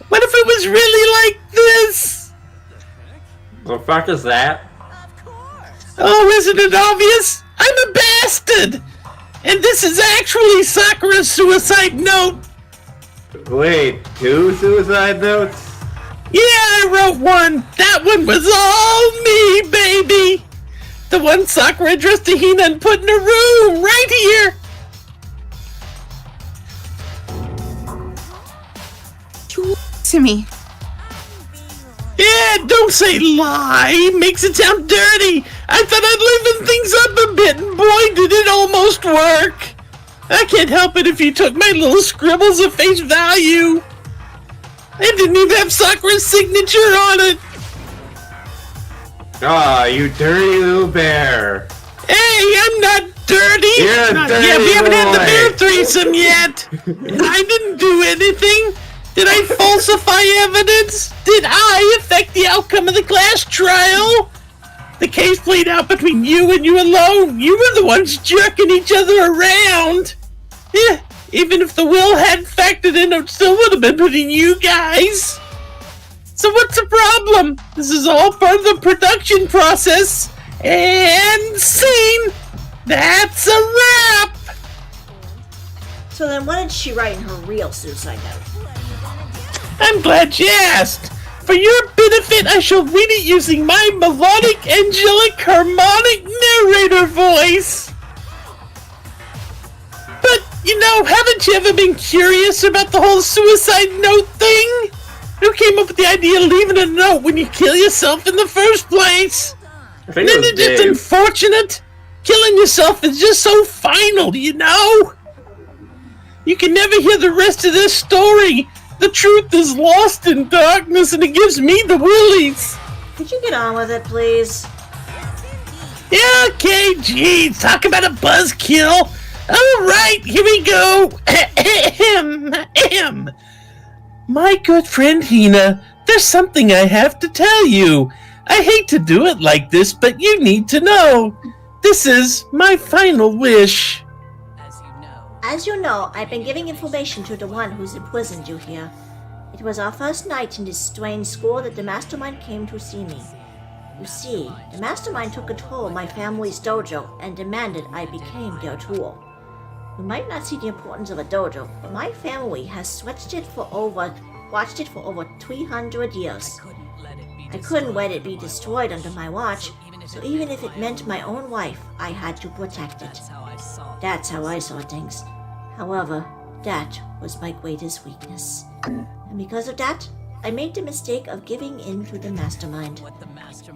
What if it was really like this? The fuck is that? Oh, isn't it obvious? I'm a bastard! And this is actually Sakura's suicide note! Wait, 2 suicide notes? Yeah, I wrote one! That one was all me, baby! The one Sakura addressed to Hina and put in a room, right here! You lied to me. Yeah, don't say lie! Makes it sound dirty! I thought I'd liven things up a bit, and boy, did it almost work! I can't help it if you took my little scribbles at face value! I didn't even have Sakura's signature on it! Ah, you dirty little bear. Hey, I'm not dirty! You're a dirty Yeah, we haven't had the boy. bear threesome yet! I didn't do anything! Did I falsify evidence? Did I affect the outcome of the class trial? The case played out between you and you alone. You were the ones jerking each other around. Yeah, even if the will hadn't factored in, it still would have been between you guys. So what's the problem? This is all part of the production process. And scene. That's a wrap. So then what did she write in her real suicide note? I'm glad you asked. For your benefit, I shall read it using my melodic, angelic, harmonic narrator voice. But, haven't you ever been curious about the whole suicide note thing? Who came up with the idea of leaving a note when you kill yourself in the first place? I think it Isn't was it just Dave. unfortunate? Killing yourself is just so final, You can never hear the rest of this story. The truth is lost in darkness and it gives me the willies. Could you get on with it, please? Yeah, okay, geez, talk about a buzzkill. All right, here we go. Ahem. My good friend Hina, there's something I have to tell you. I hate to do it like this, but you need to know. This is my final wish. As you know, I've been giving information to the one who's imprisoned you here. It was our first night in this strange school that the mastermind came to see me. You see, the mastermind took control of my family's dojo and demanded I became their tool. You might not see the importance of a dojo, but my family has watched it for over 300 years. I couldn't let it be destroyed under my watch, so even if it meant my own life, I had to protect it. That's how I saw things. However, that was my greatest weakness. And because of that, I made the mistake of giving in to the mastermind.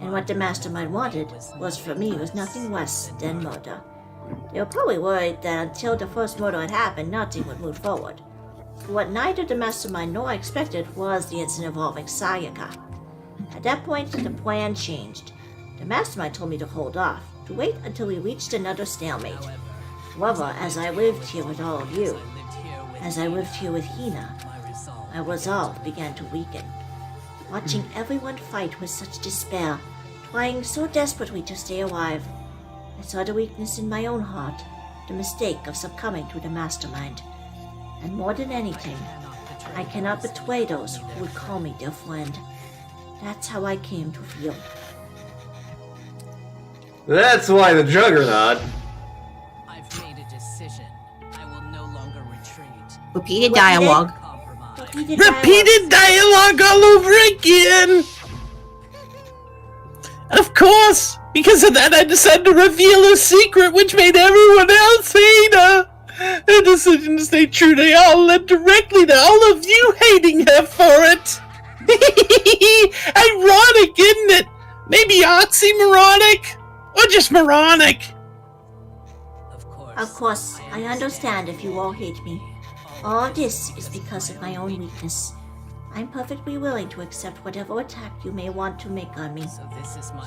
And what the mastermind wanted was nothing less than murder. They were probably worried that until the first murder had happened, nothing would move forward. But what neither the mastermind nor I expected was the incident involving Sayaka. At that point, the plan changed. The mastermind told me to hold off, to wait until we reached another stalemate. However, as I lived here with all of you, as I lived here with Hina, my resolve began to weaken. Watching everyone fight with such despair, trying so desperately to stay alive, I saw the weakness in my own heart, the mistake of succumbing to the mastermind. And more than anything, I cannot betray those who would call me their friend. That's how I came to feel. That's why the Juggernaut. I've made a decision. I will no longer retreat. Repeated dialogue. Repeated dialogue all over again. Of course, because of that I decided to reveal a secret which made everyone else hate her. Her decision to stay true to all led directly to all of you hating her for it. Ironic, isn't it? Maybe oxymoronic? Or just moronic? Of course, I understand if you all hate me. All of this is because of my own weakness. I'm perfectly willing to accept whatever attack you may want to make on me.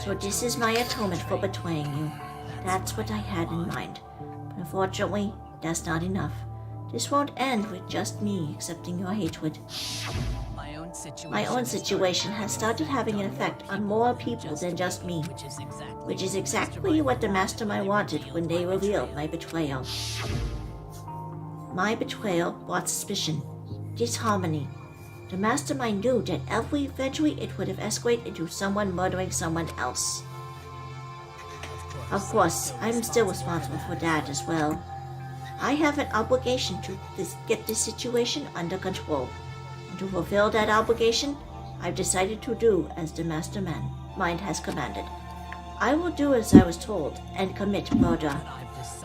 So this is my atonement for betraying you. That's what I had in mind. But unfortunately, that's not enough. This won't end with just me accepting your hatred. My own situation has started having an effect on more people than just me, which is exactly what the mastermind wanted when they revealed my betrayal. My betrayal brought suspicion, disharmony. The mastermind knew that eventually it would have escalated into someone murdering someone else. Of course, I'm still responsible for that as well. I have an obligation to get this situation under control. And to fulfill that obligation, I've decided to do as the mastermind has commanded. I will do as I was told and commit murder.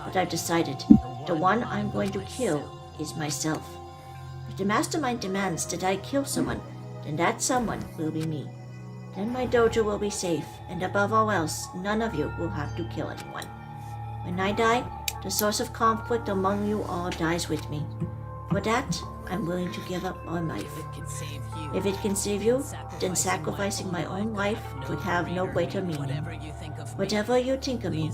But I've decided the one I'm going to kill is myself. If the mastermind demands that I kill someone, then that someone will be me. Then my dojo will be safe, and above all else, none of you will have to kill anyone. When I die, the source of conflict among you all dies with me. For that, I'm willing to give up my life. If it can save you, then sacrificing my own life would have no greater meaning. Whatever you think of me,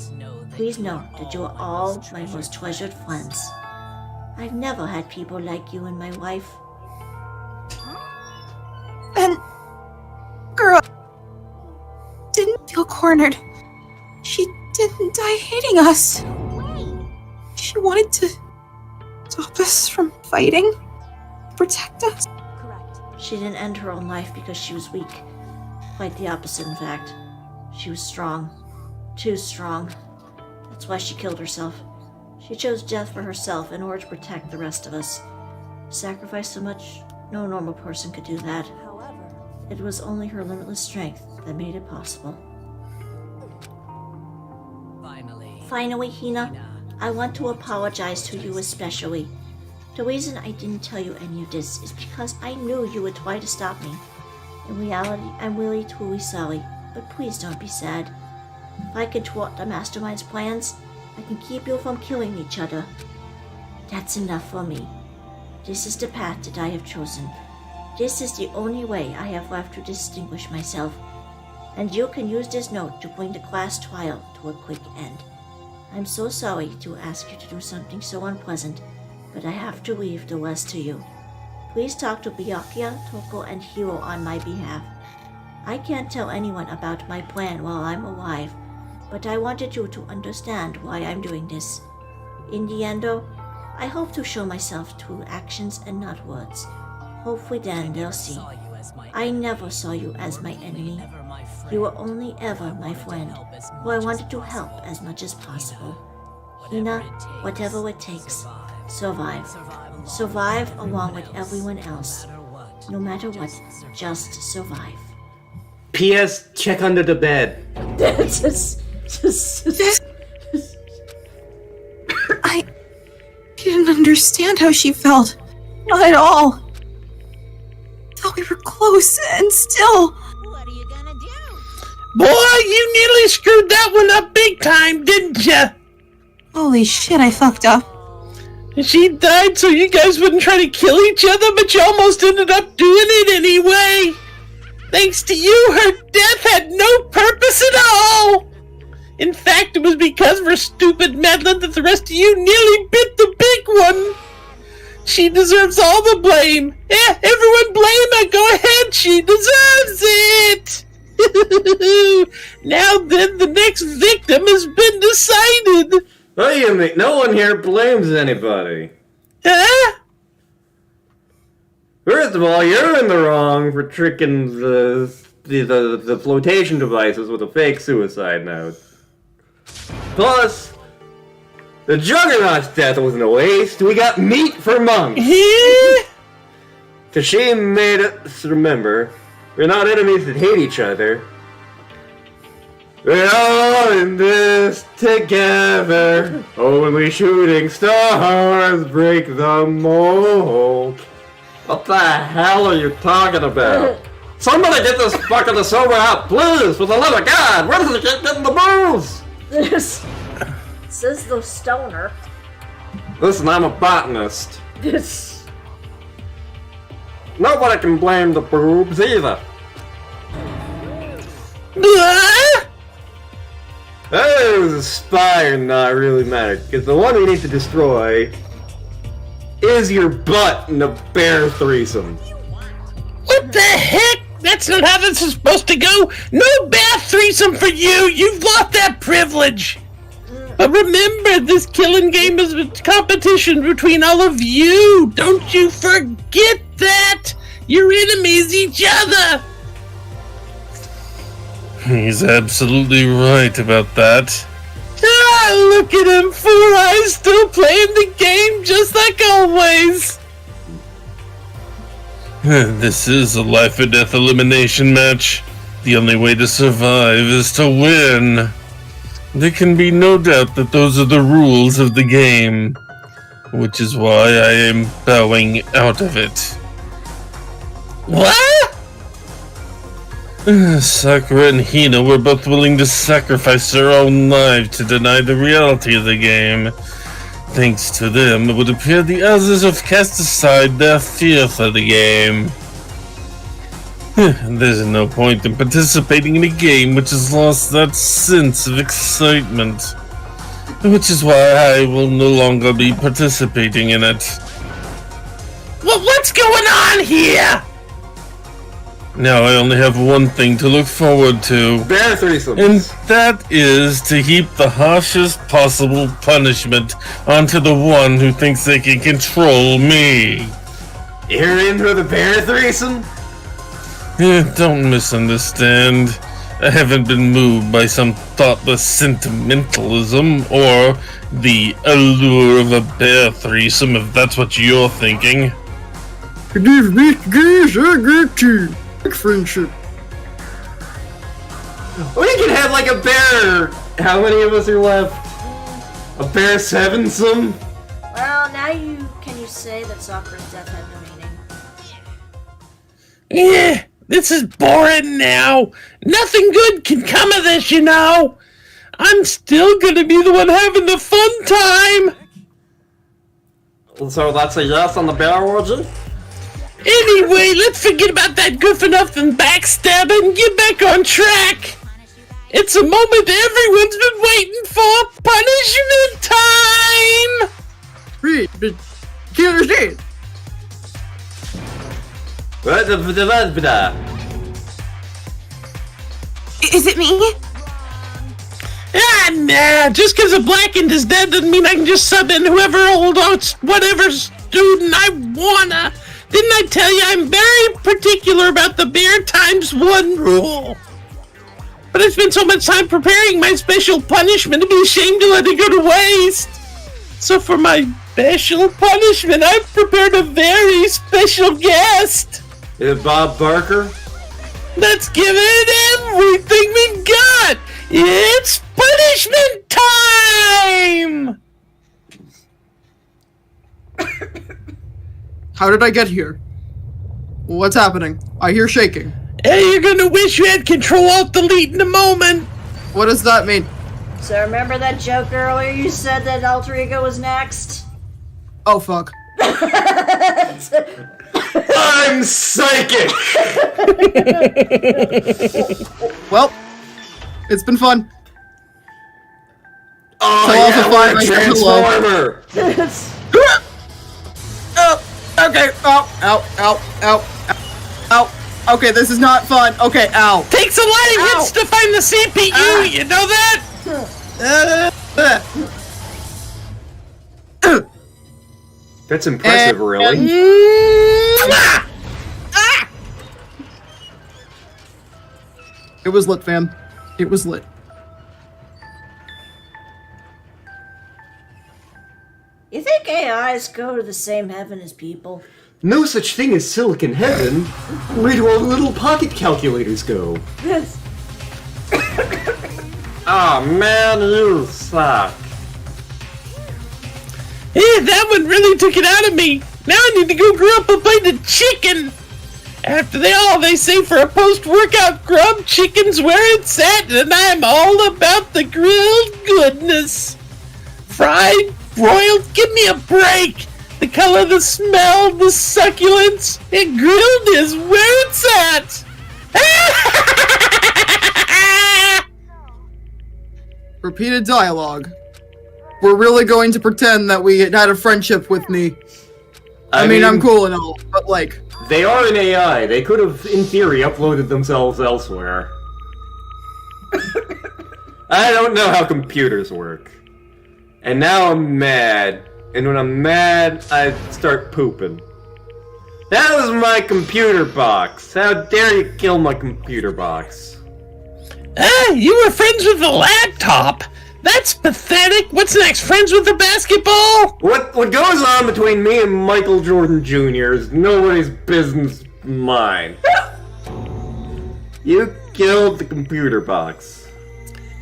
please know that you are all my most treasured friends. I've never had people like you in my life. And girl didn't feel cornered. She didn't die hating us. She wanted to stop us from fighting, protect us. She didn't end her own life because she was weak. Quite the opposite, in fact. She was strong. Too strong. That's why she killed herself. She chose death for herself in order to protect the rest of us. Sacrifice so much, no normal person could do that. It was only her limitless strength that made it possible. Finally, Hina, I want to apologize to you especially. The reason I didn't tell you any of this is because I knew you would try to stop me. In reality, I'm really truly sorry, but please don't be sad. If I can thwart the mastermind's plans, I can keep you from killing each other. That's enough for me. This is the path that I have chosen. This is the only way I have left to distinguish myself, and you can use this note to bring the class trial to a quick end. I'm so sorry to ask you to do something so unpleasant, but I have to leave the rest to you. Please talk to Byakuya, Toko, and Hiro on my behalf. I can't tell anyone about my plan while I'm alive, but I wanted you to understand why I'm doing this. In the end, though, I hope to show myself through actions and not words. Hopefully then they'll see. I never saw you as my enemy. You were only ever my friend, who I wanted to help as much as possible. Hina, whatever it takes, survive. Survive along with everyone else. No matter what, just survive. P.S. Check under the bed. I didn't understand how she felt. Not at all. Thought we were close, and still. What are you gonna do? Boy, you nearly screwed that one up big time, didn't ya? Holy shit, I fucked up. She died so you guys wouldn't try to kill each other, but you almost ended up doing it anyway. Thanks to you, her death had no purpose at all. In fact, it was because of her stupid meddling that the rest of you nearly bit the big one. She deserves all the blame. Everyone blame her. Go ahead. She deserves it. Now then, the next victim has been decided. What do you mean? No one here blames anybody. Huh? First of all, you're in the wrong for tricking the flotation devices with a fake suicide note. Plus, the Juggernaut's death wasn't a waste. We got meat for months. She made us remember, we're not enemies that hate each other. We're all in this together. Only shooting stars break the mold. What the hell are you talking about? Somebody get this fucker the sober out, please, for the love of God! Where does he get getting the booze? This says the stoner. Listen, I'm a botanist. This. Nobody can blame the boobs either. It was a spy or not really matter, because the one we need to destroy is your butt in a bear threesome. What the heck? That's not how this is supposed to go. No bear threesome for you. You've lost that privilege. But remember, this killing game is a competition between all of you. Don't you forget that. Your enemies each other. He's absolutely right about that. Ah, look at him, Four Eyes, still playing the game just like always. This is a life or death elimination match. The only way to survive is to win. There can be no doubt that those are the rules of the game, which is why I am bowing out of it. What? Sakura and Hina were both willing to sacrifice their own lives to deny the reality of the game. Thanks to them, it would appear the others have cast aside their fear for the game. There's no point in participating in a game which has lost that sense of excitement. Which is why I will no longer be participating in it. Well, what's going on here? Now I only have one thing to look forward to. Bear threesomes. And that is to heap the harshest possible punishment onto the one who thinks they can control me. You're in for the bear threesome? Don't misunderstand. I haven't been moved by some thoughtless sentimentalism or the allure of a bear threesome, if that's what you're thinking. Give me gays, I get you. Friendship. We can have like a bear. How many of us are left? A bear sevensome? Well, now can you say that Sakura's death had no meaning? Yeah, this is boring now. Nothing good can come of this, you know. I'm still gonna be the one having the fun time. So that's a yes on the bear orgy? Anyway, let's forget about that good-for-nothing backstabber and get back on track. It's a moment everyone's been waiting for. Punishment time! Read, but can't understand. Is it me? Ah, nah. Just because a blackened is dead doesn't mean I can just sub in whoever old whatever student I wanna. Didn't I tell you I'm very particular about the bare times one rule? But I spent so much time preparing my special punishment to be ashamed to let it go to waste. So for my special punishment, I've prepared a very special guest. Is it Bob Barker? Let's give it everything we've got. It's punishment time! How did I get here? What's happening? I hear shaking. Hey, you're gonna wish you had Control-Alt-Delete in a moment. What does that mean? So remember that joke earlier you said that Alter Ego was next? Oh, fuck. I'm psychic! Well, it's been fun. Oh, So yeah, also what a fine, Transformer! Oh, okay. Ow, ow, ow, ow, ow. Okay, this is not fun. Okay, ow. Takes a lot of hits to find the CPU, you know that? That's impressive, really. Mwah! It was lit, fam. It was lit. You think AIs go to the same heaven as people? No such thing as Silicon Heaven. Where do all the little pocket calculators go? Oh man, you suck. Yeah, that one really took it out of me. Now I need to go grill up a plate of chicken. After they say for a post-workout grub, chicken's where it's at, and I'm all about the grilled goodness. Fried, broiled, give me a break. The color, the smell, the succulence, and grilled is where it's at. Repeated dialogue. We're really going to pretend that we had a friendship with me. I mean, I'm cool and all, but like... They are an AI. They could have, in theory, uploaded themselves elsewhere. I don't know how computers work. And now I'm mad. And when I'm mad, I start pooping. That was my computer box. How dare you kill my computer box? You were friends with the laptop? That's pathetic. What's next? Friends with the basketball? What goes on between me and Michael Jordan Jr. is nobody's business of mine. You killed the computer box.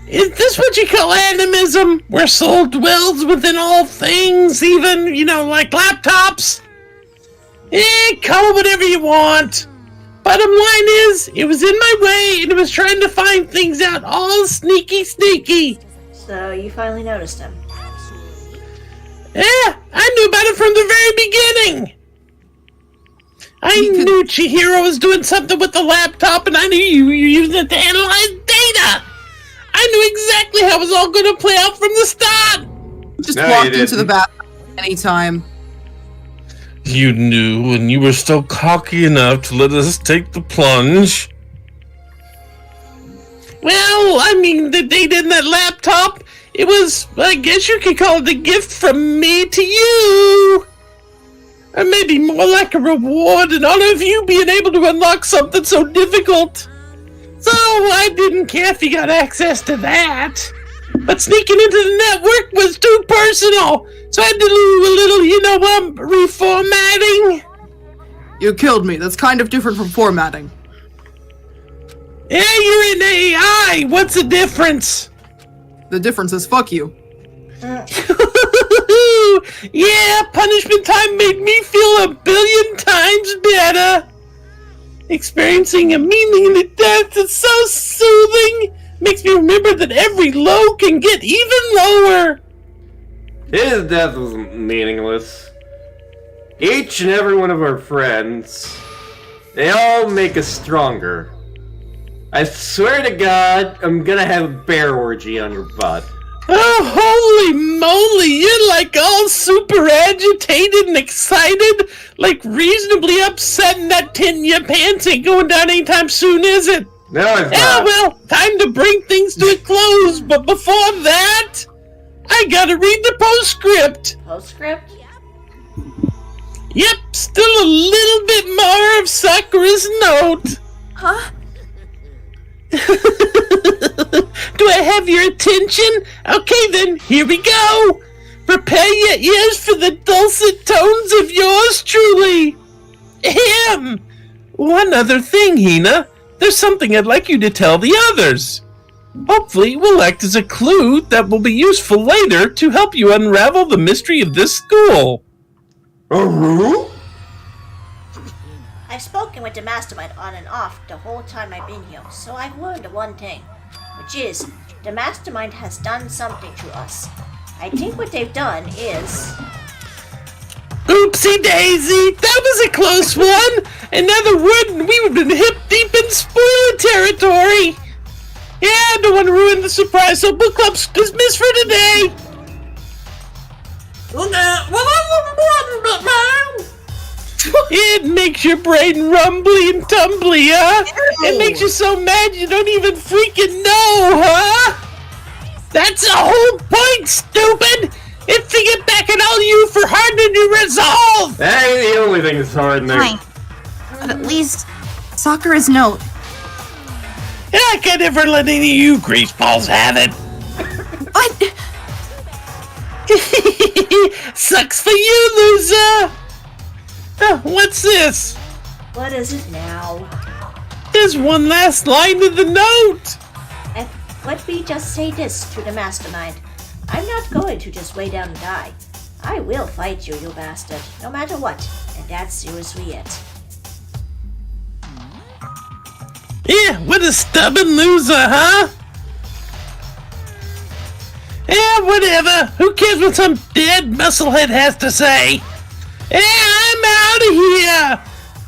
Is this what you call animism? Where soul dwells within all things, even, like laptops? Call it whatever you want. Bottom line is, it was in my way, and it was trying to find things out all sneaky. So you finally noticed him. Yeah, I knew about it from the very beginning. I knew Chihiro was doing something with the laptop, and I knew you were using it to analyze data. I knew exactly how it was all going to play out from the start. Just walked into the bathroom anytime. You knew, and you were still cocky enough to let us take the plunge. Well, I mean, the data in that laptop, it was, I guess you could call it a gift from me to you. Or maybe more like a reward in honor of you being able to unlock something so difficult. So I didn't care if you got access to that. But sneaking into the network was too personal. So I had to do a little, reformatting. You killed me. That's kind of different from formatting. Yeah, you're an AI. What's the difference? The difference is fuck you. Yeah, punishment time made me feel 1,000,000,000 times better. Experiencing a meaning in the death is so soothing. Makes me remember that every low can get even lower. His death was meaningless. each and every one of our friends, they all make us stronger. I swear to God, I'm gonna have a bear orgy on your butt. Oh, holy moly, you're like all super agitated and excited, like reasonably upset, and that tit in your pants ain't going down anytime soon, is it? No, it's Yeah, not. well, time to bring things to a close, but before that, I gotta read the postscript. Postscript? Yep, still a little bit more of Sakura's note. Huh? Do I have your attention? Okay then, here we go. Prepare your ears for the dulcet tones of yours truly. Ahem. One other thing, Hina. There's something I'd like you to tell the others. Hopefully, it will act as a clue that will be useful later to help you unravel the mystery of this school. I've spoken with the mastermind on and off the whole time I've been here, so I've learned one thing, which is the mastermind has done something to us. I think what they've done is... Oopsie daisy, that was a close one. Another word and we would have been hip deep in spoiler territory. Yeah, I don't want to ruin the surprise, so book club's dismissed for today. It makes your brain rumbly and tumbly, huh? It makes you so mad you don't even freaking know, huh? That's the whole point, stupid! It's to get back at all you for hardening your resolve! That ain't the only thing that's hard in there. Fine. But at least Sakura's note. I can never let any of you greaseballs have it. What? Sucks for you, loser! What's this? What is it now? There's one last line of the note! Let me just say this to the mastermind. I'm not going to just lay down and die. I will fight you, you bastard, no matter what. And that's seriously it. Yeah, what a stubborn loser, huh? Yeah, whatever. Who cares what some dead musclehead has to say? Yeah, I'm out of here.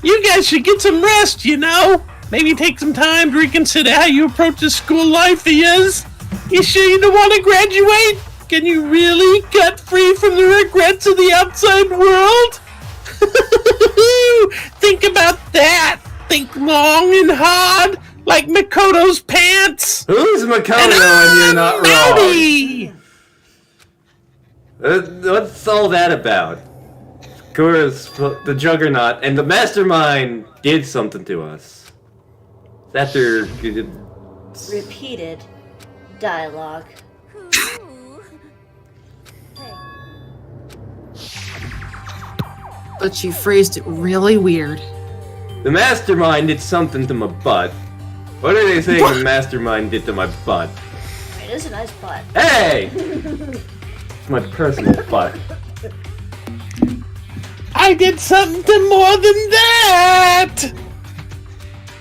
You guys should get some rest, you know? Maybe take some time to reconsider how you approach the school life of yours. You sure you don't want to graduate? Can you really cut free from the regrets of the outside world? Think about that. Think long and hard, like Makoto's pants. Who's Makoto and you're not wrong? What's all that about? Of course, the Juggernaut and the Mastermind did something to us. After Repeated dialogue. But she phrased it really weird. the Mastermind did something to my butt. What are they saying the Mastermind did to my butt? It is a nice butt. Hey! It's my personal butt. I did something to more than that!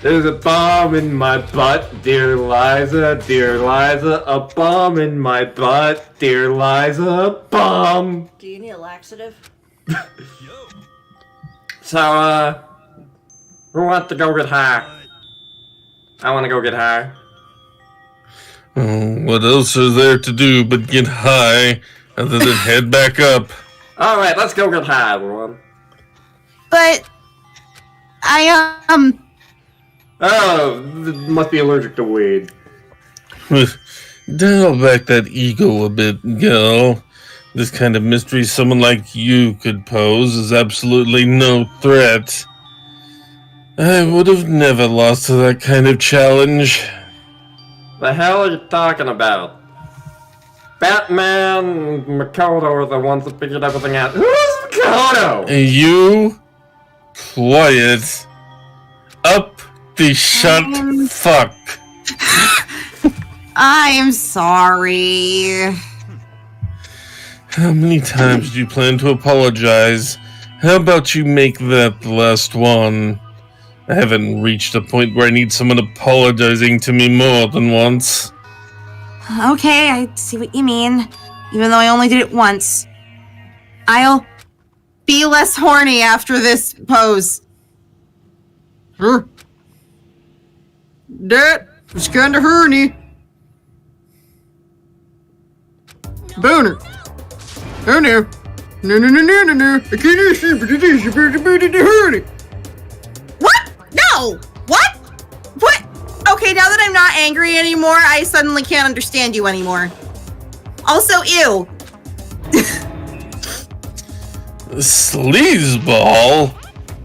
There's a bomb in my butt, dear Liza, a bomb in my butt, dear Liza, a bomb! Do you need a laxative? So, who wants to go get high? I want to go get high. Oh, what else is there to do but get high, other than head back up? Alright, let's go get high, everyone. But I Oh, must be allergic to weed. Dial back that ego a bit, girl. This kind of mystery someone like you could pose is absolutely no threat. I would have never lost to that kind of challenge. The hell are you talking about? Batman and Makoto are the ones that figured everything out. Who's Makoto? You? Quiet. Up the shut fuck. I'm sorry. How many times do you plan to apologize? How about you make that the last one? I haven't reached a point where I need someone apologizing to me more than once. Okay, I see what you mean. Even though I only did it once. I'll Be less horny after this pose. That was kinda horny. Boner. Oh no. No. I can't see, but it is horny. What? No! What? Okay, now that I'm not angry anymore, I suddenly can't understand you anymore. Also, ew. Sleazeball?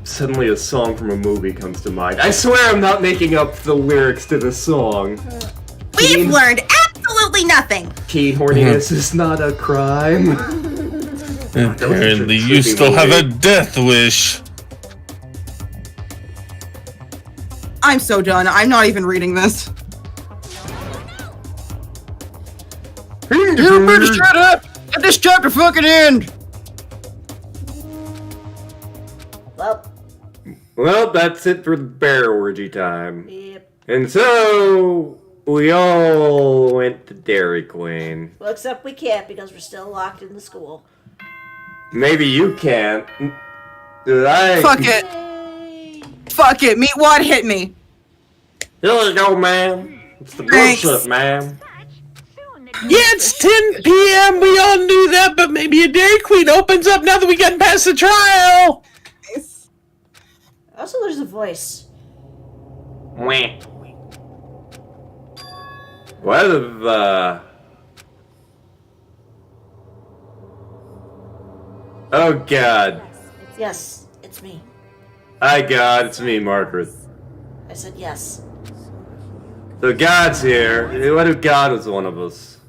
Suddenly a song from a movie comes to mind. I swear I'm not making up the lyrics to the song. We've learned absolutely nothing. Teen horniness is not a crime. Apparently you still have a death wish. I'm so done. I'm not even reading this. You better shut up! Let this chapter fucking end! Well, that's it for the bear orgy time. Yep. And so, we all went to Dairy Queen. Well, except we can't because we're still locked in the school. Maybe you can't. Fuck it. Yay. Fuck it. Meat wad hit me. Here you go, man. It's the Thanks. bullshit, man. Yeah, it's 10 p.m. We all knew that, but maybe a Dairy Queen opens up now that we got past the trial. Also, there's a voice. Wah. What the... Oh god. Yes, it's me. Hi God, it's me, Margaret. I said yes. So God's here. What if God was one of us?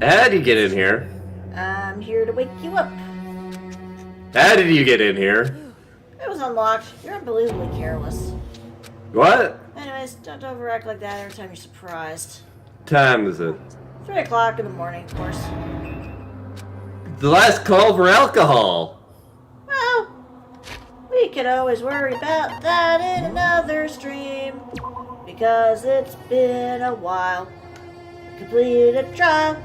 How did you get in here? I'm here to wake you up. How did you get in here? It was unlocked. You're unbelievably careless. What Anyways, don't overact like that every time you're surprised. time is it? 3 o'clock in the morning, of course. The last call for alcohol. Well, we can always worry about that in another stream. Because it's been a while. We completed a trial.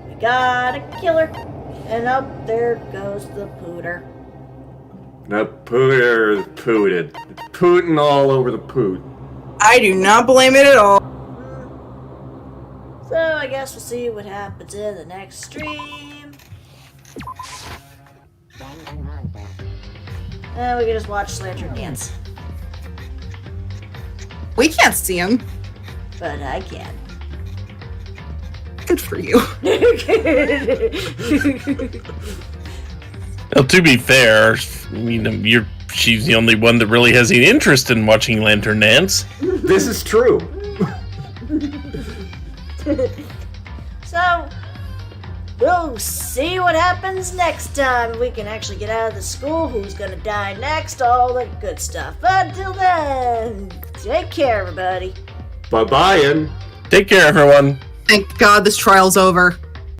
We got a killer. And up there goes the pooter. The pooter is pooted. It's pooting all over the poot. I do not blame it at all. So I guess we'll see what happens in the next stream. And we can just watch Lantern dance. We can't see him. But I can. Good for you. Well, to be fair, she's the only one that really has any interest in watching Lantern dance. This is true. So, we'll see what happens next time. We can actually get out of the school, who's gonna die next, all the good stuff. But until then, take care, everybody. Bye-bye. Take care, everyone. Thank God this trial's over.